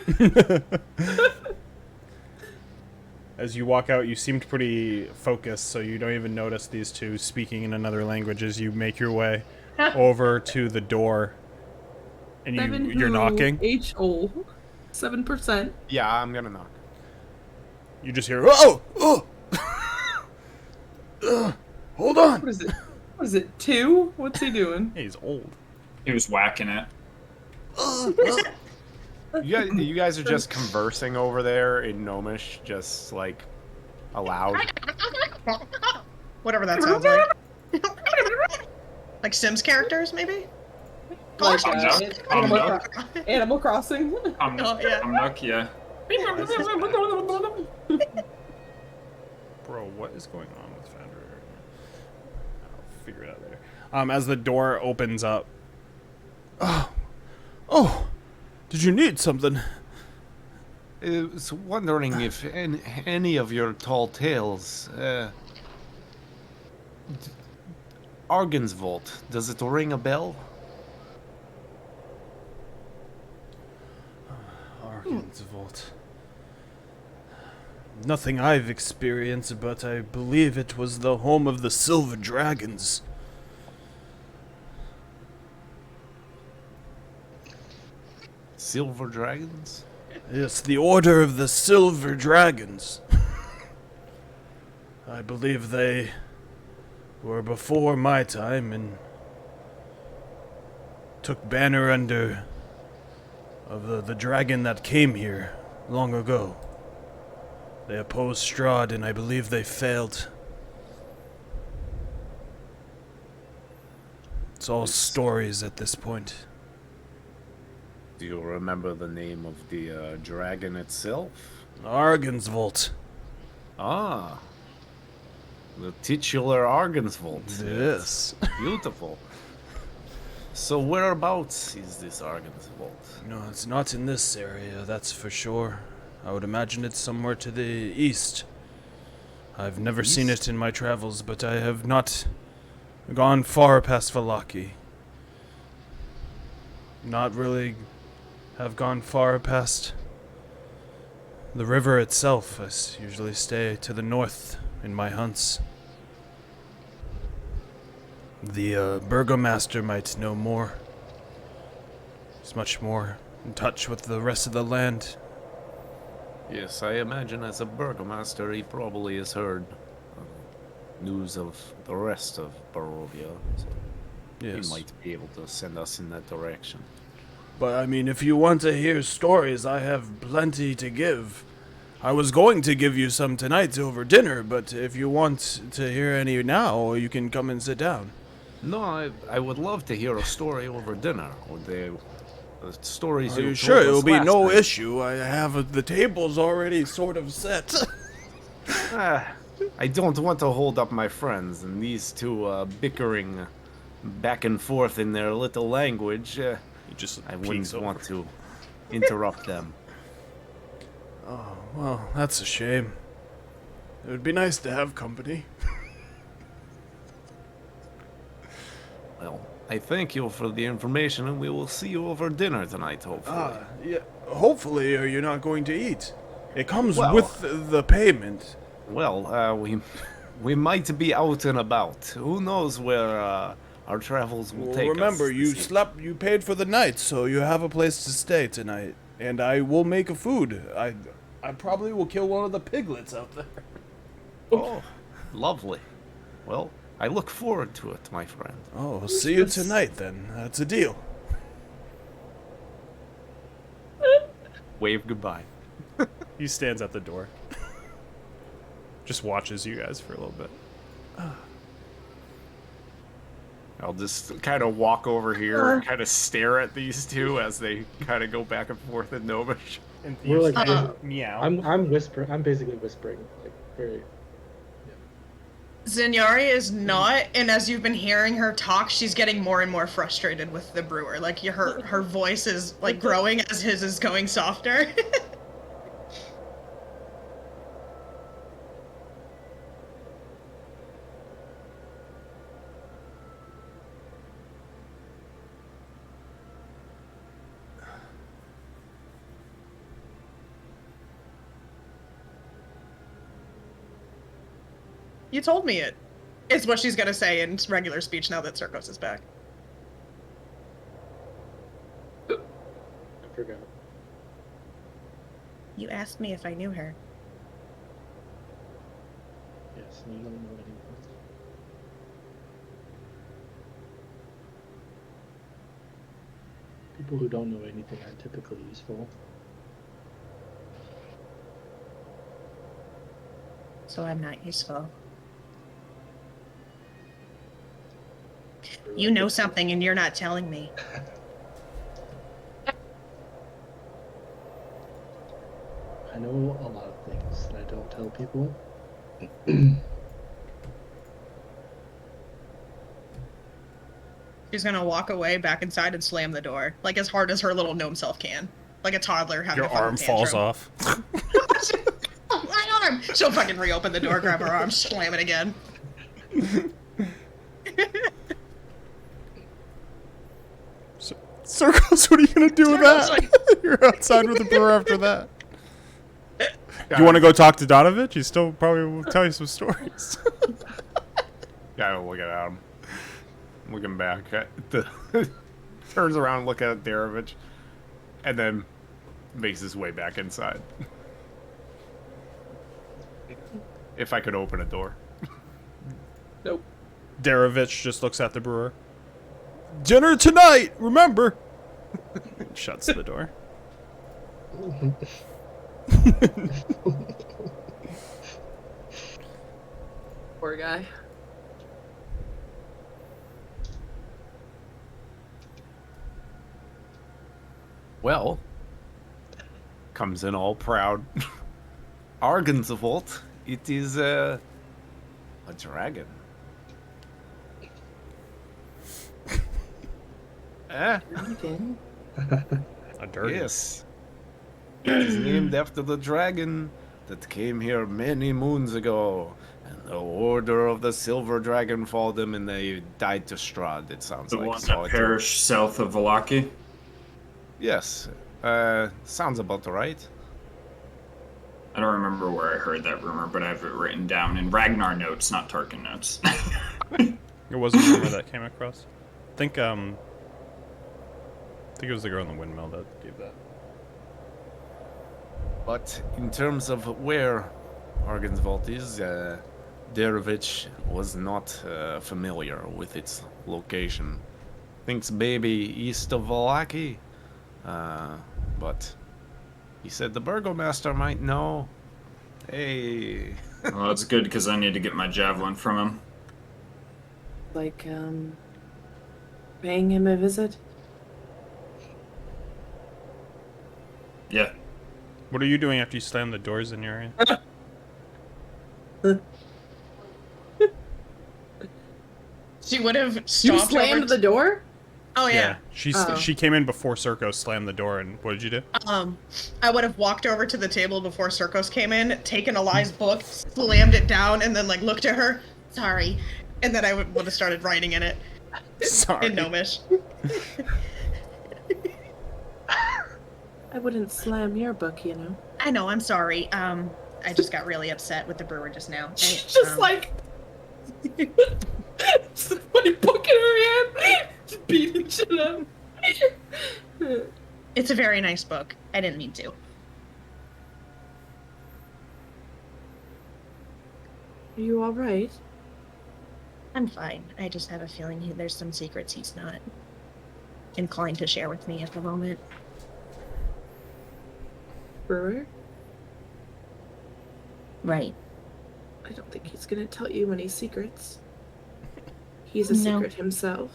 As you walk out, you seemed pretty focused, so you don't even notice these two speaking in another language as you make your way over to the door. And you're knocking? H-O. 7%. Yeah, I'm gonna knock. You just hear, oh! Hold on! What is it? What is it, 2? What's he doing? Hey, he's old. He was whacking it. You guys are just conversing over there in Gnomish, just like aloud. Whatever that sounds like. Like Sims characters, maybe? Like, Nook. Animal Crossing. Oh, yeah. Nook, yeah. Bro, what is going on with Foundry right now? I'll figure it out later. As the door opens up. Oh, did you need something? I was wondering if any of your tall tales, Argan's Vault, does it ring a bell? Argan's Vault. Nothing I've experienced, but I believe it was the home of the Silver Dragons. Silver Dragons? Yes, the Order of the Silver Dragons. I believe they were before my time and took banner under of the dragon that came here long ago. They opposed Strahd, and I believe they failed. It's all stories at this point. Do you remember the name of the dragon itself? Argan's Vault. Ah. The titular Argan's Vault. Yes. Beautiful. So whereabouts is this Argan's Vault? No, it's not in this area, that's for sure. I would imagine it's somewhere to the east. I've never seen it in my travels, but I have not gone far past Valaki. Not really have gone far past the river itself. I usually stay to the north in my hunts. The burgomaster might know more. He's much more in touch with the rest of the land. Yes, I imagine as a burgomaster he probably has heard news of the rest of Barovia. So Yes. he might be able to send us in that direction. But I mean, if you want to hear stories, I have plenty to give. I was going to give you some tonight over dinner, but if you want to hear any now, you can come and sit down. No, I would love to hear a story over dinner. Or the stories Are you you told sure? us It'll be last no night. issue. I have the tables already sort of set. I don't want to hold up my friends, and these two bickering back and forth in their little language. I wouldn't want to interrupt them. Oh, well, that's a shame. It would be nice to have company. Well, I thank you for the information, and we will see you over dinner tonight, hopefully. Yeah. Hopefully, you're not going to eat. It comes Well- with the payment. Well, we might be out and about. Who knows where our travels will Well, take remember, us. you paid for the night, so you have a place to stay tonight. And I will make a food. I probably will kill one of the piglets out there. Oh, lovely. Well, I look forward to it, my friend. Oh, I'll see you tonight then. That's a deal. Wave goodbye. He stands at the door. Just watches you guys for a little bit. I'll just kind of walk over here and kind of stare at these two as they kind of go back and forth in Gnomish. And We're like, meow. I'm whispering. I'm basically whispering, like very Zinyari is not, and as you've been hearing her talk, she's getting more and more frustrated with the brewer. Like her voice is like growing as his is going softer. You told me it. It's what she's gonna say in regular speech now that Circos is back. I forgot. You asked me if I knew her. Yes, and you don't know anything. People who don't know anything are typically useful. So I'm not useful. You know something and you're not telling me. I know a lot of things that I don't tell people. She's gonna walk away back inside and slam the door, like as hard as her little gnome self can, like a toddler having Your a fucking arm falls tantrum. off. Oh, my arm! She'll fucking reopen the door, grab her arm, slam it again. Circles, what are you gonna do with Circles, that? You're outside with the brewer after that. You want to go talk to Donovich? He still probably will tell you some stories. Gotta look at him. Looking back at the turns around, look at Darovich, and then makes his way back inside. If I could open a door. Nope. Darovich just looks at the brewer. Dinner tonight, remember? Shuts the door. Poor guy. Well, comes in all proud. Argensvolt, it is a dragon. Eh? Again. A dirty. Yes. It is named after the dragon that came here many moons ago. And the Order of the Silver Dragon fought them and they died to Strahd, it sounds The like. one So that it- perished south of Valaki. Yes. Sounds about right. I don't remember where I heard that rumor, but I have it written down in Ragnar notes, not Tarkin notes. It wasn't a rumor that came across. I think it was the girl in the windmill that gave that. But in terms of where Argensvolt is, Darovich was not familiar with its location. Thinks maybe east of Valaki, but he said the burgomaster might know. Hey, Well, that's good because I need to get my javelin from him. Like, paying him a visit? Yeah. What are you doing after you slam the doors in your area? She would have You stomped slammed over the door? Oh yeah. She came in before Circo slammed the door, and what did you do? I would have walked over to the table before Circos came in, taken Eli's book, slammed it down, and then like looked at her. Sorry, and then I would have started writing in it Sorry. in Gnomish. I wouldn't slam your book, you know. I know. I'm sorry. I just got really upset with the brewer just now. Just like somebody book in her hand, just beating shit up. It's a very nice book. I didn't mean to. Are you all right? I'm fine. I just have a feeling there's some secrets he's not inclined to share with me at the moment. Brewer? Right. I don't think he's gonna tell you any secrets. He's a No. secret himself.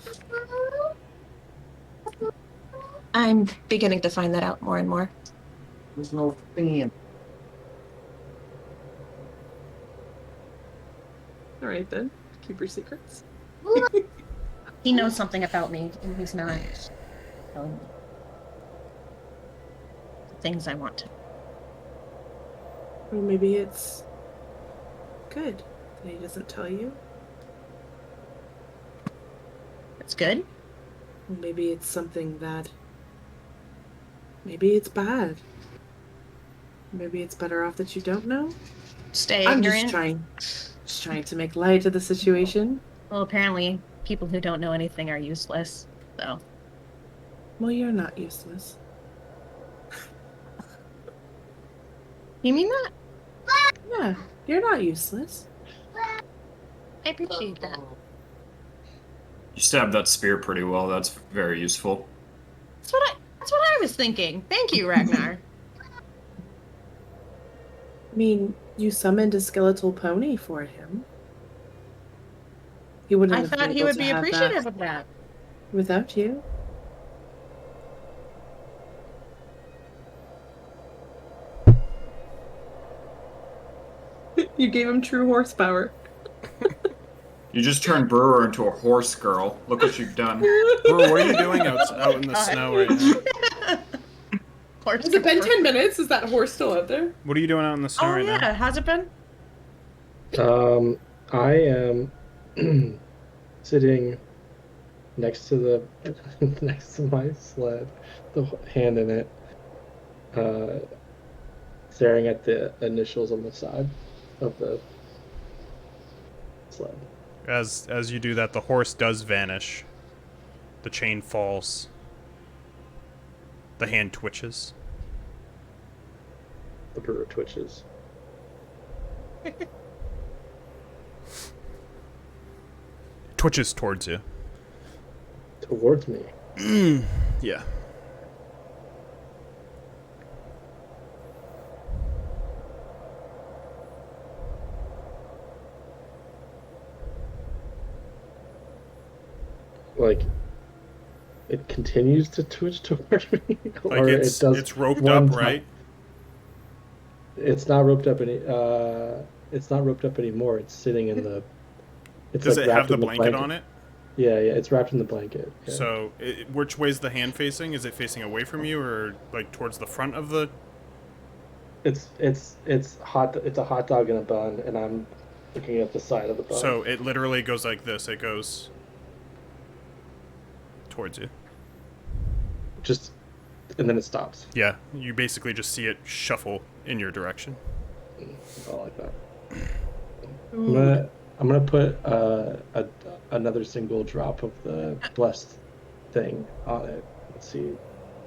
I'm beginning to find that out more and more. There's no fan. All right then. Keep your secrets. He knows something about me, and he's not telling me the things I want to. Well, maybe it's good that he doesn't tell you. It's good. Well, maybe it's something that. Maybe it's bad. Maybe it's better off that you don't know. Stay I'm ignorant. just trying to make light of the situation. Well, apparently, people who don't know anything are useless. So. Well, you're not useless. You mean that? Yeah, you're not useless. I appreciate that. You stabbed that spear pretty well. That's very useful. That's what I was thinking. Thank you, Ragnar. I mean, you summoned a skeletal pony for him. He wouldn't I have been thought he able would to be have appreciative that of that. without you. You gave him true horsepower. You just turned Brewer into a horse girl. Look what you've done. Brewer, what are you doing out in the snow right now? Has it been 10 minutes? Is that horse still out there? What are you doing out in the snow Oh right yeah, now? has it been? I am sitting next to the next to my sled, the hand in it, staring at the initials on the side of the sled. As you do that, the horse does vanish. The chain falls. The hand twitches. The brewer twitches. Twitches towards you. Towards me. Yeah. Like, it continues to twitch towards me, Like or it's it does. it's roped one up, time. right? It's not roped up any. It's not roped up anymore. It's sitting in the. It's Does like it have wrapped the in blanket on it? Yeah, it's wrapped in the blanket. Yeah. So, which way's the hand facing? Is it facing away from you, or like towards the front of the? It's hot. It's a hot dog in a bun, and I'm looking at the side of the bun. So it literally goes like this. It goes towards you. Just, and then it stops. Yeah, you basically just see it shuffle in your direction. I like that. I'm gonna put another single drop of the blessed thing on it. Let's see,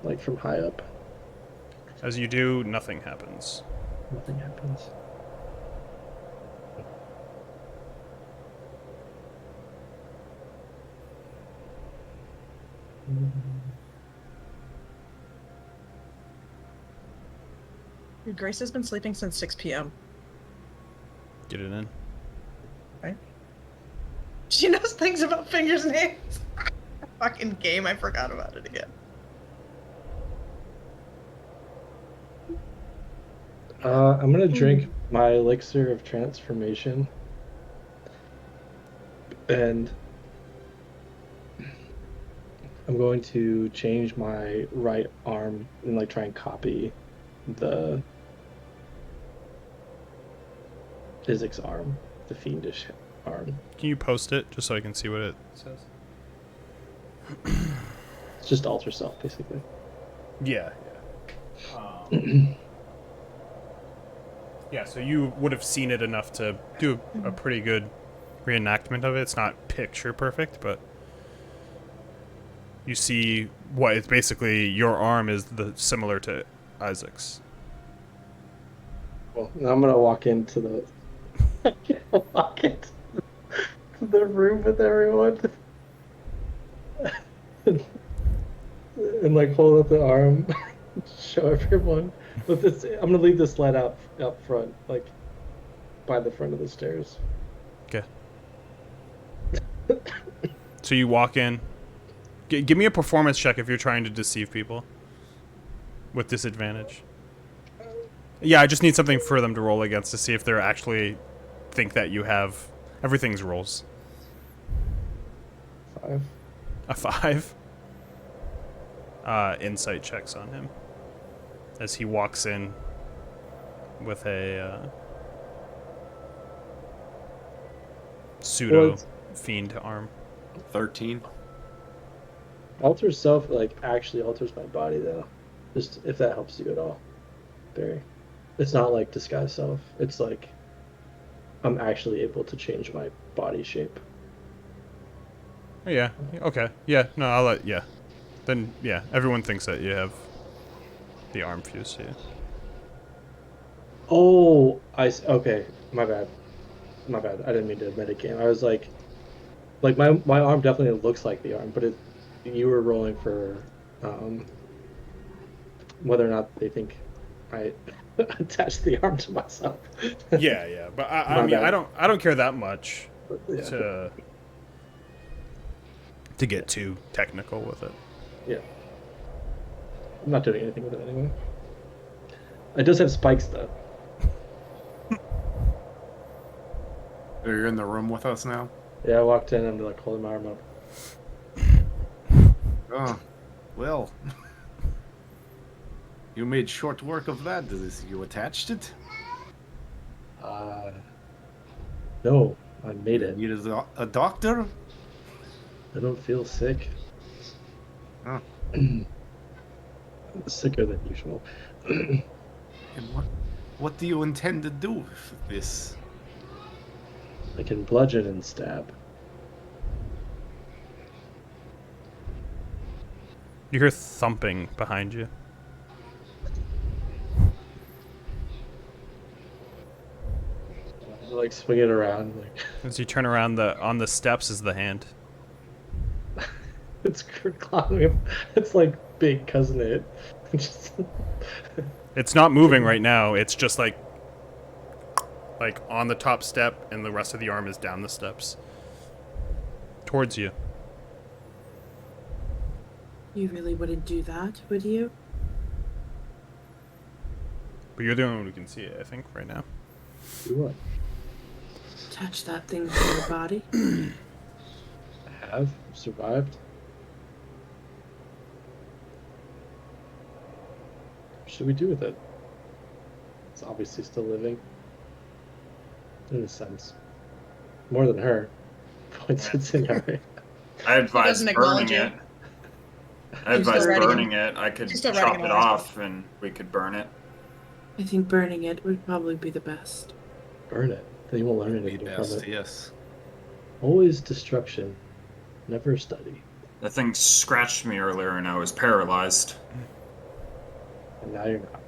like from high up. As you do, nothing happens. Nothing happens. Grace has been sleeping since 6 p.m. Get it in. She knows things about fingers names. Fucking game, I forgot about it again. I'm gonna drink my elixir of transformation, and I'm going to change my right arm and like try and copy the Isaac's arm, the fiendish arm. Can you post it just so I can see what it says? It's just alter self, basically. Yeah. Yeah, so you would have seen it enough to do a pretty good reenactment of it. It's not picture perfect, but you see what it's basically your arm is similar to Isaac's. Well, now I'm gonna walk into the the room with everyone and like hold up the arm, show everyone. But this, I'm gonna leave the sled out front, like by the front of the stairs. Okay. So you walk in. Give me a performance check if you're trying to deceive people with disadvantage. Yeah, I just need something for them to roll against to see if they're actually think that you have. Everything's rolls. 5. A 5. Insight checks on him as he walks in with a pseudo Well, fiend arm. 13. Alter self like actually alters my body though. Just if that helps you at all, Barry. It's not like disguise self. It's like I'm actually able to change my body shape. Oh, yeah. Okay. Yeah. No, I'll let. Yeah. Then yeah, everyone thinks that you have the arm fused to you. Oh, okay. My bad. My bad. I didn't mean to metagame. I was like my arm definitely looks like the arm, but you were rolling for whether or not they think I attached the arm to myself. Yeah, yeah. But I My mean, bad. I don't care that much Yeah. to get too technical with it. Yeah. I'm not doing anything with it anyway. It does have spikes though. You're in the room with us now? Yeah, I walked in and I'm like holding my arm up. Oh, well. You made short work of that. You attached it? No, I made it. You needed a doctor? I don't feel sick. Huh. I'm sicker than usual. And what do you intend to do with this? I can bludgeon and stab. You hear thumping behind you. I like swing it around. Like As you turn around, on the steps is the hand. it's climbing. It's like big cousin it. Just It's not moving right now. It's just like on the top step, and the rest of the arm is down the steps towards you. You really wouldn't do that, would you? But you're the only one who can see it, I think, right now. do what? Touch that thing to your body? I have survived. What should we do with it? It's obviously still living. In a sense. More than her. Points its in her. I advise doesn't acknowledge burning you. it. I advise still writing burning it. I could She's still chop writing it a license. off and we could burn it. I think burning it would probably be the best. Burn it. Then you won't learn Be anything best, from it. yes. Always destruction. Never study. The thing scratched me earlier and I was paralyzed. And now you're not.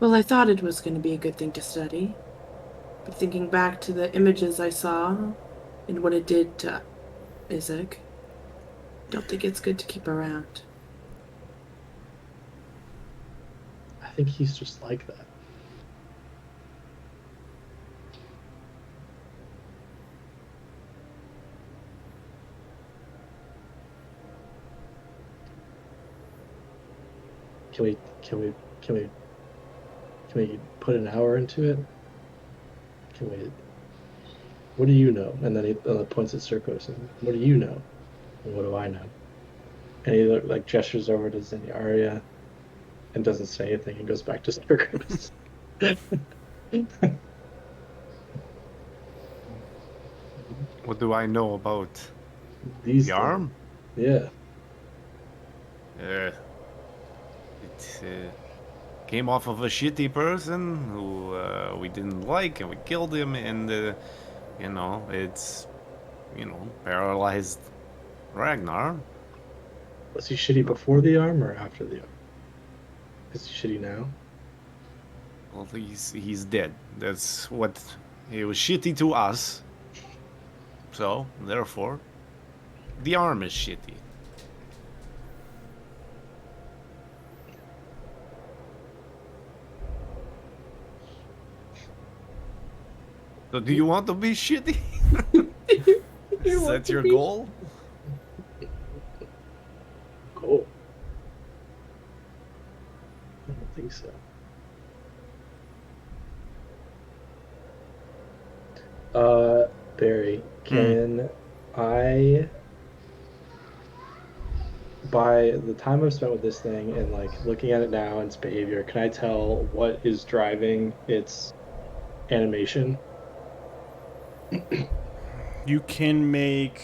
Well, I thought it was going to be a good thing to study. But thinking back to the images I saw and what it did to Isaac, don't think it's good to keep around. I think he's just like that. Can we put an hour into it? Can we? What do you know? And then he points at Circos and what do you know? And what do I know? And he like gestures over to Zenyaria and doesn't say anything and goes back to Circos. What do I know about These the arm? Yeah. It came off of a shitty person who we didn't like, and we killed him, and it's paralyzed Ragnar. Was he shitty before the arm or after the arm? Is he shitty now? Well, he's dead. That's what he was shitty to us. So therefore, the arm is shitty. So do you want to be shitty? Is that your goal? Cool. I don't think so. Barry, Can I, by the time I've spent with this thing and like looking at it now and its behavior, can I tell what is driving its animation? You can make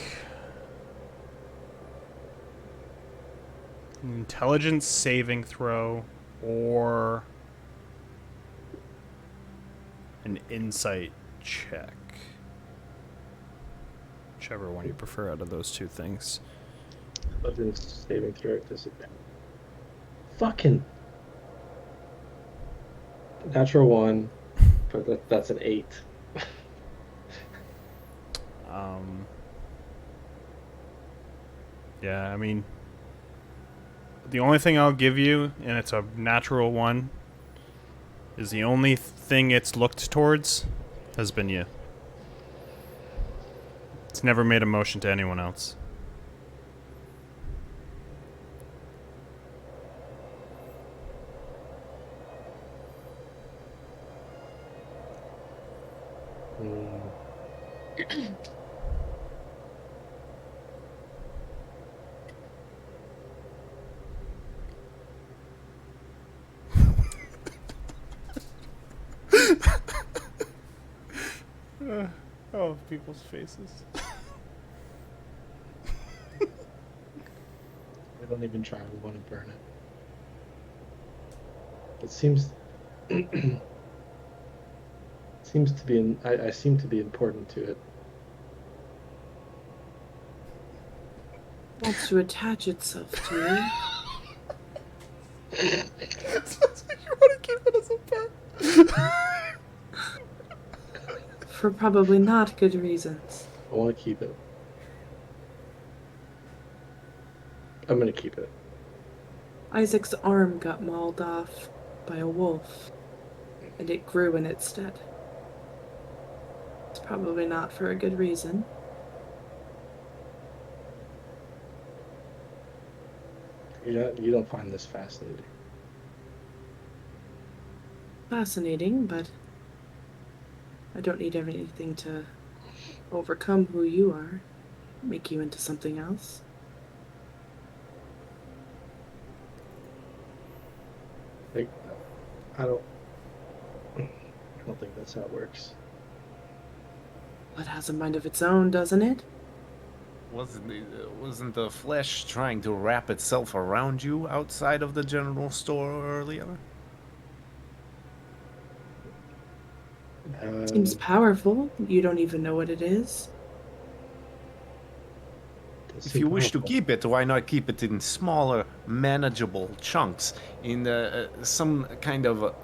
an intelligence saving throw or an insight check. Whichever one you prefer out of those two things. Intelligence saving throw at disadvantage. Fucking natural 1, but that's an 8. Yeah, I mean, the only thing I'll give you, and it's a natural 1, is the only thing it's looked towards has been you. It's never made a motion to anyone else. Oh, people's faces. We don't even try. We want to burn it. It seems seems to be. I seem to be important to it. Wants to attach itself to you. Sounds like you want to keep it as a pet. For probably not good reasons. I want to keep it. I'm gonna keep it. Isaac's arm got mauled off by a wolf, and it grew in its stead. It's probably not for a good reason. You don't find this fascinating. Fascinating, but I don't need anything to overcome who you are, make you into something else. I don't think that's how it works. It has a mind of its own, doesn't it? Wasn't the flesh trying to wrap itself around you outside of the general store earlier? Seems powerful. You don't even know what it is. If you wish to keep it, why not keep it in smaller, manageable chunks, in some kind of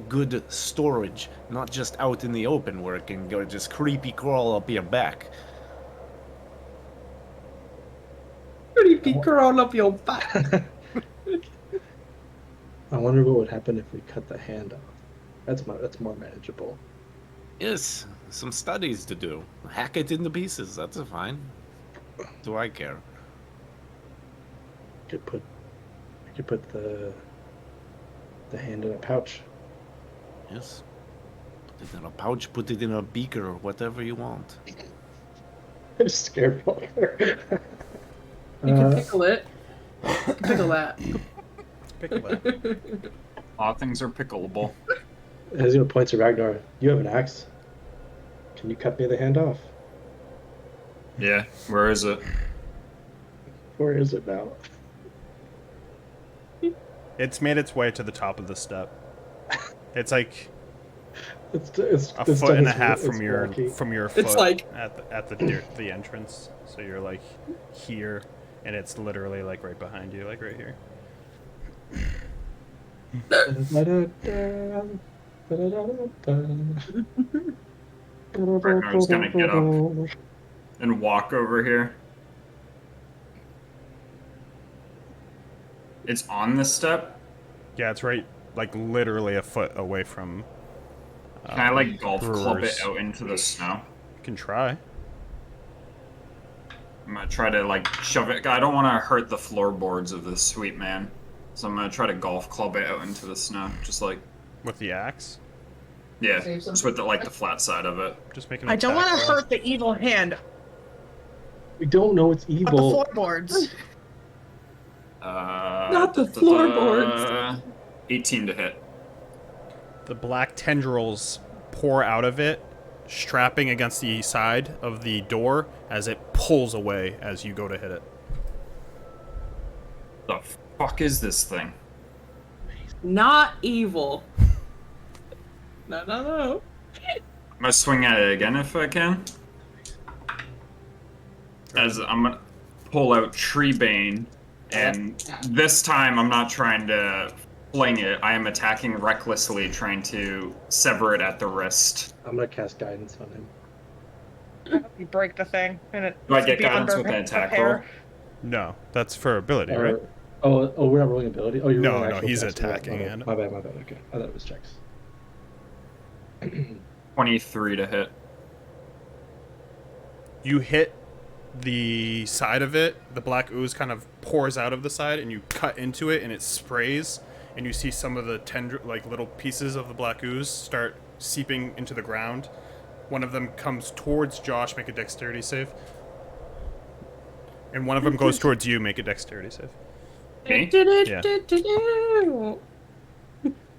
good storage, not just out in the open where it can go just creepy crawl up your back. Creepy crawl up your back. I wonder what would happen if we cut the hand off. That's more manageable. Yes, some studies to do. Hack it into pieces, that's fine. Do I care? You could put the hand in a pouch. Yes. Put it in a pouch, put it in a beaker, or whatever you want. I'm scared for her. You can pickle it. You can pickle that. Pickle that. All things are pickleable. As you point to Ragnar, you have an axe. Can you cut me the hand off? Yeah, where is it? Where is it now? It's made its way to the top of the step. It's like It's a foot and a half from your foot It's like at the entrance. So you're like here, and it's literally like right behind you, like right here. Ragnar's gonna get up and walk over here. It's on the step. Yeah, it's right, like literally a foot away from. Can I like golf club it Brewers. out into the snow? You can try. I'm gonna try to like shove it. I don't want to hurt the floorboards of this sweet man, so I'm gonna try to golf club it out into the snow, just like With the axe. yeah, just with the like the flat side of it. Just make an I don't attack want to roll. hurt the evil hand. We don't know it's But the evil. floorboards. Not the floorboards. 18 to hit. The black tendrils pour out of it, strapping against the side of the door as it pulls away as you go to hit it. The fuck is this thing? Not evil. No. I'm gonna swing at it again if I can. As I'm gonna pull out Treebane, and this time I'm not trying to fling it. I am attacking recklessly, trying to sever it at the wrist. I'm gonna cast guidance on him. You break the thing, and it. Do I get be guidance under with an attack repair. roll? No, that's for ability, right? We're not rolling ability. Oh, you're No, rolling no, actual he's checks. attacking My it. bad. Okay, I thought it was checks. 23 to hit. You hit the side of it, the black ooze kind of pours out of the side, and you cut into it, and it sprays, and you see some of the little pieces of the black ooze start seeping into the ground. One of them comes towards Josh, make a dexterity save. And one of them goes towards you, make a dexterity save. Me? Yeah.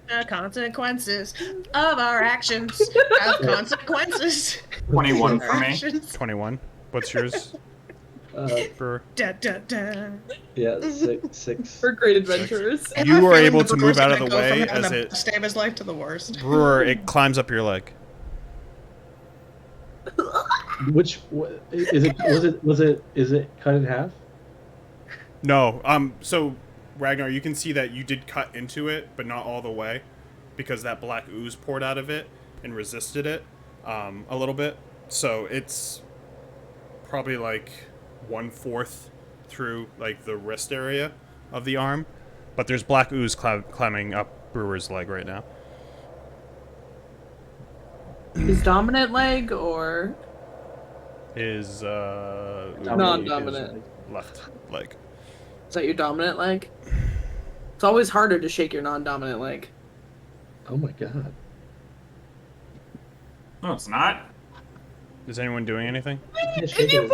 The consequences of our actions have consequences. 21 Our for me. actions. 21. What's yours, Brewer? Da, da, da. Yeah, six. We're great adventurers. I have You a are feeling able the to brewer's move out of gonna the go from way having as the it... best day of his life to the worst. Brewer, it climbs up your leg. Is it cut in half? No. So Ragnar, you can see that you did cut into it, but not all the way, because that black ooze poured out of it and resisted it a little bit. So it's probably like 1/4 through like the wrist area of the arm, but there's black ooze climbing up Brewer's leg right now. His dominant leg or His non-dominant? his left leg. Is that your dominant leg? It's always harder to shake your non-dominant leg. Oh my god. No, it's not. Is anyone doing anything? You can't shake it.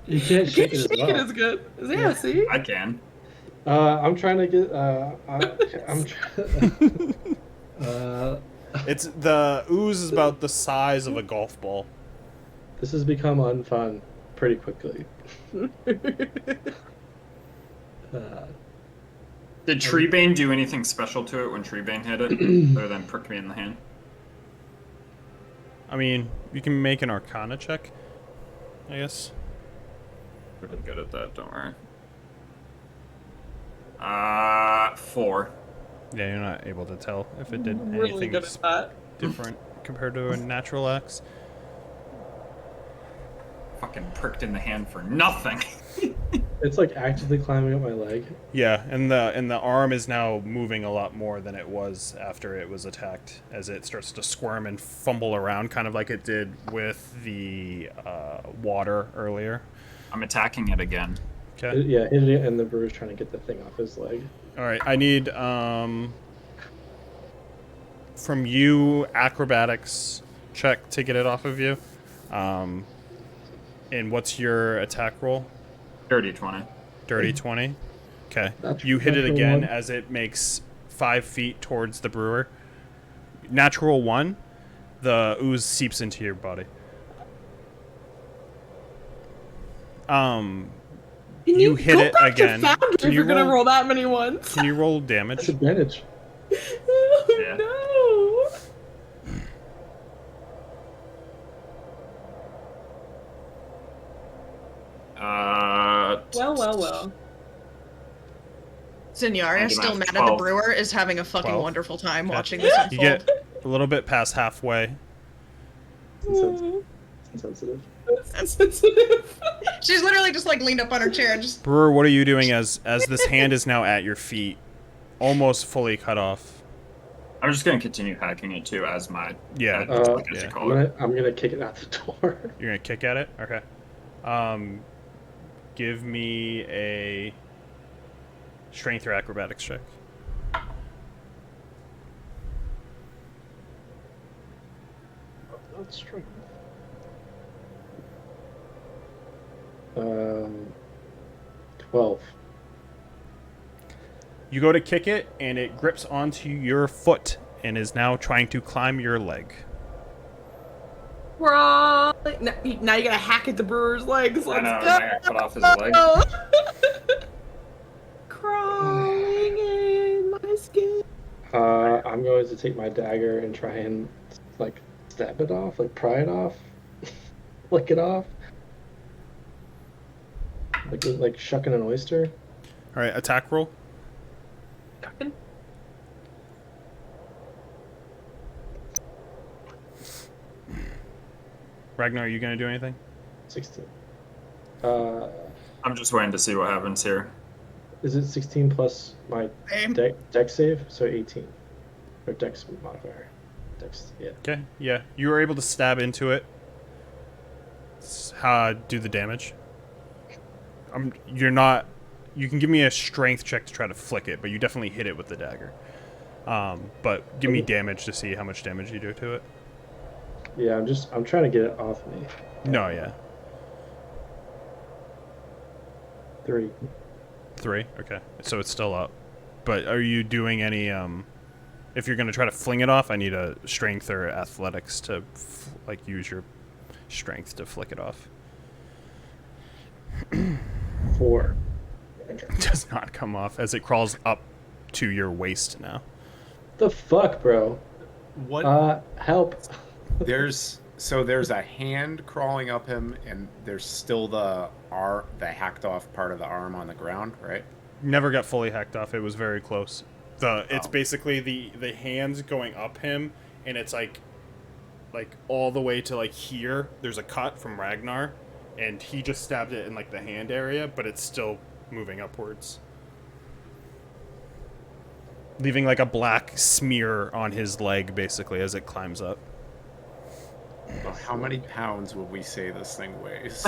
You can't shake it as Shake well. it as good. Yeah, see? I can. I'm trying to get. It's the ooze is about the size of a golf ball. This has become unfun pretty quickly. Did Treebane do anything special to it when Treebane hit it, other than prick me in the hand? I mean, you can make an Arcana check, I guess. Pretty good at that, don't worry. 4. Yeah, you're not able to tell if it did Really anything good at that. different compared to a natural axe. Fucking pricked in the hand for nothing. It's like actively climbing up my leg. Yeah, and the arm is now moving a lot more than it was after it was attacked, as it starts to squirm and fumble around, kind of like it did with the water earlier. I'm attacking it again. Okay. Yeah, hit it, and the brewer's trying to get the thing off his leg. All right. I need from you acrobatics check to get it off of you. And what's your attack roll? Dirty 20. Dirty 20. Okay. That's- You hit it natural again one. as it makes 5 feet towards the brewer. Natural 1. The ooze seeps into your body. Can You hit go it back again. To Foundry Can if you you're gonna roll- roll that many ones. Can you roll damage? Advantage. Yeah. No. Well. Signaria, And still I'm mad at the 12. brewer, is having a fucking 12. wonderful time Okay. watching this unfold. You get a little bit past halfway. Sensitive. Sensitive. She's literally just like leaned up on her chair and just. Brewer, what are you doing as this hand is now at your feet, almost fully cut off? I'm just gonna continue hacking it too as my Yeah. like as yeah. you call it. I'm gonna kick it out the door. You're gonna kick at it? Okay. Give me a strength or acrobatics check. That's true. Um, 12. You go to kick it, and it grips onto your foot and is now trying to climb your leg. Now you gotta hack at the brewer's legs. I Let's know, go. I got cut off his leg. Crawling in my skin. I'm going to take my dagger and try and like stab it off, like pry it off, flick it off, like shucking an oyster. All right, attack roll. Ragnar, are you going to do anything? 16. I'm just waiting to see what happens here. Is it 16 plus my Same. dex save? So 18. Or dex modifier. Dex, yeah. Okay, yeah. You were able to stab into it. Do the damage. You're not... You can give me a strength check to try to flick it, but you definitely hit it with the dagger. But give me damage to see how much damage you do to it. Yeah, I'm trying to get it off me. No, yeah. 3. 3? Okay. So it's still up. But are you doing any, if you're going to try to fling it off, I need a strength or athletics to, use your strength to flick it off. 4. It does not come off as it crawls up to your waist now. The fuck, bro? What? Help. There's a hand crawling up him, and there's still the hacked off part of the arm on the ground, right? Never got fully hacked off. It was very close. It's basically the hands going up him, and it's like all the way to here. There's a cut from Ragnar, and he just stabbed it in the hand area, but it's still moving upwards, leaving a black smear on his leg basically as it climbs up. Well, how many pounds would we say this thing weighs?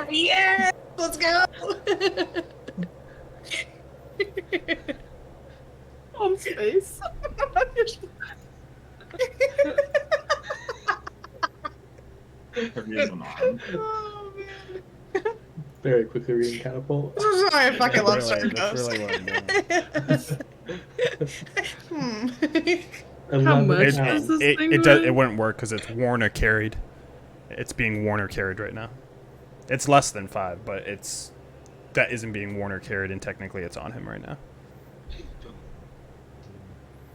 Yeah, let's go. On space. Heavy as an arm. Oh, man. Very quickly reading catapult. This is why I fucking love That's Stardust. really what I'm doing. How much It, does this it, thing it, does, weigh? it wouldn't work because it's worn or carried. It's being worn or carried right now. It's less than 5, but that isn't being worn or carried, and technically it's on him right now.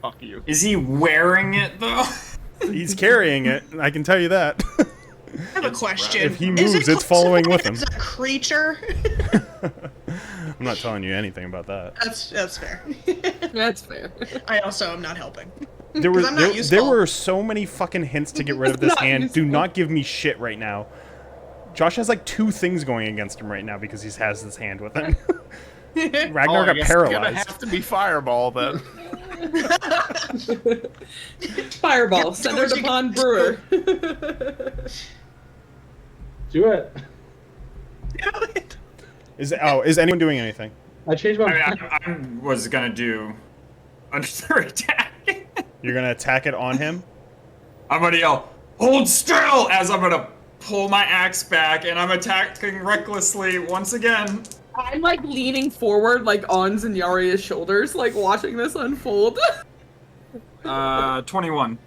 Fuck you. Is he wearing it though? He's carrying it, I can tell you that. I have a question. If he Is moves, it it's following with him. It's a creature. I'm not telling you anything about that. That's fair. That's fair. I also am not helping. There 'Cause I'm not there useful. were so many fucking hints to get rid of this Not hand. Do useful. not give me shit right now. Josh has 2 things going against him right now because he has this hand with him. Ragnar I got guess It's gonna paralyzed. have to be Fireball then. Fireball, centered what you upon Brewer. Do it. Is anyone doing anything? I changed my I mind. mean, I was gonna do another attack. You're gonna attack it on him? I'm gonna yell, "Hold still!" as I'm gonna pull my axe back, and I'm attacking recklessly once again. I'm leaning forward, on Zenyaria's shoulders, watching this unfold. 21.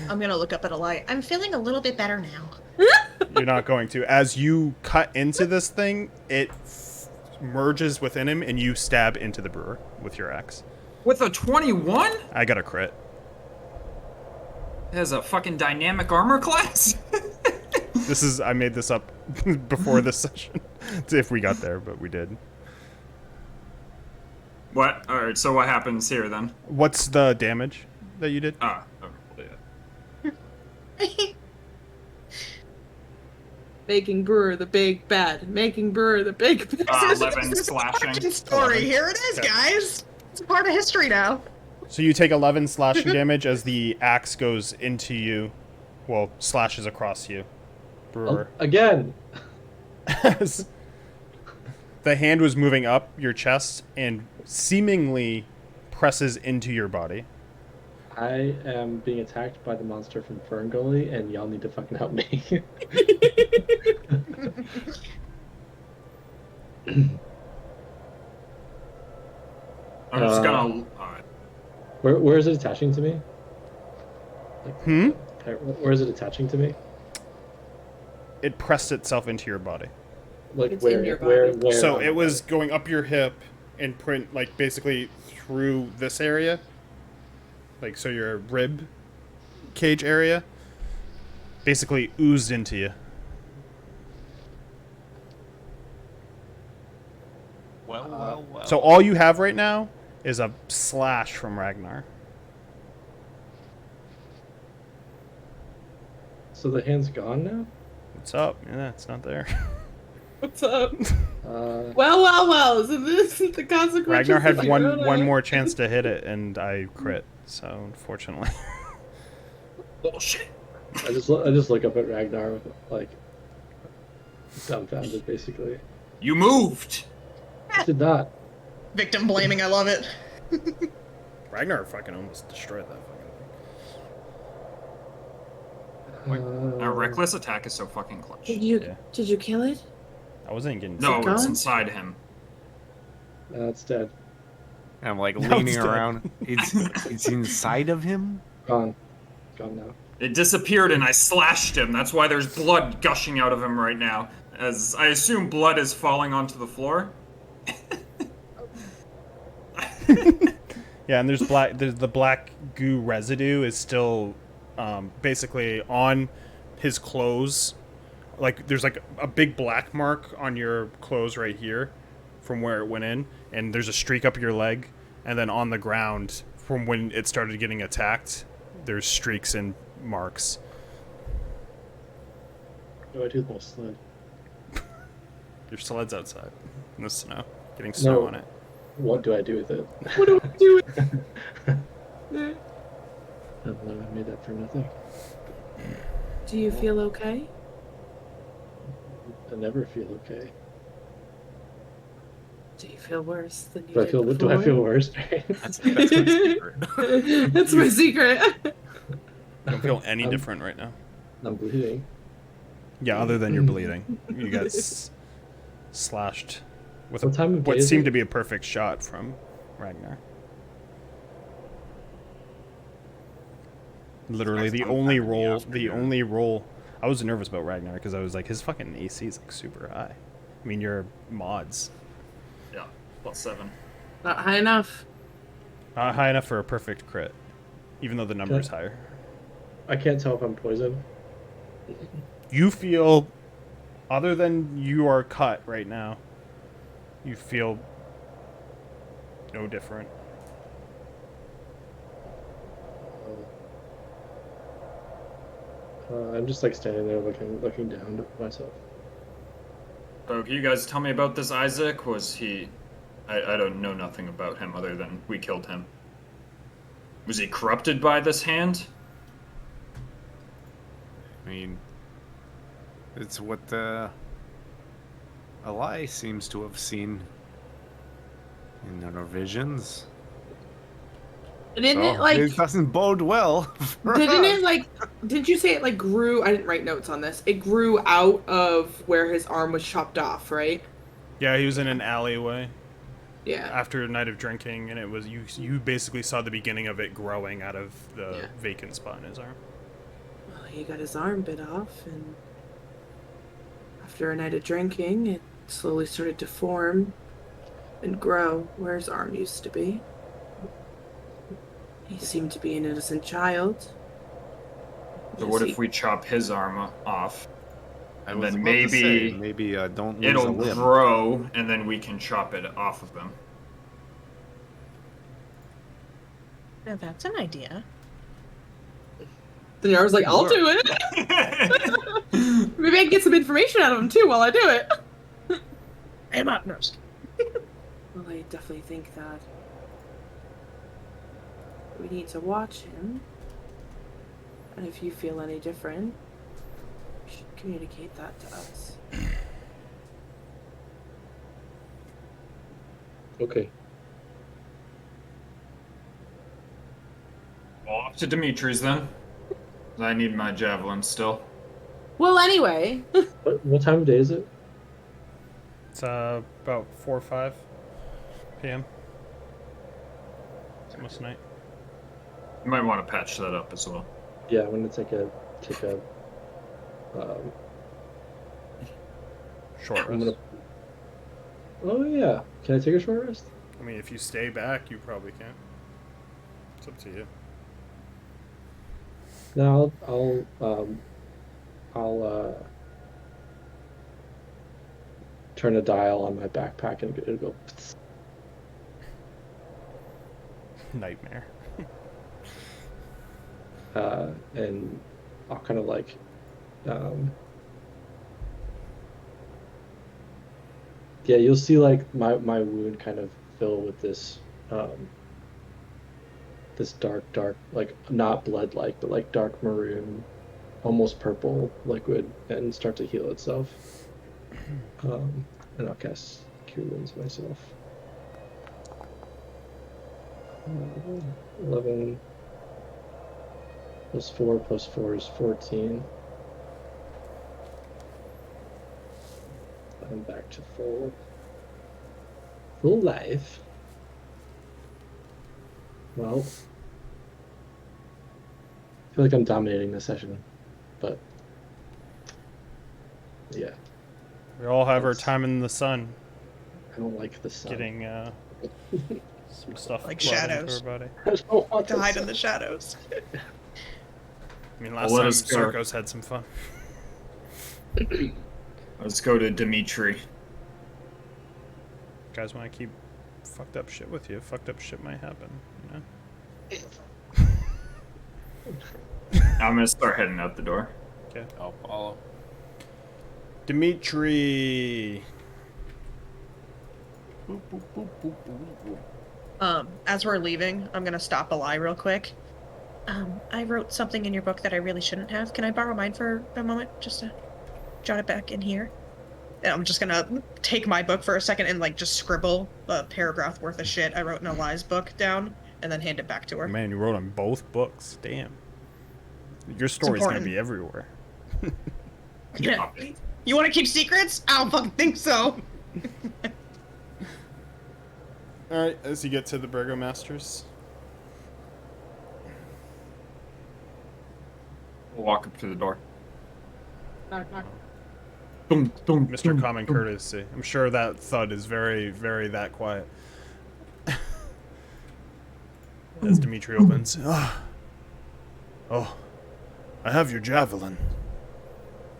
I'm gonna look up at a light. I'm feeling a little bit better now. You're not going to. As you cut into this thing, it merges within him, and you stab into the brewer with your axe. With a 21? I got a crit. It has a fucking dynamic armor class? I made this up before this session. If we got there, but we did. What? Alright, so what happens here then? What's the damage that you did? Okay, Making Brewer the big bad. Making Brewer the big bad. 11 This is a slashing. fucking story. 11. Here it is, Okay. guys. It's a part of history now. So you take 11 slashing damage as the axe goes into you. Well, slashes across you. Brewer. Again. As the hand was moving up your chest and seemingly presses into your body. I am being attacked by the monster from Fern Gully, and y'all need to fucking help me. I'm just gonna. Alright. Where is it attaching to me? Hmm? Where is it attaching to me? It pressed itself into your body. Like It's where? in your Where? body. Where? So on it the was body? going up your hip and print like basically through this area. Like so your rib cage area basically oozed into you. Well. So all you have right now is a slash from Ragnar. So the hand's gone now. What's up? Yeah, it's not there. What's up? Uh, Well. So this is the consequences. Ragnar had of one your more chance to hit it, and I crit. So unfortunately, Bullshit. I just look up at Ragnar with like dumbfounded, basically. You moved. I did not. Victim blaming, I love it. Ragnar fucking almost destroyed that fucking thing. A reckless attack is so fucking clutch. Did you Yeah. did you kill it? I wasn't getting. No, it it's gone? inside him. It's dead. I'm like No, leaning it's dead. around. It's inside of him. Gone now. It disappeared and I slashed him. That's why there's blood gushing out of him right now. As I assume blood is falling onto the floor. Yeah, and there's the black goo residue is still basically on his clothes. Like there's like a big black mark on your clothes right here from where it went in, and there's a streak up your leg, and then on the ground from when it started getting attacked, there's streaks and marks. What do I do with my sled? Your sled's outside in the snow, getting snow No. on it. What do I do with it? What do I do with I don't know. I made that for nothing. Do you feel okay? I never feel okay. Do you feel worse than you Do I did feel? before? Do I feel worse? That's my secret. That's my secret. Don't feel any I'm- different right now. I'm bleeding. Yeah, other than you're bleeding. You got slashed with What time of what day is seemed it? to be a perfect shot from Ragnar. Literally, the Next only time in the roll. The afternoon. only roll. I was nervous about Ragnar because I was like, his fucking AC is like super high. I mean, your mods Yeah, +7. Not high enough. not high enough for a perfect crit, even though the number's higher. I can't tell if I'm poisoned. You feel, other than you are cut right now, you feel no different. I'm just like standing there looking down at myself. So can you guys tell me about this Isaac? Was he... I don't know nothing about him other than we killed him. Was he corrupted by this hand? I mean, it's what Eli seems to have seen in our visions. Didn't So it like? it doesn't bode well. For Didn't us. it like? Didn't you say it like grew? I didn't write notes on this. It grew out of where his arm was chopped off, right? Yeah, he was in an alleyway Yeah. after a night of drinking, and it was you basically saw the beginning of it growing out of the Yeah. vacant spot in his arm. Well, he got his arm bit off, and after a night of drinking, it slowly started to form and grow where his arm used to be. He seemed to be an innocent child. So what if we chop his arm off? I And was then about to say, maybe maybe don't lose it'll a limb. grow, and then we can chop it off of him. Now that's an idea. Then I was like, I'll do it. Maybe I can get some information out of him too while I do it. I'm up nose. Well, I definitely think that we need to watch him. And if you feel any different, you should communicate that to us. Okay. Well, Off to Dimitri's then. I need my javelin still. Well, anyway. What time of day is it? It's about 4 or 5 p.m. It's almost night. You might want to patch that up as well. Yeah, I'm gonna take a Short I'm rest. gonna. Oh yeah, can I take a short rest? I mean, if you stay back, you probably can. It's up to you. No, I'll turn a dial on my backpack and it'll go. Nightmare. And I'll kind of like, yeah, you'll see like my wound kind of fill with this, this dark, like not blood-like, but like dark maroon, almost purple liquid, and start to heal itself. And I'll cast Cure Wounds myself. 11 plus 4 plus 4 is 14. I'm back to full life. Well, I feel like I'm dominating this session, but yeah, We all have our That's- time in the sun, I don't like the sun. getting some stuff Like flooding into shadows. our body. I don't want To the hide sun. in the shadows. I mean, last Well, let time us go. Circos had some fun. Let's go to Dimitri. Guys want to keep fucked up shit with you? Fucked up shit might happen, you know? I'm gonna start heading out the door. Okay. I'll follow. Dimitri. As we're leaving, I'm gonna stop a lie real quick. I wrote something in your book that I really shouldn't have. Can I borrow mine for a moment, just to jot it back in here? And I'm just gonna take my book for a second and like just scribble a paragraph worth of shit I wrote in a lies book down, and then hand it back to her. Man, you wrote on both books. Damn. Your story's gonna important. be everywhere. Yeah. You want to keep secrets? I don't fucking think so. Alright, as you get to the Burgomasters. We'll walk up to the door. Knock, knock. Dum, dum, Mr. dum, Common dum. Courtesy. I'm sure that thud is very, very that quiet. As Dimitri opens. Oh, I have your javelin.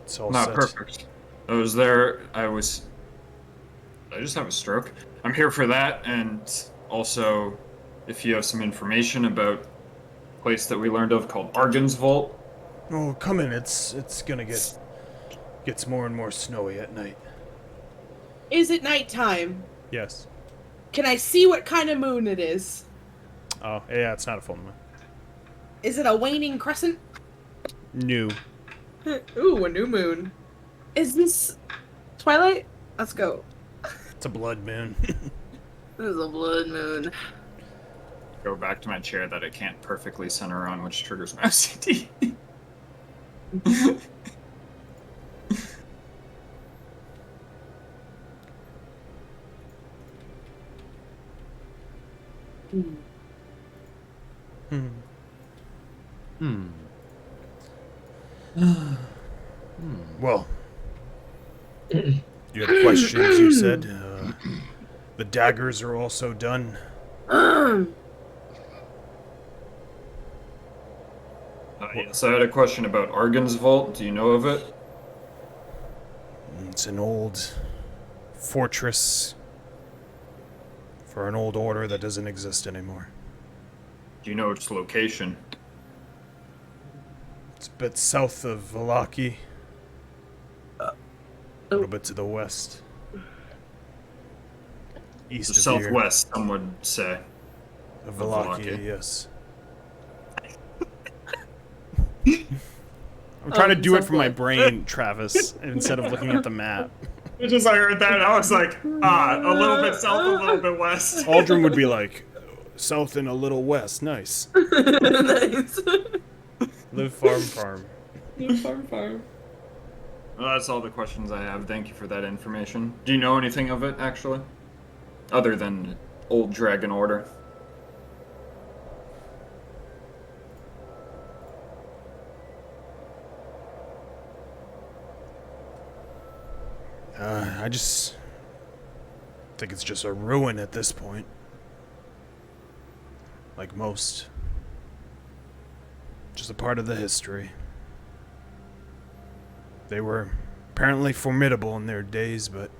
It's all Not set. perfect. I was there. Did I just have a stroke? I'm here for that, and also, if you have some information about a place that we learned of called Argon's Vault. Oh, come in. It's gonna gets more and more snowy at night. Is it nighttime? Yes. Can I see what kind of moon it is? Oh, yeah, it's not a full moon. Is it a waning crescent? New. Ooh, a new moon. Is this Twilight? Let's go. It's a blood moon. This is a blood moon. Go back to my chair that I can't perfectly center on, which triggers my OCD. Well, you had questions, you said. The daggers are also done. Yes, I had a question about Argon's Vault. Do you know of it? It's an old fortress for an old order that doesn't exist anymore. Do you know its location? It's a bit south of Valaki. A little bit to the west. East of here. Southwest, some would say. Of Valaki. Valaki, yes. I'm trying to do it from my brain, Travis, instead of looking at the map. It's just I heard that, and I was like, a little bit south, a little bit west. Aldrin would be like, south and a little west. Nice. Nice. Live farm. Farm. Well, that's all the questions I have. Thank you for that information. Do you know anything of it, actually? Other than Old Dragon Order? I just think it's just a ruin at this point. Like most. Just a part of the history. They were apparently formidable in their days, but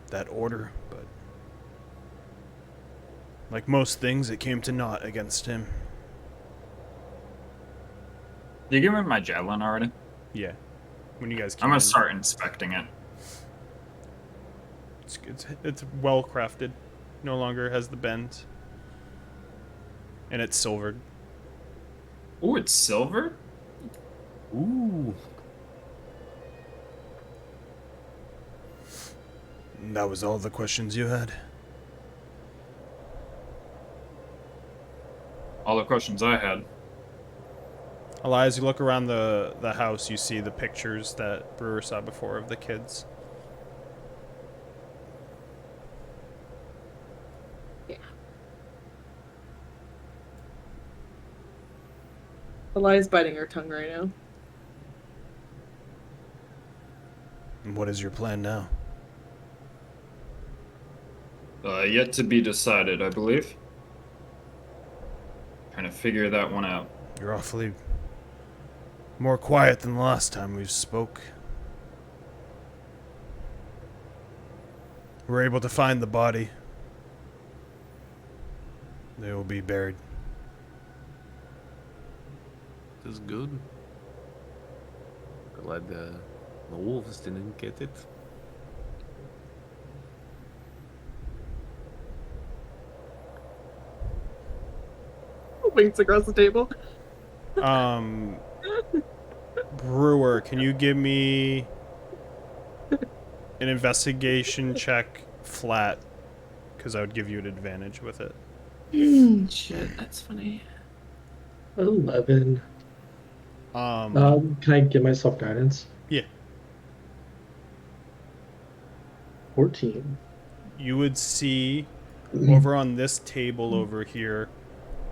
that order, but like most things, it came to naught against him. Did you give me my javelin already? Yeah. When you guys came I'm gonna in, start inspecting it. it's well crafted. No longer has the bend. And it's silvered. Ooh, it's silver? Ooh. And that was all the questions you had? All the questions I had. Elias, you look around the house, you see the pictures that Brewer saw before of the kids. Eli's biting her tongue right now. And what is your plan now? Yet to be decided, I believe. Trying to figure that one out. You're awfully more quiet than the last time we spoke. We're able to find the body. They will be buried. This is good. Glad the wolves didn't get it. Winks across the table. Brewer, can you give me an investigation check flat? Because I would give you an advantage with it. Shit, that's funny. 11. Um, Can I give myself guidance? Yeah. 14. You would see over on this table over here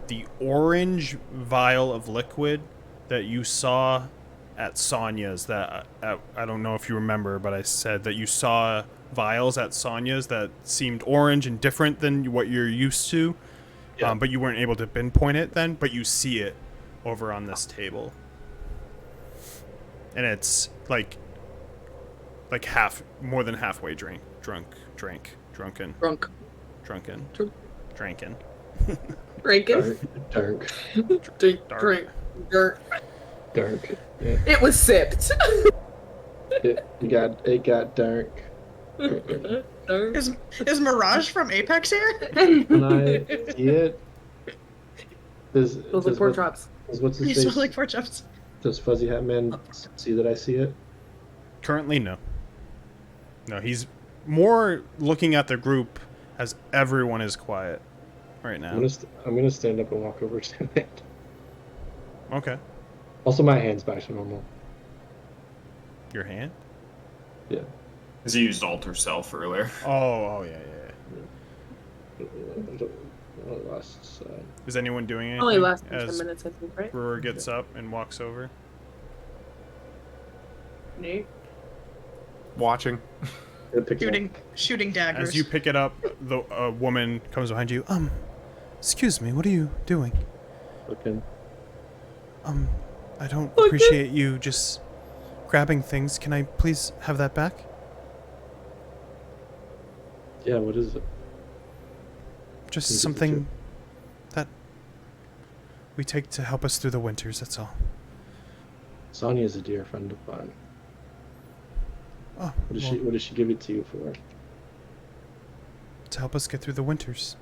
the orange vial of liquid that you saw at Sonia's. That I don't know if you remember, but I said that you saw vials at Sonia's that seemed orange and different than what you're used to. Yeah. But you weren't able to pinpoint it then, but you see it over on this table. And it's like more than halfway drunken. Drunk. Dranken. Drinking? Dark. Drink. Dark. Yeah. It was sipped. It got dark. Dark. Is Mirage from Apex here? Can I see it? Those are pork chops. What's his You face? smell like pork chops. Does Fuzzy Hat Man see that I see it? Currently, no. No, he's more looking at the group as everyone is quiet right now. I'm gonna stand up and walk over to it. Okay. Also, my hand's back to normal. Your hand? Yeah. Because he used alter self earlier. Oh, yeah. Last side. Is anyone doing anything? Only lasts 10 as minutes, I think, right? Brewer gets up and walks over. Nate? Watching. Shooting daggers. As you pick it up, the woman comes behind you. Excuse me, what are you doing? Looking. I don't appreciate you just grabbing things. Can I please have that back? Yeah, what is it? Just Is it something that we take to help us through the winters, that's all. Sonia's a dear friend of mine. Oh, What does she give it to you for? to help us get through the winters.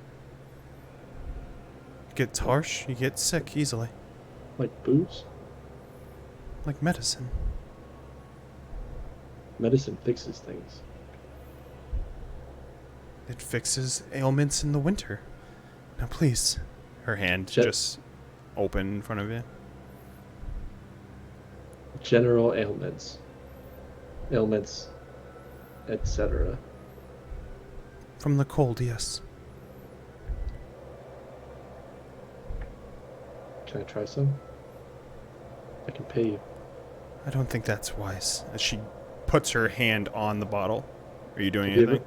It gets harsh, you get sick easily. Like booze? Like medicine. Medicine fixes things. It fixes ailments in the winter. Now, please. Her hand just open in front of you. General ailments, etc. From the cold, yes. Can I try some? I can pay you. I don't think that's wise. As she puts her hand on the bottle. Are you doing Have you anything?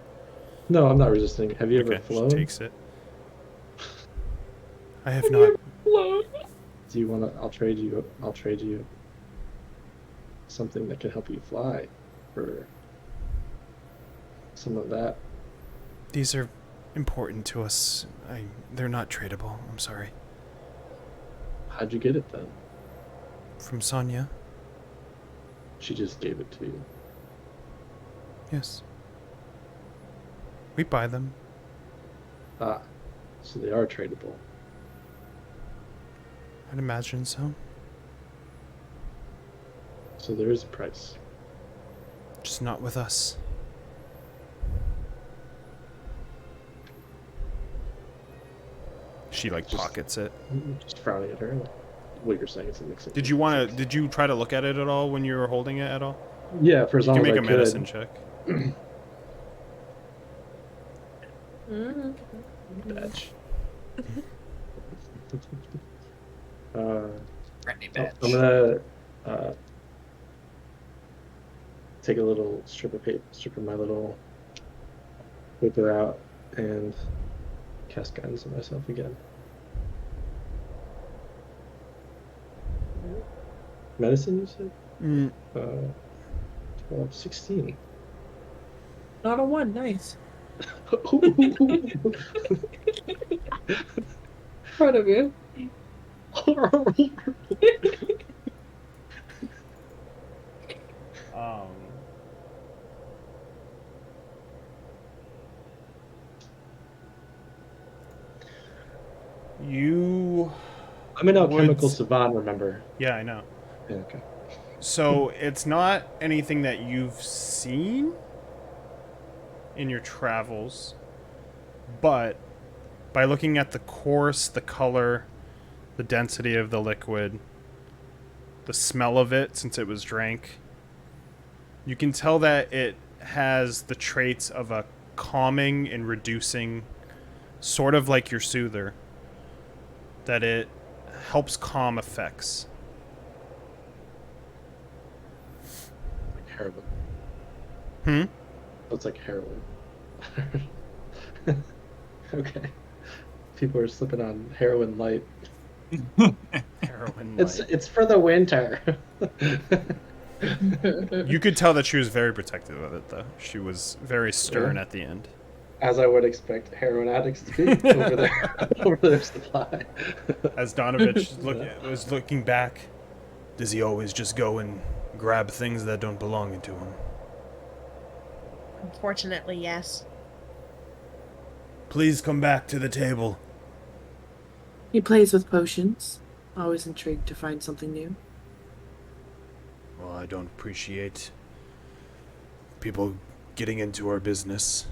No, I'm not resisting. Have you ever Okay, she flown? takes it. I have not. Float. Do you want to? I'll trade you something that can help you fly for some of that. These are important to us. They're not tradable. I'm sorry. How'd you get it then? From Sonia? She just gave it to you. Yes. We buy them. Ah, so they are tradable. I'd imagine so. So there is a price. Just not with us. She pockets it. Just frowning at her. Like, what you're saying is mixing. Did you try to look at it at all when you were holding it at all? Yeah, for as You long can as make I a could. medicine check. Batch. Brandy I'm gonna take a little strip of my little paper out and cast guidance on myself again. Medicine, you said? 12, 16. Not a 1. Nice. Proud of you. You. I'm an alchemical Would- savant, remember? Yeah, I know. Yeah, okay. So it's not anything that you've seen in your travels, but by looking at the course, the color, the density of the liquid, the smell of it since it was drank, you can tell that it has the traits of a calming and reducing, sort of like your soother, that it helps calm effects. Like heroin. Hmm? It's like heroin. Okay. People are slipping on heroin light. Heroin It's for the winter. You could tell that she was very protective of it, though. She was very stern Yeah. at the end. As I would expect heroin addicts to be over their supply. As Donovich was looking back, does he always just go and grab things that don't belong to him? Unfortunately, yes. Please come back to the table. He plays with potions. Always intrigued to find something new. Well, I don't appreciate people getting into our business.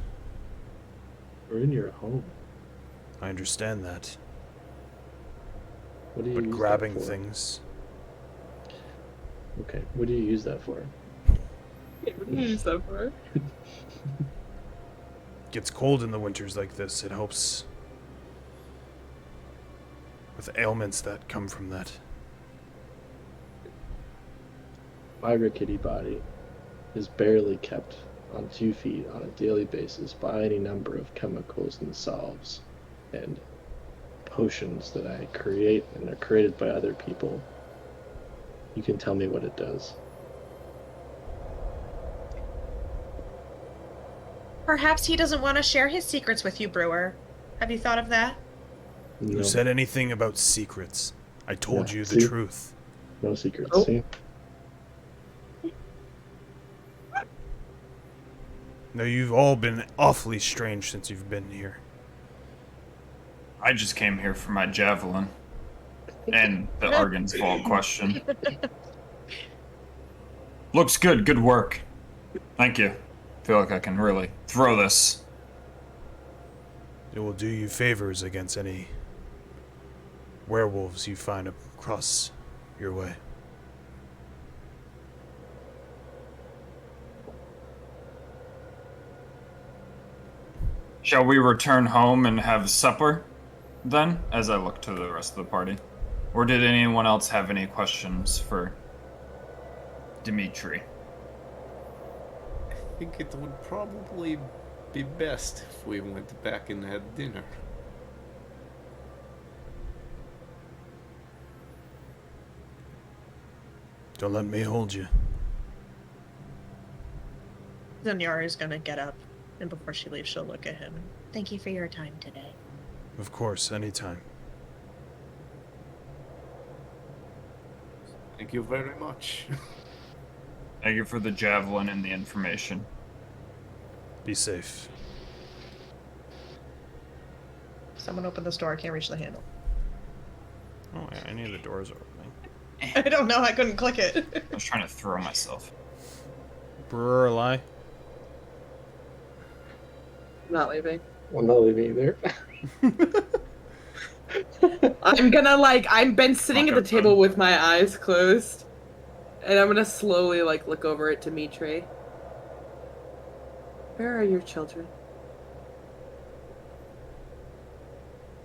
We're in your home. I understand that. What do you But use grabbing that for? things. Okay, what do you use that for? What do you use that for? Gets cold in the winters like this. It helps with ailments that come from that. My rickety body is barely kept on 2 feet on a daily basis by any number of chemicals and salves and potions that I create and are created by other people. You can tell me what it does. Perhaps he doesn't want to share his secrets with you, Brewer. Have you thought of that? No, Who said anything about secrets? I told Yeah, you the see? truth. no secrets. Oh. See? No, you've all been awfully strange since you've been here. I just came here for my javelin and the Argan's Vault question. Looks good. Good work. Thank you. Feel like I can really throw this. It will do you favors against any werewolves you find across your way. Shall we return home and have supper, then? As I look to the rest of the party. Or did anyone else have any questions for Dimitri? I think it would probably be best if we went back and had dinner. Don't let me hold you. Zanyara is gonna get up, and before she leaves, she'll look at him. Thank you for your time today. Of course, anytime. Thank you very much. Thank you for the javelin and the information. Be safe. Someone open this door. I can't reach the handle. Oh, yeah, any of the doors are opening. I don't know. I couldn't click it. I was trying to throw myself. Brewer lie. Not leaving. I'm not leaving either. I'm gonna I've been sitting at the Okay, table fine. with my eyes closed, and I'm gonna slowly look over at Dimitri. Where are your children?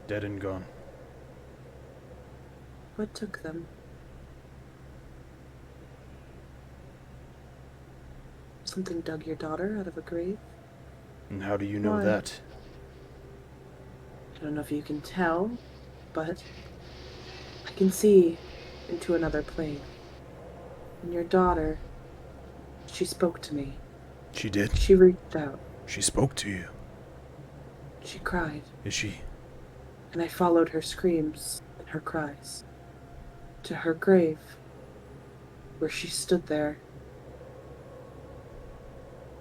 Dead and gone. What took them? Something dug your daughter out of a grave? And how do you know Why? that? I don't know if you can tell, but I can see into another plane. And your daughter, she spoke to me. She did? She reached out. She spoke to you. She cried, Is she? and I followed her screams and her cries to her grave, where she stood there,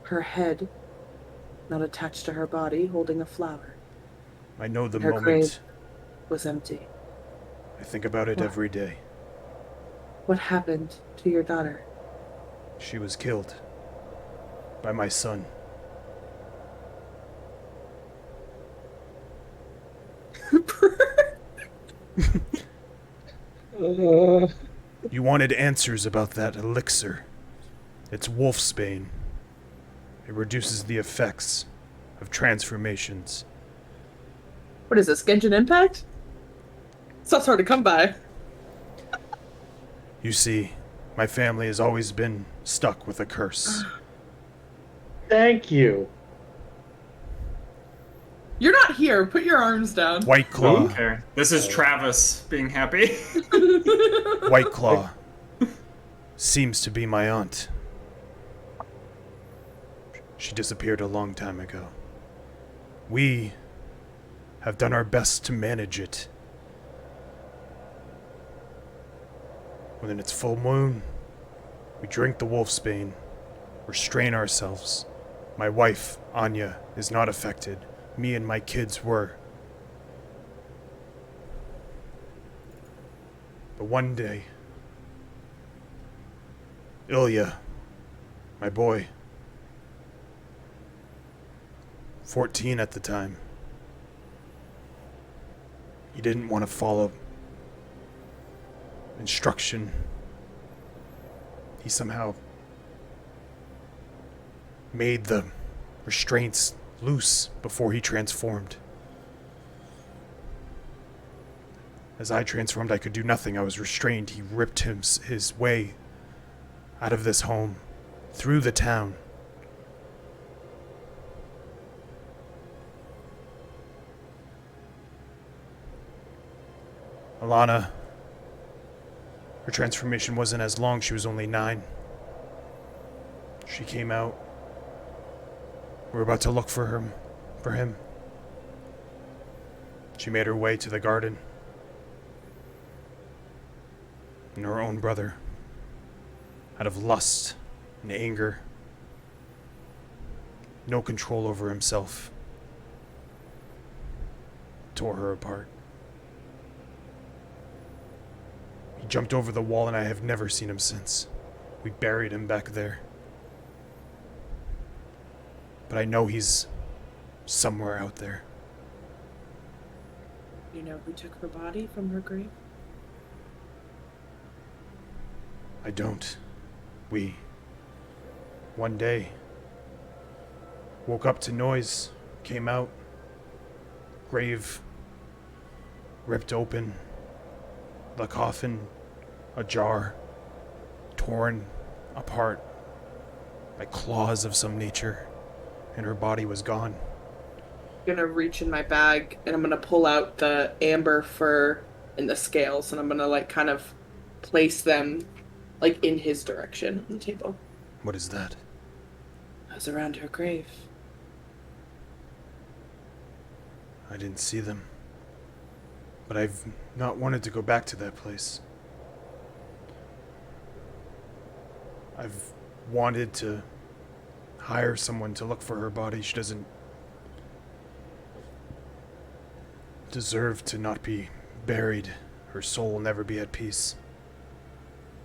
her head not attached to her body, holding a flower. I know the Her moment. grave was empty. I think about it What? every day. What happened to your daughter? She was killed by my son. You wanted answers about that elixir. It's wolfsbane. It reduces the effects of transformations. What is this, Genshin Impact? It's not hard to come by. You see, my family has always been stuck with a curse. Thank you. You're not here. Put your arms down. White Claw. Okay. This is Travis being happy. White Claw seems to be my aunt. She disappeared a long time ago. We have done our best to manage it. When it's full moon, we drink the wolfsbane, restrain ourselves. My wife, Anya, is not affected. Me and my kids were. But one day, Ilya, my boy, 14 at the time, he didn't want to follow instruction. He somehow made the restraints loose before he transformed. As I transformed, I could do nothing. I was restrained. He ripped his way out of this home, through the town. Alana, her transformation wasn't as long. She was only 9. She came out. We were about to look for him. She made her way to the garden. And her own brother, out of lust and anger, no control over himself, tore her apart. He jumped over the wall and I have never seen him since. We buried him back there. But I know he's somewhere out there. You know who took her body from her grave? I don't. We, one day, woke up to noise, came out, grave ripped open, the coffin ajar, torn apart by claws of some nature, and her body was gone. I'm gonna reach in my bag and I'm gonna pull out the amber fur and the scales and I'm gonna like kind of place them like in his direction on the table. What is that? I was around her grave. I didn't see them. But I've not wanted to go back to that place. I've wanted to hire someone to look for her body. She doesn't deserve to not be buried. Her soul will never be at peace.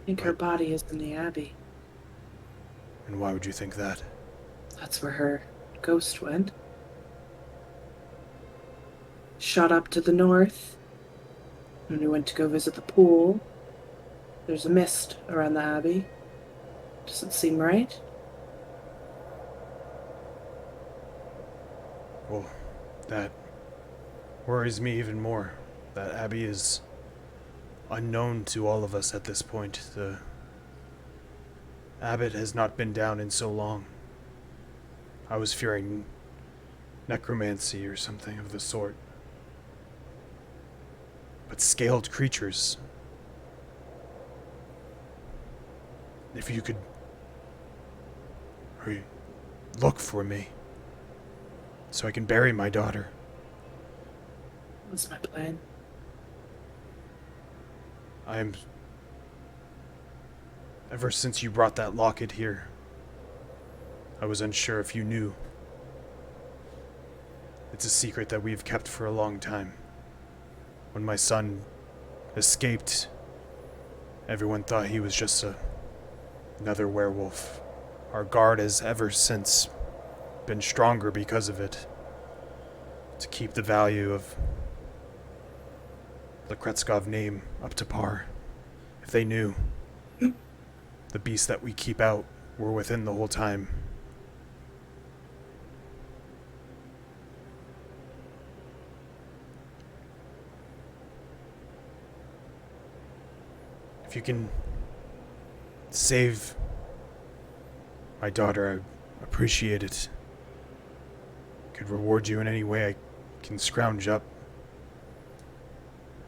I think her body is in the Abbey. And why would you think that? That's where her ghost went. Shot up to the north. When we went to go visit the pool, there's a mist around the Abbey. Doesn't seem right. Well, that worries me even more. That Abbey is unknown to all of us at this point. The abbot has not been down in so long. I was fearing necromancy or something of the sort. But scaled creatures. If you could hurry, look for me so I can bury my daughter. What's my plan? Ever since you brought that locket here, I was unsure if you knew. It's a secret that we've kept for a long time. When my son escaped, everyone thought he was just another werewolf. Our guard has ever since been stronger because of it. To keep the value of the Kretzkov name up to par. If they knew, the beasts that we keep out were within the whole time. If you can save my daughter, I appreciate it. Could reward you in any way I can scrounge up.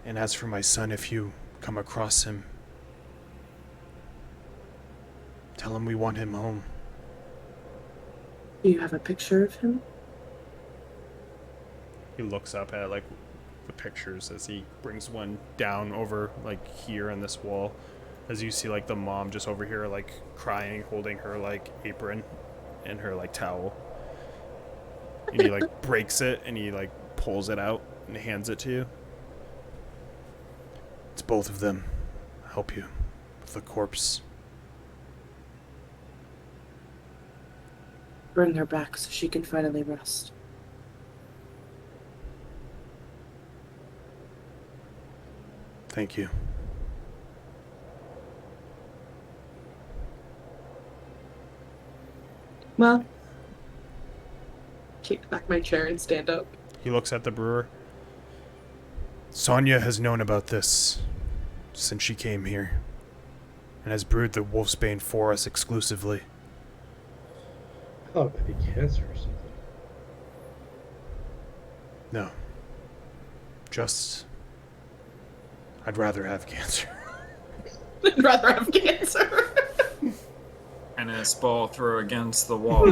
And as for my son, if you come across him, tell him we want him home. Do you have a picture of him? He looks up at like the pictures as he brings one down over like here on this wall. As you see like the mom just over here like crying, holding her like apron and her like towel. And he like breaks it and he like pulls it out and hands it to you. It's both of them. I'll help you with the corpse. Bring her back so she can finally rest. Thank you. Well, kick back my chair and stand up. He looks at the brewer. Sonia has known about this since she came here and has brewed the Wolfsbane for us exclusively. I thought it might be cancer or something. No. Just... I'd rather have cancer. I'd rather have cancer. And his ball throw against the wall.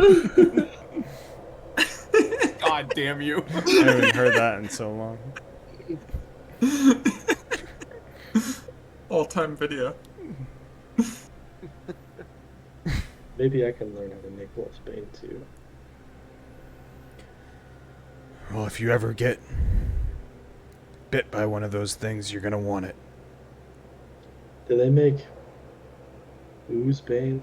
God damn you. I haven't heard that in so long. All-time video. Maybe I can learn how to make Wolfsbane too. Well, if you ever get bit by one of those things, you're gonna want it. Do they make Oozebane?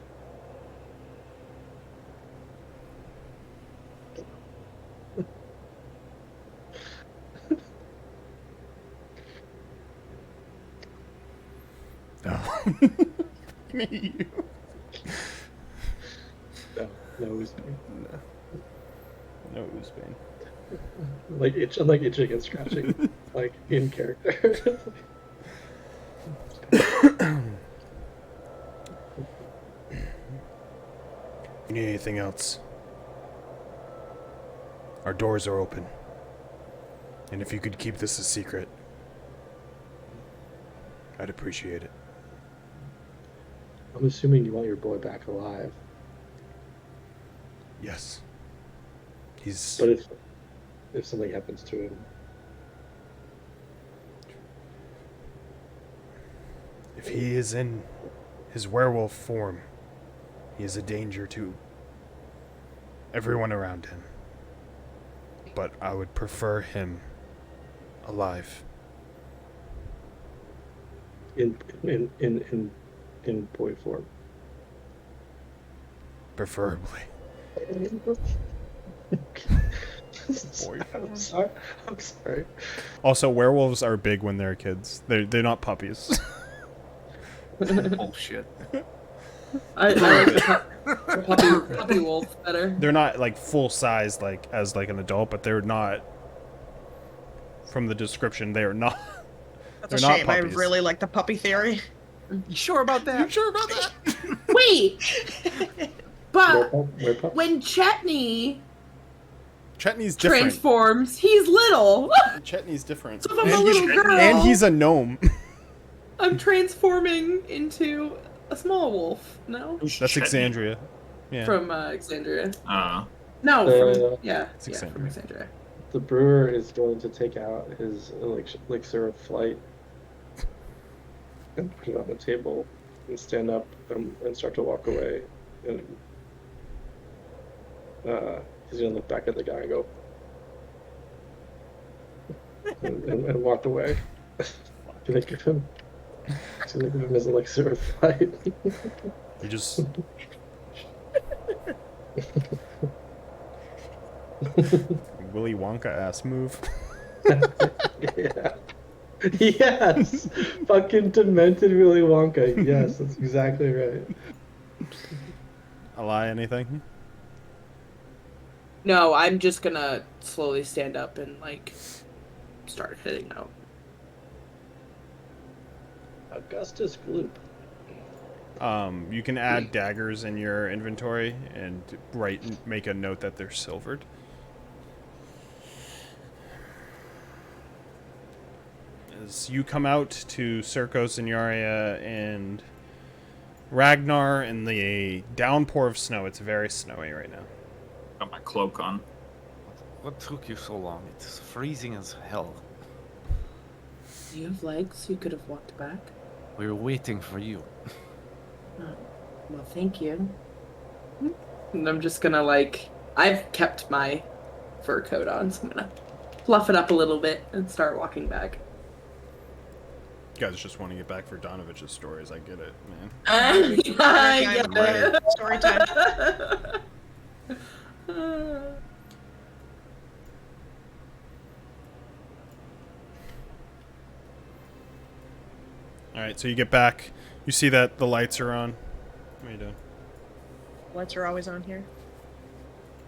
me you. No Oozbane. No Oozbane. Like itching and scratching, like in character. You need anything else? Our doors are open. And if you could keep this a secret, I'd appreciate it. I'm assuming you want your boy back alive. Yes. He's... But if something happens to him, if he is in his werewolf form, he is a danger to everyone around him. But I would prefer him alive. in boy form. Preferably. I'm sorry. Also, werewolves are big when they're kids. They're not puppies. Bullshit. I like the puppy wolf better. They're not like full size like as like an adult, but they're not. From the description, they are not. That's a They're not shame. I puppies. really like the puppy theory. You sure about that? You sure about that? Wait, but Werewolf? when Chetney Chetney's different. transforms, he's little. Chetney's different. So if I'm a little girl, And he's a gnome. I'm transforming into a small wolf. No, That's Chetney. Exandria. Yeah. from Exandria. Uh, No, from It's from Exandria. Exandria. The brewer is going to take out his elixir of flight and put it on the table and stand up and start to walk away. And he's going to look back at the guy and go, and walk away. Can I give him? Can I give him his elixir of flight? You just. Willy Wonka ass move. Yeah. Yes! Fucking demented Willy Wonka. Yes, that's exactly right. A lie, anything? No, I'm just gonna slowly stand up and like start heading out. Augustus Gloop. You can add daggers in your inventory and make a note that they're silvered. As you come out to Circos and Yaria and Ragnar in the downpour of snow, it's very snowy right now. got my cloak on. What took you so long? It's freezing as hell. Do you have legs? You could have walked back. We were waiting for you. Oh, well, thank you. And I'm just gonna I've kept my fur coat on, so I'm gonna fluff it up a little bit and start walking back. You guys just want to get back for Donovich's stories. I get it, man. I get it. Story time. All right, so you get back. You see that the lights are on. What are you doing? Lights are always on here.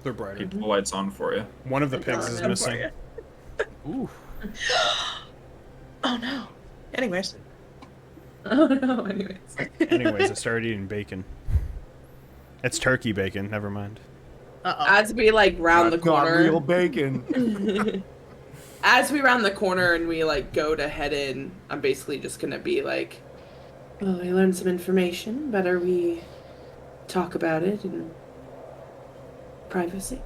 They're brighter. Keep the lights on for you. One of the pigs is missing. Ooh. Oh no. Anyways. Oh no, anyways. Anyways, I started eating bacon. It's turkey bacon. Never mind. Uh-oh. As we round the corner. Not real bacon. As we round the corner and we go to head in, I'm basically just gonna be like, well, I learned some information. Better we talk about it in privacy.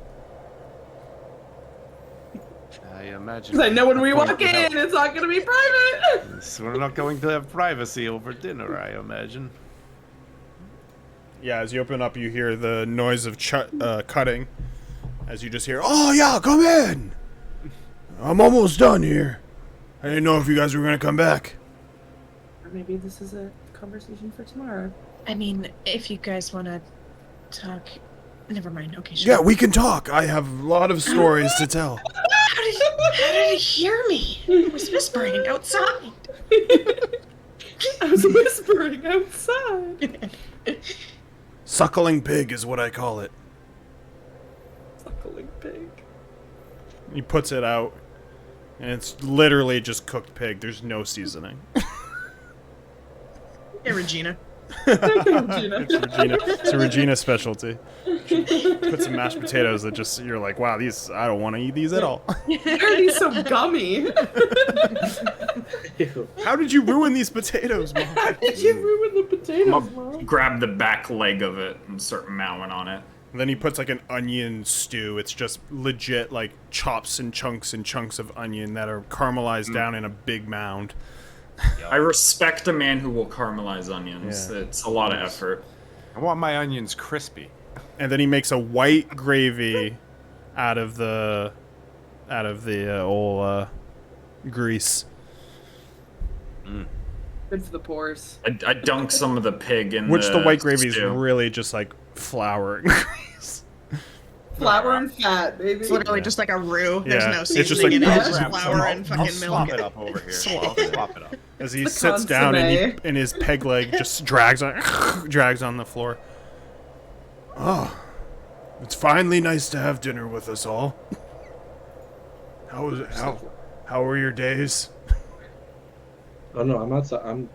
I imagine. Because I know when we the point walk would in, help. it's not gonna be private. Yes, we're not going to have privacy over dinner, I imagine. Yeah, as you open up, you hear the noise of cutting. As you just hear, "Oh yeah, come in. I'm almost done here. I didn't know if you guys were gonna come back." Or maybe this is a conversation for tomorrow. I mean, if you guys want to talk, never mind. Okay, sure. Yeah, we can talk. I have a lot of stories to tell. How did he hear me? I was whispering outside. I was whispering outside. Suckling pig is what I call it. Suckling pig. He puts it out, and it's literally just cooked pig. There's no seasoning. Hey, Regina. Regina. It's a Regina specialty. She put some mashed potatoes that just, you're like, wow, these, I don't want to eat these at all. Why are these so gummy? Ew. How did you ruin these potatoes, Mom? How did you ruin the potatoes, I'll Mom? grab the back leg of it and start mowing on it. And then he puts like an onion stew. It's just legit like chops and chunks of onion that are caramelized down in a big mound. I respect a man who will caramelize onions. Yeah. It's a lot of effort. I want my onions crispy. And then he makes a white gravy out of the old grease. Good for the pores. I dunk some of the pig in Which the white gravy is stew. really just like flour and grease. Flour and fat, baby. It's literally just like a roux. There's Yeah. no It's just seasoning like- in it. It's just Grab flour some. and I'll fucking swap milk. it up over here. Swap I'll swap it up. As he The sits down consomme. and his peg leg just drags on the floor. Oh, it's finally nice to have dinner with us all. How were your days? Oh no, I'm outside. I'm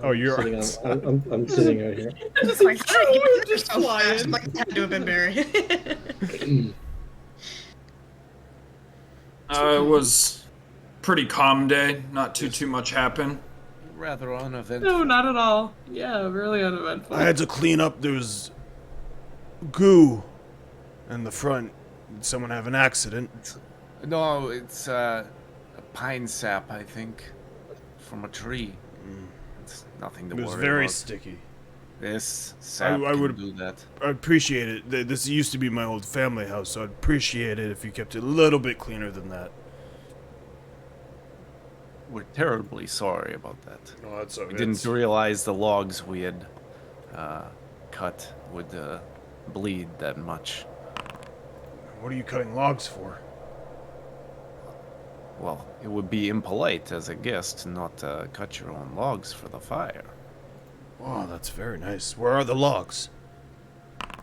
Oh, you're sitting on, I'm sitting out here. Just Like, how did you oh, get so fast? Like, it had to have been Barry. It was pretty calm day. Not too much happened. Rather uneventful. No, not at all. Yeah, really uneventful. I had to clean up. There's goo in the front. Did someone have an accident? No, it's a pine sap, I think, from a tree. It's nothing to It was worry very about. sticky. This sap I can would- do that. I appreciate it. This used to be my old family house, so I'd appreciate it if you kept it a little bit cleaner than that. We're terribly sorry about that. No, that's We didn't realize the logs we had cut would bleed that much. What are you cutting logs for? Well, it would be impolite as a guest to not cut your own logs for the fire. Oh, that's very nice. Where are the logs?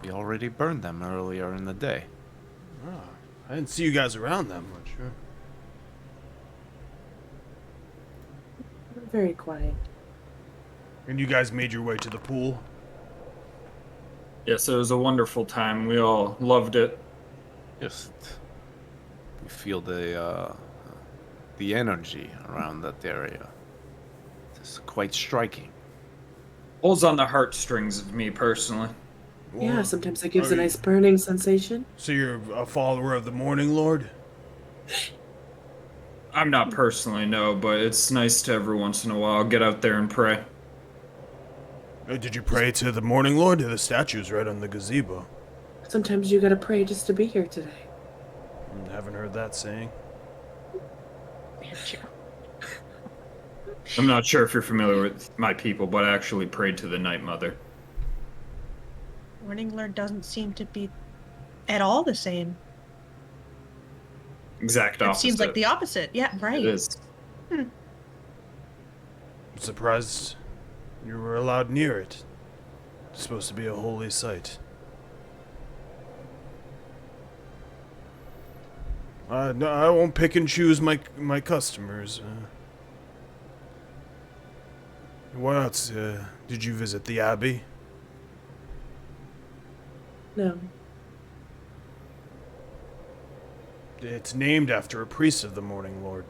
We already burned them earlier in the day. Oh, I didn't see you guys around that much. Huh? Very quiet. And you guys made your way to the pool? Yes, it was a wonderful time. We all loved it. Just you feel the energy around that area. It's quite striking. Pulls on the heartstrings of me personally. Yeah, sometimes it gives a Are you- nice burning sensation. So you're a follower of the Morning Lord? I'm not personally, no, but it's nice to every once in a while get out there and pray. Did you pray to the Morning Lord? The statue's right on the gazebo. Sometimes you gotta pray just to be here today. Haven't heard that saying. I'm not sure if you're familiar with my people, but I actually prayed to the Night Mother. Morning Lord doesn't seem to be at all the same. Exact It opposite. seems like the opposite. Yeah, right. It is. I'm surprised you were allowed near it. It's supposed to be a holy site. No, I won't pick and choose my customers. What else? Did you visit the Abbey? No. It's named after a priest of the Morning Lord.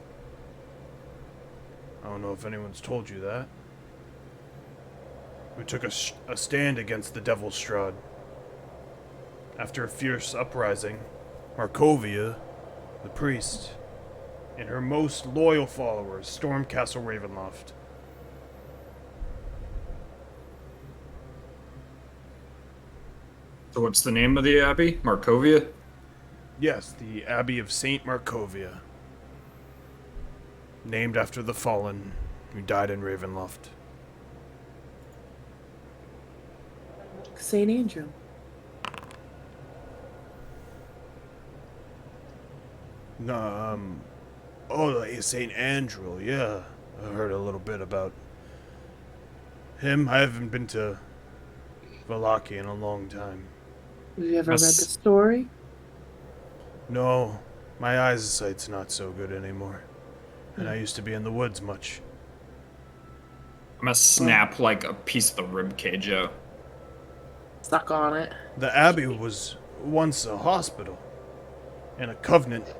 I don't know if anyone's told you that. Who took a stand against the Devil Strahd. After a fierce uprising, Markovia, the priest, and her most loyal followers stormed Castle Ravenloft. So what's the name of the abbey? Markovia? Yes, the Abbey of Saint Markovia. Named after the fallen who died in Ravenloft. St. Andrew. Oh, St. Andrew, yeah. I heard a little bit about Him? I haven't been to Valaki in a long time. Have you ever read the That's- story? No, my eyesight's not so good anymore. And I used to be in the woods much. I'm gonna snap like a piece of the rib cage out. Stuck on it. The Abbey was once a hospital and a covenant.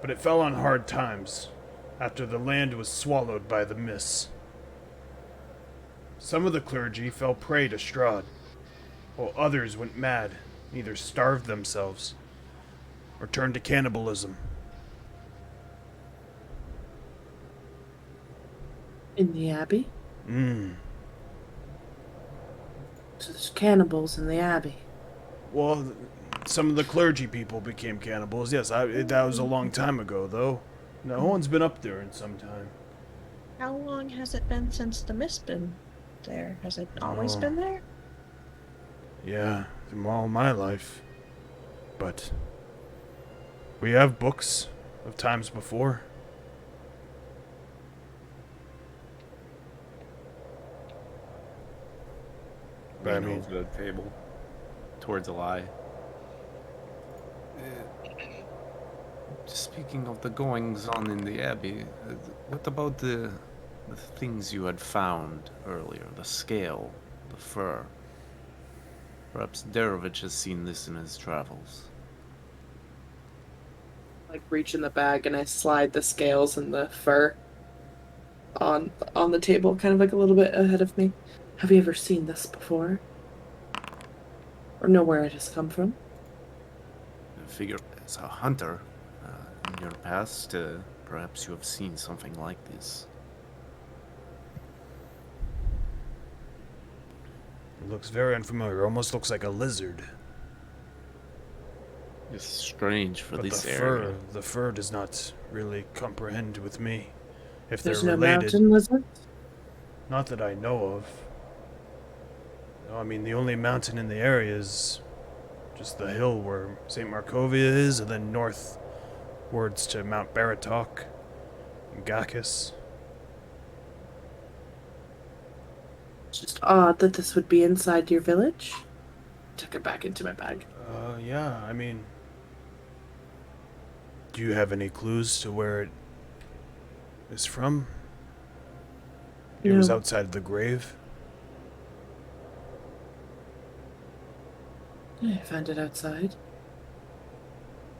But it fell on hard times after the land was swallowed by the mists. Some of the clergy fell prey to Strahd, while others went mad, either starved themselves or turned to cannibalism. In the Abbey? Hmm. So there's cannibals in the Abbey. Well, some of the clergy people became cannibals. Yes, that was a long time ago, though. No one's been up there in some time. How long has it been since the mist been there? Has it always Oh. been there? Yeah, through all my life. But we have books of times before. But I Lean mean, over the table towards Eli. Speaking of the goings on in the Abbey, what about the things you had found earlier? The scale, the fur. Perhaps Darovich has seen this in his travels. Like reach in the bag and I slide the scales and the fur on the table, kind of like a little bit ahead of me. Have you ever seen this before? Or know where it has come from? I figure as a hunter, in your past, perhaps you have seen something like this. it looks very unfamiliar. Almost looks like a lizard. It's strange for But this the area. the fur does not really comprehend with me. If There's they're no related, mountain lizards? not that I know of. No, I mean the only mountain in the area is just the hill where St. Markovia is, and then northwards to Mount Baratok and Gakis. It's just odd that this would be inside your village. Took it back into my bag. Yeah, I mean, do you have any clues to where it is from? It was No. outside the grave. I found it outside.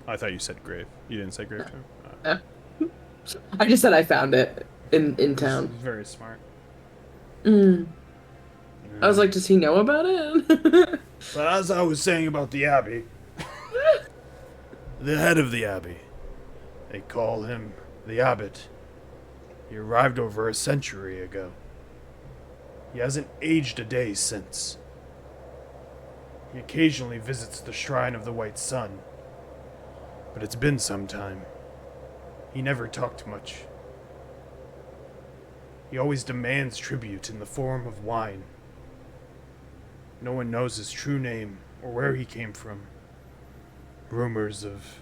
I thought you said grave. You didn't say grave, too? I just said I found it in town. Very smart. Mm. I was like, does he know about it? But as I was saying about the Abbey, the head of the Abbey, they call him the Abbot. He arrived over a century ago. He hasn't aged a day since. He occasionally visits the Shrine of the White Sun, but it's been some time. He never talked much. He always demands tribute in the form of wine. No one knows his true name or where he came from. Rumors of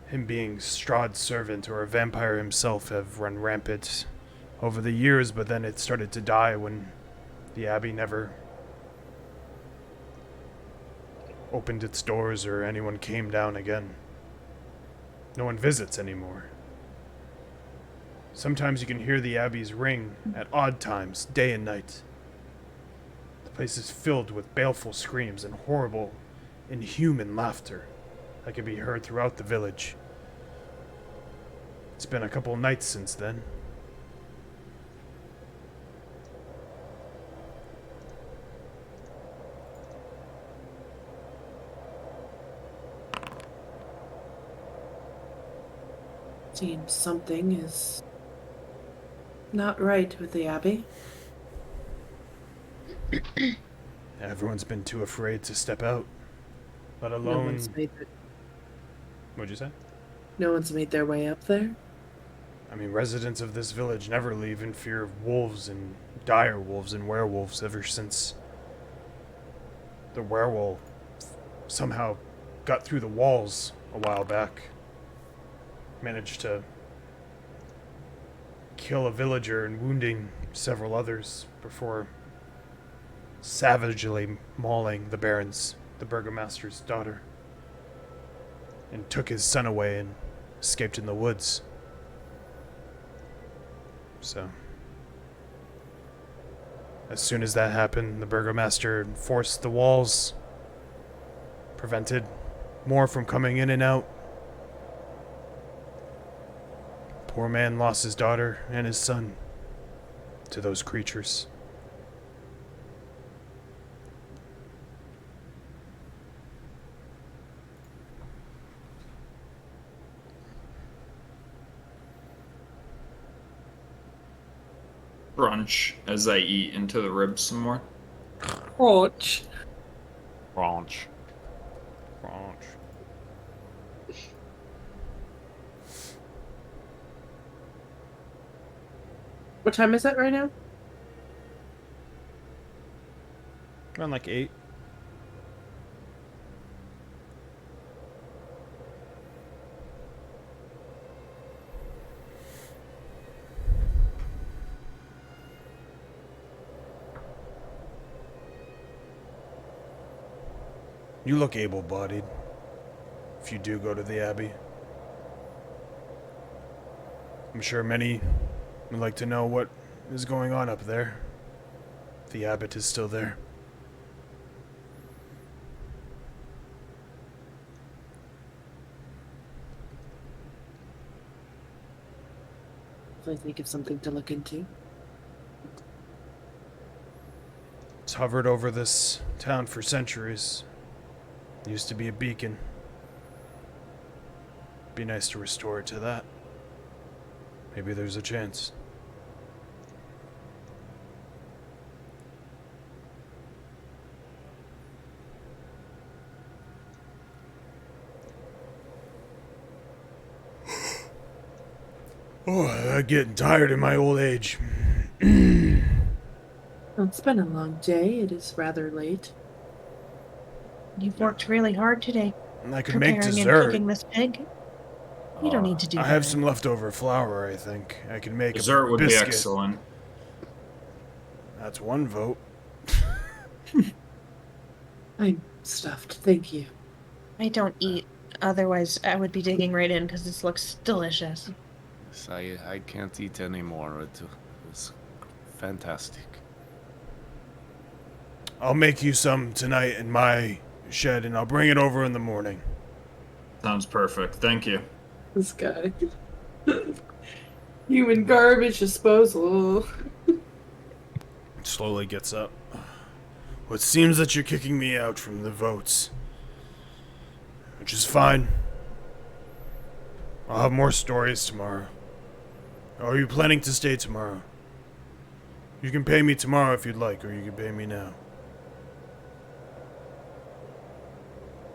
him being Strahd's servant or a vampire himself have run rampant over the years, but then it started to die when the Abbey never opened its doors or anyone came down again. No one visits anymore. Sometimes you can hear the Abbey's ring at odd times, day and night. The place is filled with baleful screams and horrible, inhuman laughter that can be heard throughout the village. It's been a couple nights since then. Seems something is not right with the Abbey. Everyone's been too afraid to step out, let No alone... one's made What'd you say? no one's made their way up there. I mean, residents of this village never leave in fear of wolves and dire wolves and werewolves ever since the werewolf somehow got through the walls a while back. Managed to kill a villager and several others before savagely mauling the burgomaster's daughter, and took his son away and escaped in the woods. So, as soon as that happened, the burgomaster enforced the walls, prevented more from coming in and out. Poor man lost his daughter and his son to those creatures. Crunch as I eat into the ribs some more. Ouch. Branch. What time is it right now? Around like 8. You look able-bodied, if you do go to the Abbey. I'm sure many would like to know what is going on up there. The abbot is still there. If I think of something to look into. It's hovered over this town for centuries. Used to be a beacon. Be nice to restore it to that. Maybe there's a chance. Oh, I'm getting tired in my old age. Well, it's been a long day. It is rather late. You've worked really hard today, And I could make preparing and dessert. cooking this pig. You don't need to do I that. have some leftover flour, I think. I can make Dessert a would be biscuit. excellent. That's one vote. I'm stuffed. Thank you. I don't eat. Otherwise, I would be digging right in because this looks delicious. Yes, I can't eat anymore. It was fantastic. I'll make you some tonight in my shed, and I'll bring it over in the morning. Sounds perfect. Thank you. This guy. Human garbage disposal. Slowly gets up. Well, it seems that you're kicking me out from the votes. Which is fine. I'll have more stories tomorrow. Or are you planning to stay tomorrow? You can pay me tomorrow if you'd like, or you can pay me now.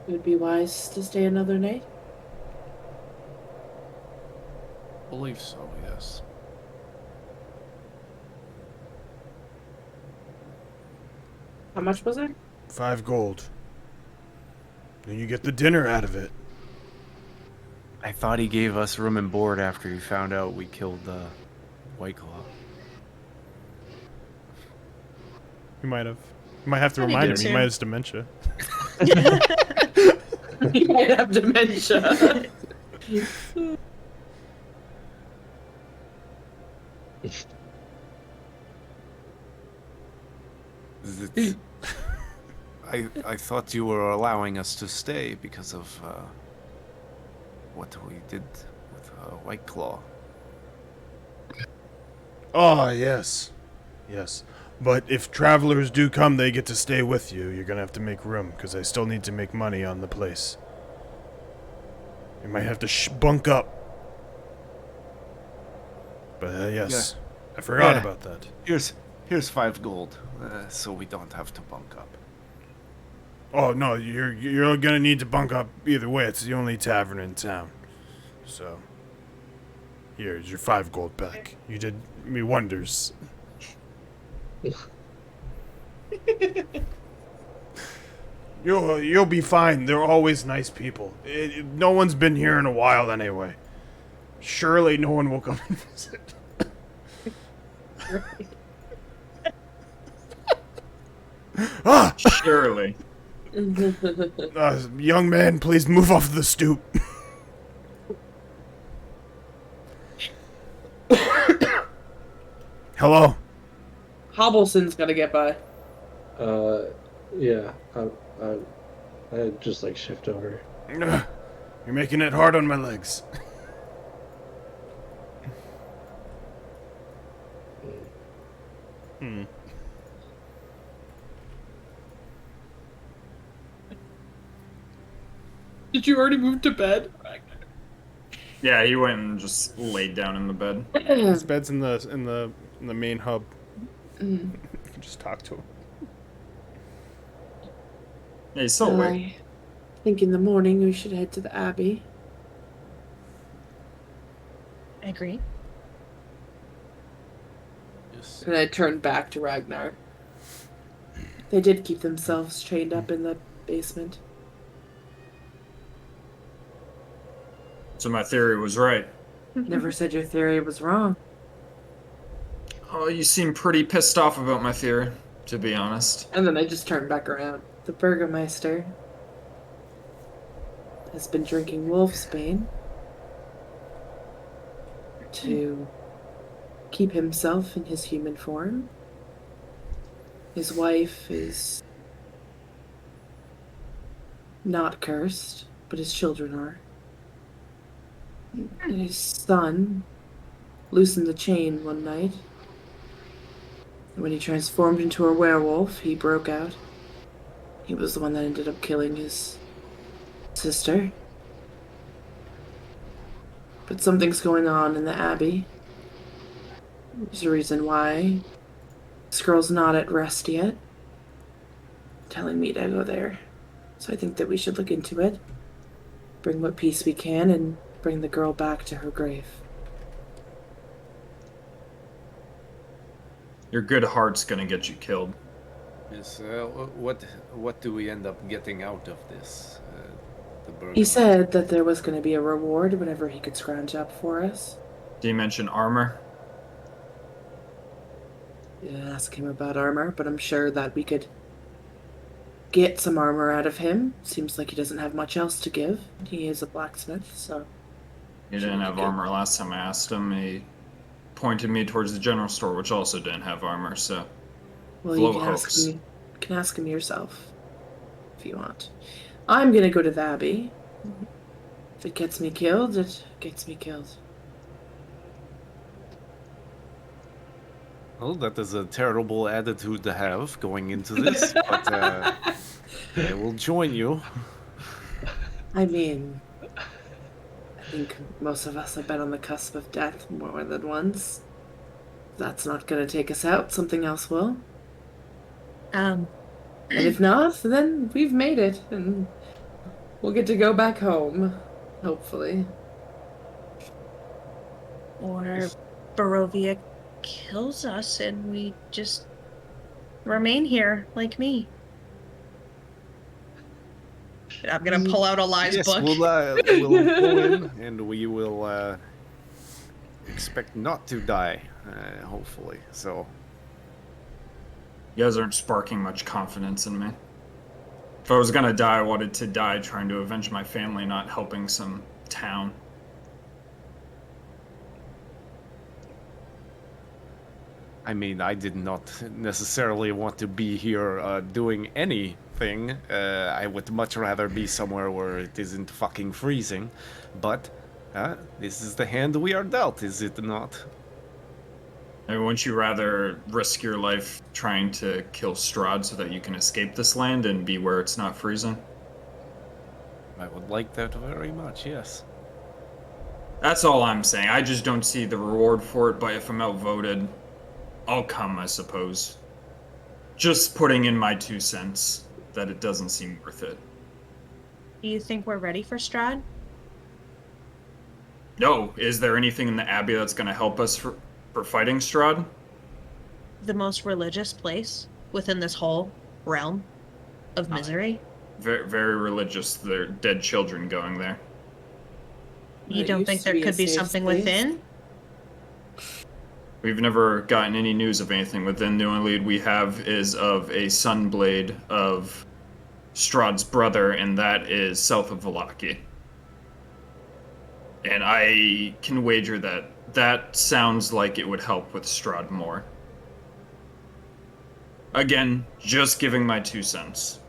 It would be wise to stay another night. Believe so, yes. How much was it? 5 gold. Then you get the dinner out of it. I thought he gave us room and board after he found out we killed the White Claw. You might have. You might have to I think remind him. so. He might have dementia. You might have dementia. I thought you were allowing us to stay because of what we did with White Claw. Oh, yes. Yes. But if travelers do come, they get to stay with you. You're gonna have to make room, because I still need to make money on the place. You might have to bunk up. But, yes. I forgot Yeah. about that. Here's 5 gold, so we don't have to bunk up. Oh, no, you're gonna need to bunk up either way. It's the only tavern in town. So, here's your 5 gold back. You did me wonders. You'll be fine. They're always nice people. No one's been here in a while anyway. Surely no one will come and visit. Ah! Surely. Young man, please move off the stoop. Hello. Hobbleson's gotta get by. Yeah, I just like shift over. You're making it hard on my legs. Did you already move to bed? Yeah, he went and just laid down in the bed. His bed's in the main hub. You can just talk to him. Yeah, he's still awake. I think in the morning we should head to the Abbey. I agree. Yes. And I turned back to Ragnar. They did keep themselves chained up in the basement. So my theory was right. Never said your theory was wrong. Oh, you seem pretty pissed off about my theory, to be honest. And then I just turned back around. The Burgermeister has been drinking wolfsbane to keep himself in his human form. His wife is not cursed, but his children are. And his son loosened the chain one night. And when he transformed into a werewolf, he broke out. He was the one that ended up killing his sister. But something's going on in the Abbey. There's a reason why. This girl's not at rest yet. Telling me to go there. So I think that we should look into it. Bring what peace we can and bring the girl back to her grave. Your good heart's gonna get you killed. Yes, what do we end up getting out of this? The burger. He said that there was going to be a reward whenever he could scrounge up for us. Did you mention armor? Didn't ask him about armor, but I'm sure that we could get some armor out of him. Seems like he doesn't have much else to give. He is a blacksmith, so... He didn't have armor last time I asked him. He pointed me towards the general store, which also didn't have armor, so... Well, you can ask him yourself, if you want. I'm gonna go to the Abbey. If it gets me killed, it gets me killed. Well, that is a terrible attitude to have going into this, but I will join you. I mean, I think most of us have been on the cusp of death more than once. If that's not gonna take us out, something else will. And if not, then we've made it, and we'll get to go back home, hopefully. Or Barovia kills us and we just remain here, like me. I'm gonna pull out Eli's Yes, book. we'll go in and we will expect not to die, hopefully. So. You guys aren't sparking much confidence in me. If I was gonna die, I wanted to die trying to avenge my family, not helping some town. I mean, I did not necessarily want to be here doing anything. I would much rather be somewhere where it isn't fucking freezing. But this is the hand we are dealt, is it not? And wouldn't you rather risk your life trying to kill Strahd so that you can escape this land and be where it's not freezing? I would like that very much, yes. That's all I'm saying. I just don't see the reward for it, but if I'm outvoted, I'll come, I suppose. Just putting in my 2 cents that it doesn't seem worth it. Do you think we're ready for Strahd? No, is there anything in the Abbey that's going to help us for fighting Strahd? The most religious place within this whole realm of misery? Very, very religious. There are dead children going there. You It don't used think to there be a could be safe something space. within? We've never gotten any news of anything within. The only lead we have is of a sunblade of Strahd's brother, and that is south of Valaki. And I can wager that that sounds like it would help with Strahd more. Again, just giving my 2 cents.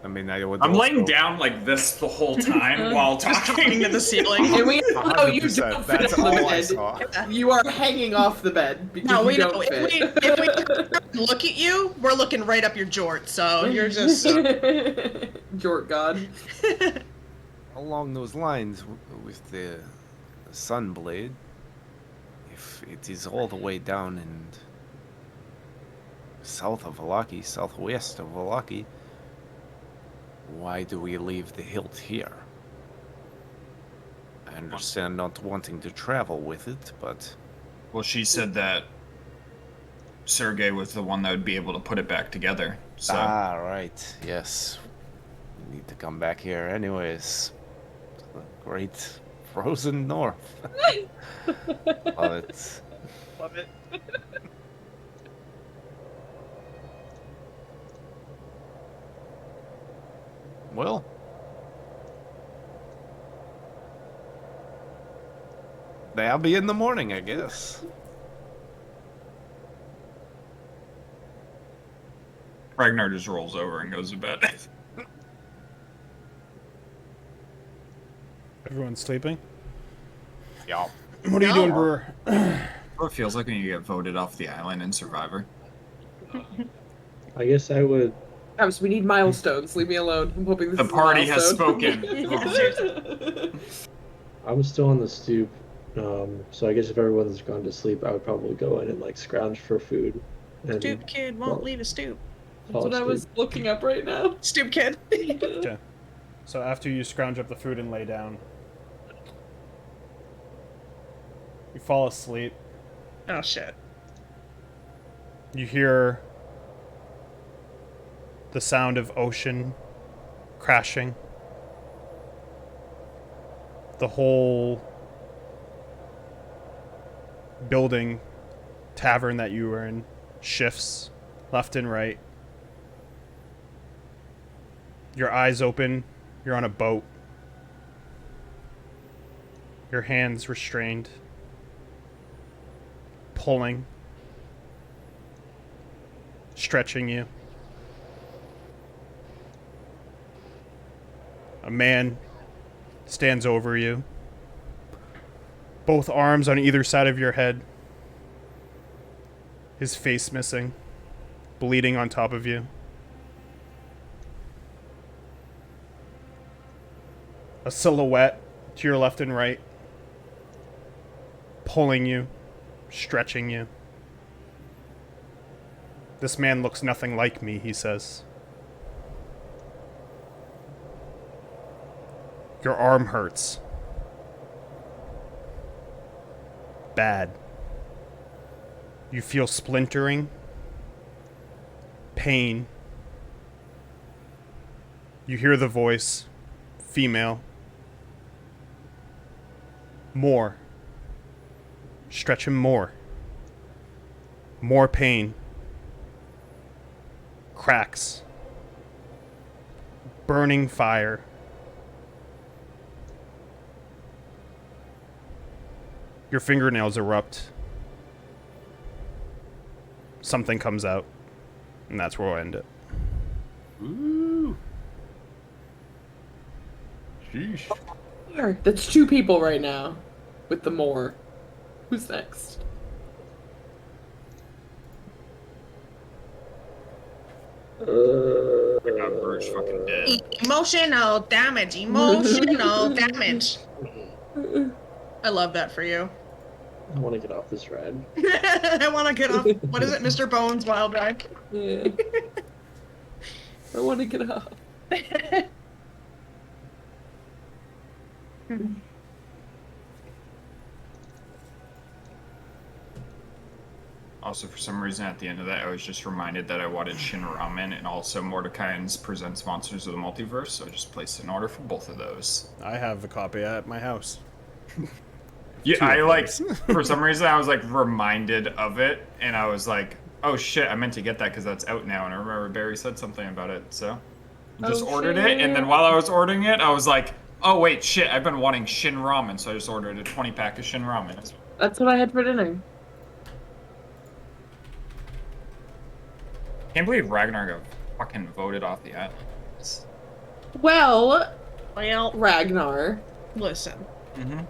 I mean, I would. I'm also... laying down like this the whole time while talking. Pointing to the ceiling. And we know you 100%, don't fit that's on the all I bed. saw. You are hanging off the bed because No, you we don't know. fit. If we look at you, we're looking right up your jort. So you're just. Jort God. Along those lines, with the Sunblade, if it is all the way down and south of Valaki, southwest of Valaki, why do we leave the hilt here? I understand not wanting to travel with it, but... Well, she said that Sergei was the one that would be able to put it back together. So right, yes. We need to come back here anyways. To the great frozen north. Love it. Love it. Well, they'll be in the morning, I guess. Ragnar just rolls over and goes to bed. Everyone's sleeping? Yeah. What are you doing, Brewer? What it feels like when you get voted off the island in Survivor. I guess I would. So we need milestones. Leave me alone. I'm hoping this The is a party has milestone. spoken. I'm still on the stoop, so I guess if everyone's gone to sleep, I would probably go in and like scrounge for food. And Stoop kid won't leave a stoop. fall That's what I was asleep. looking up right now. Stoop kid. Okay. So after you scrounge up the food and lay down, you fall asleep. Oh shit. You hear the sound of ocean crashing. The whole building, tavern that you were in shifts left and right. Your eyes open. You're on a boat. Your hands restrained. Pulling. Stretching you. A man stands over you. Both arms on either side of your head. His face missing. Bleeding on top of you. A silhouette to your left and right. Pulling you. Stretching you. This man looks nothing like me, he says. Your arm hurts. Bad. You feel splintering. Pain. You hear the voice. Female. More. Stretch him more. More pain. Cracks. Burning fire. Your fingernails erupt. Something comes out. And that's where we'll end it. Ooh. Sheesh. That's 2 people right now. With the more. Who's next? Bird's fucking dead. Emotional damage. Emotional damage. I love that for you. I want to get off this ride. I want to get off. What is it, Mr. Bones Wild Ride? Yeah. I want to get up. Also, for some reason, at the end of that, I was just reminded that I wanted Shin Ramen and also Mordekai's Presents Monsters of the Multiverse, so I just placed an order for both of those. I have a copy at my house. Yeah, Two I of like, those. for some reason, I was like reminded of it, and I was like, oh shit, I meant to get that because that's out now, and I remember Barry said something about it, so. Just Oh, ordered it, and then shit. while I was ordering it, I was like, oh wait, shit, I've been wanting Shin Ramen, so I just ordered a 20-pack of Shin Ramen. That's what I had for dinner. Can't believe Ragnar got fucking voted off the island. Well, Well, Ragnar, listen. Mm-hmm.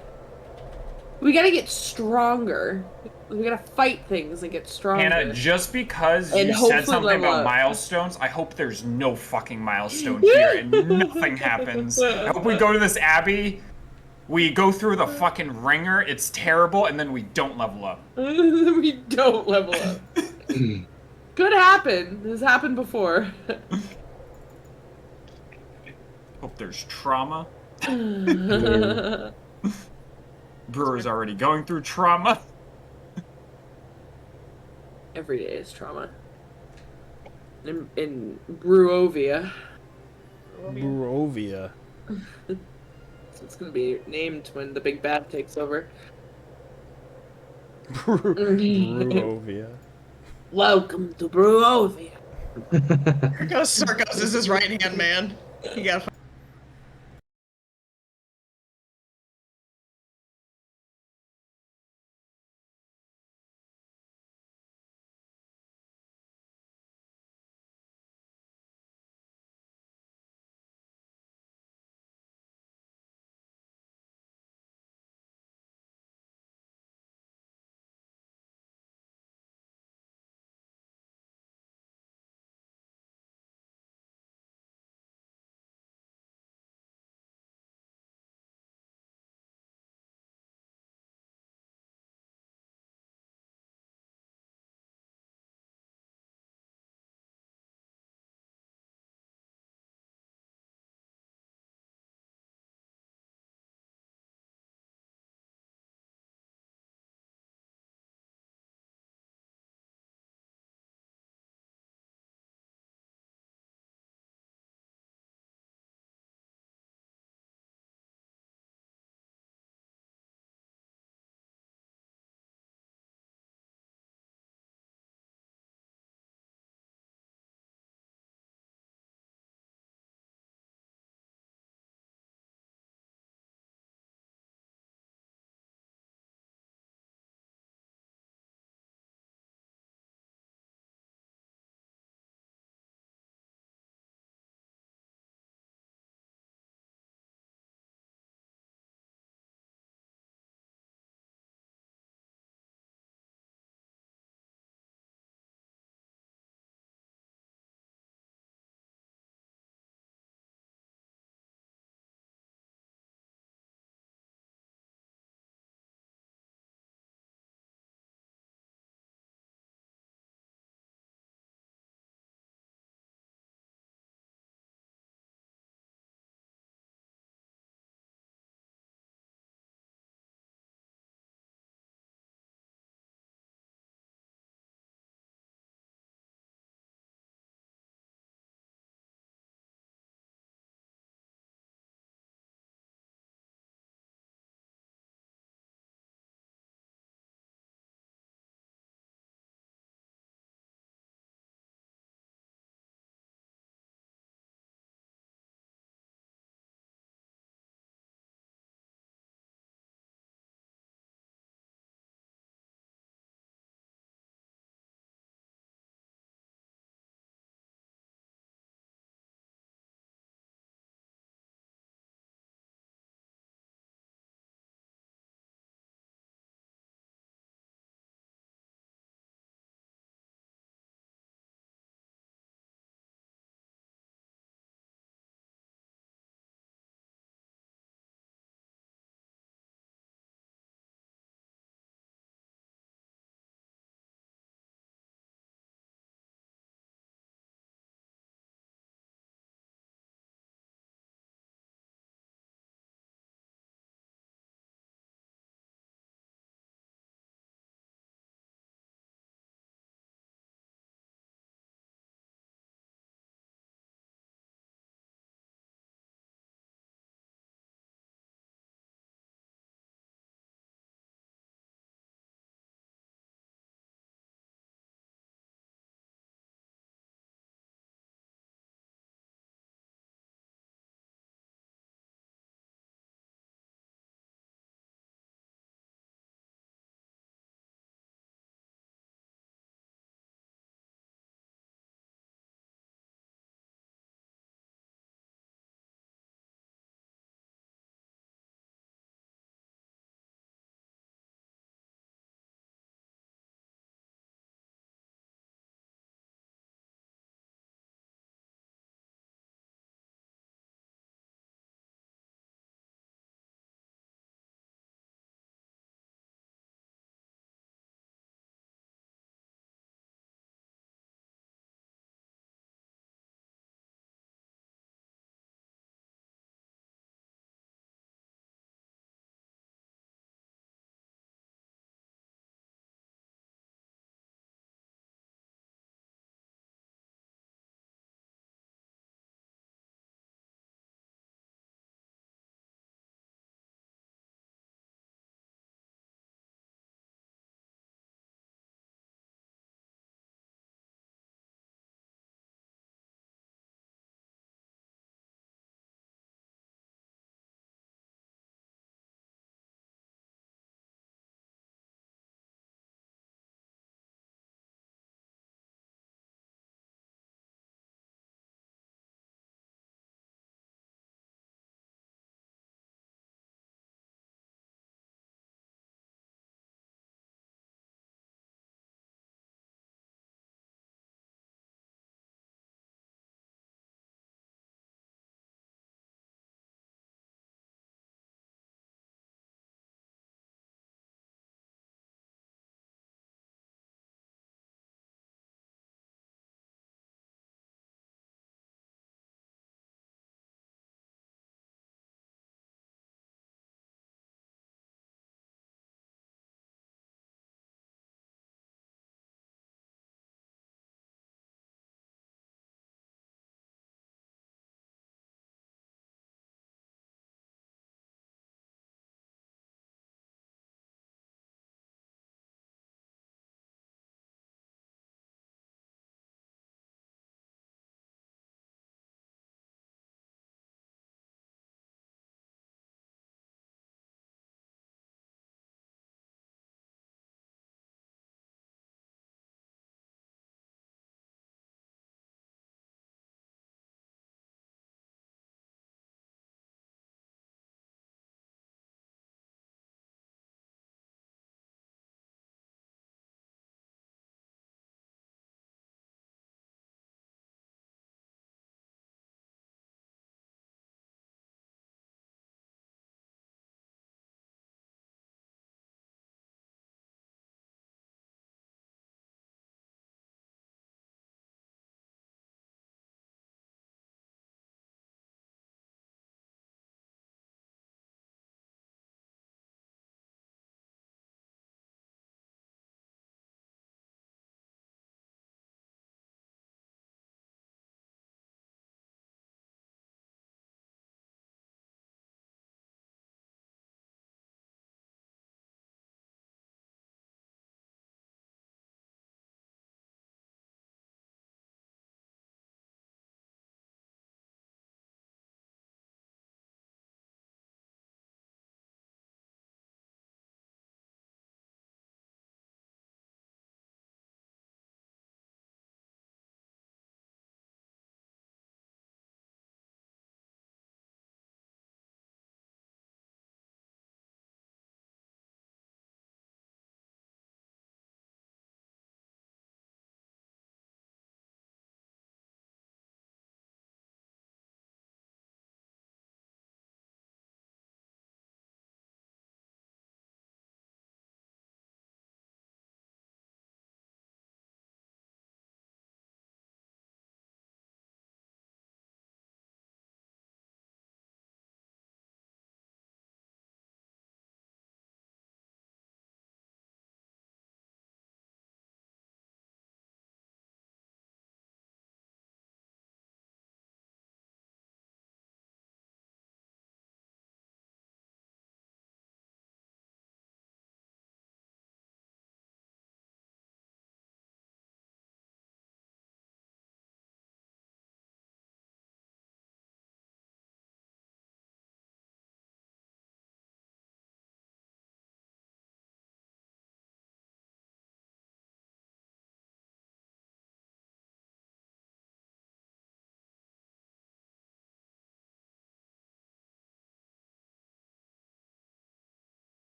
we gotta get stronger. We gotta fight things and get stronger. Hannah, just because And you hopefully said something level about up. milestones, I hope there's no fucking milestone here and nothing happens. I hope we go to this abbey, we go through the fucking ringer, it's terrible, and then we don't level up. We don't level up. Could happen. This happened before. Hope there's trauma. Yeah. Brewer's already going through trauma. Every day is trauma. In Bruovia. Barovia. So it's gonna be named when the big bad takes over. Barovia. Welcome to Bruovia. Here goes Sarkos as his right hand man. You gotta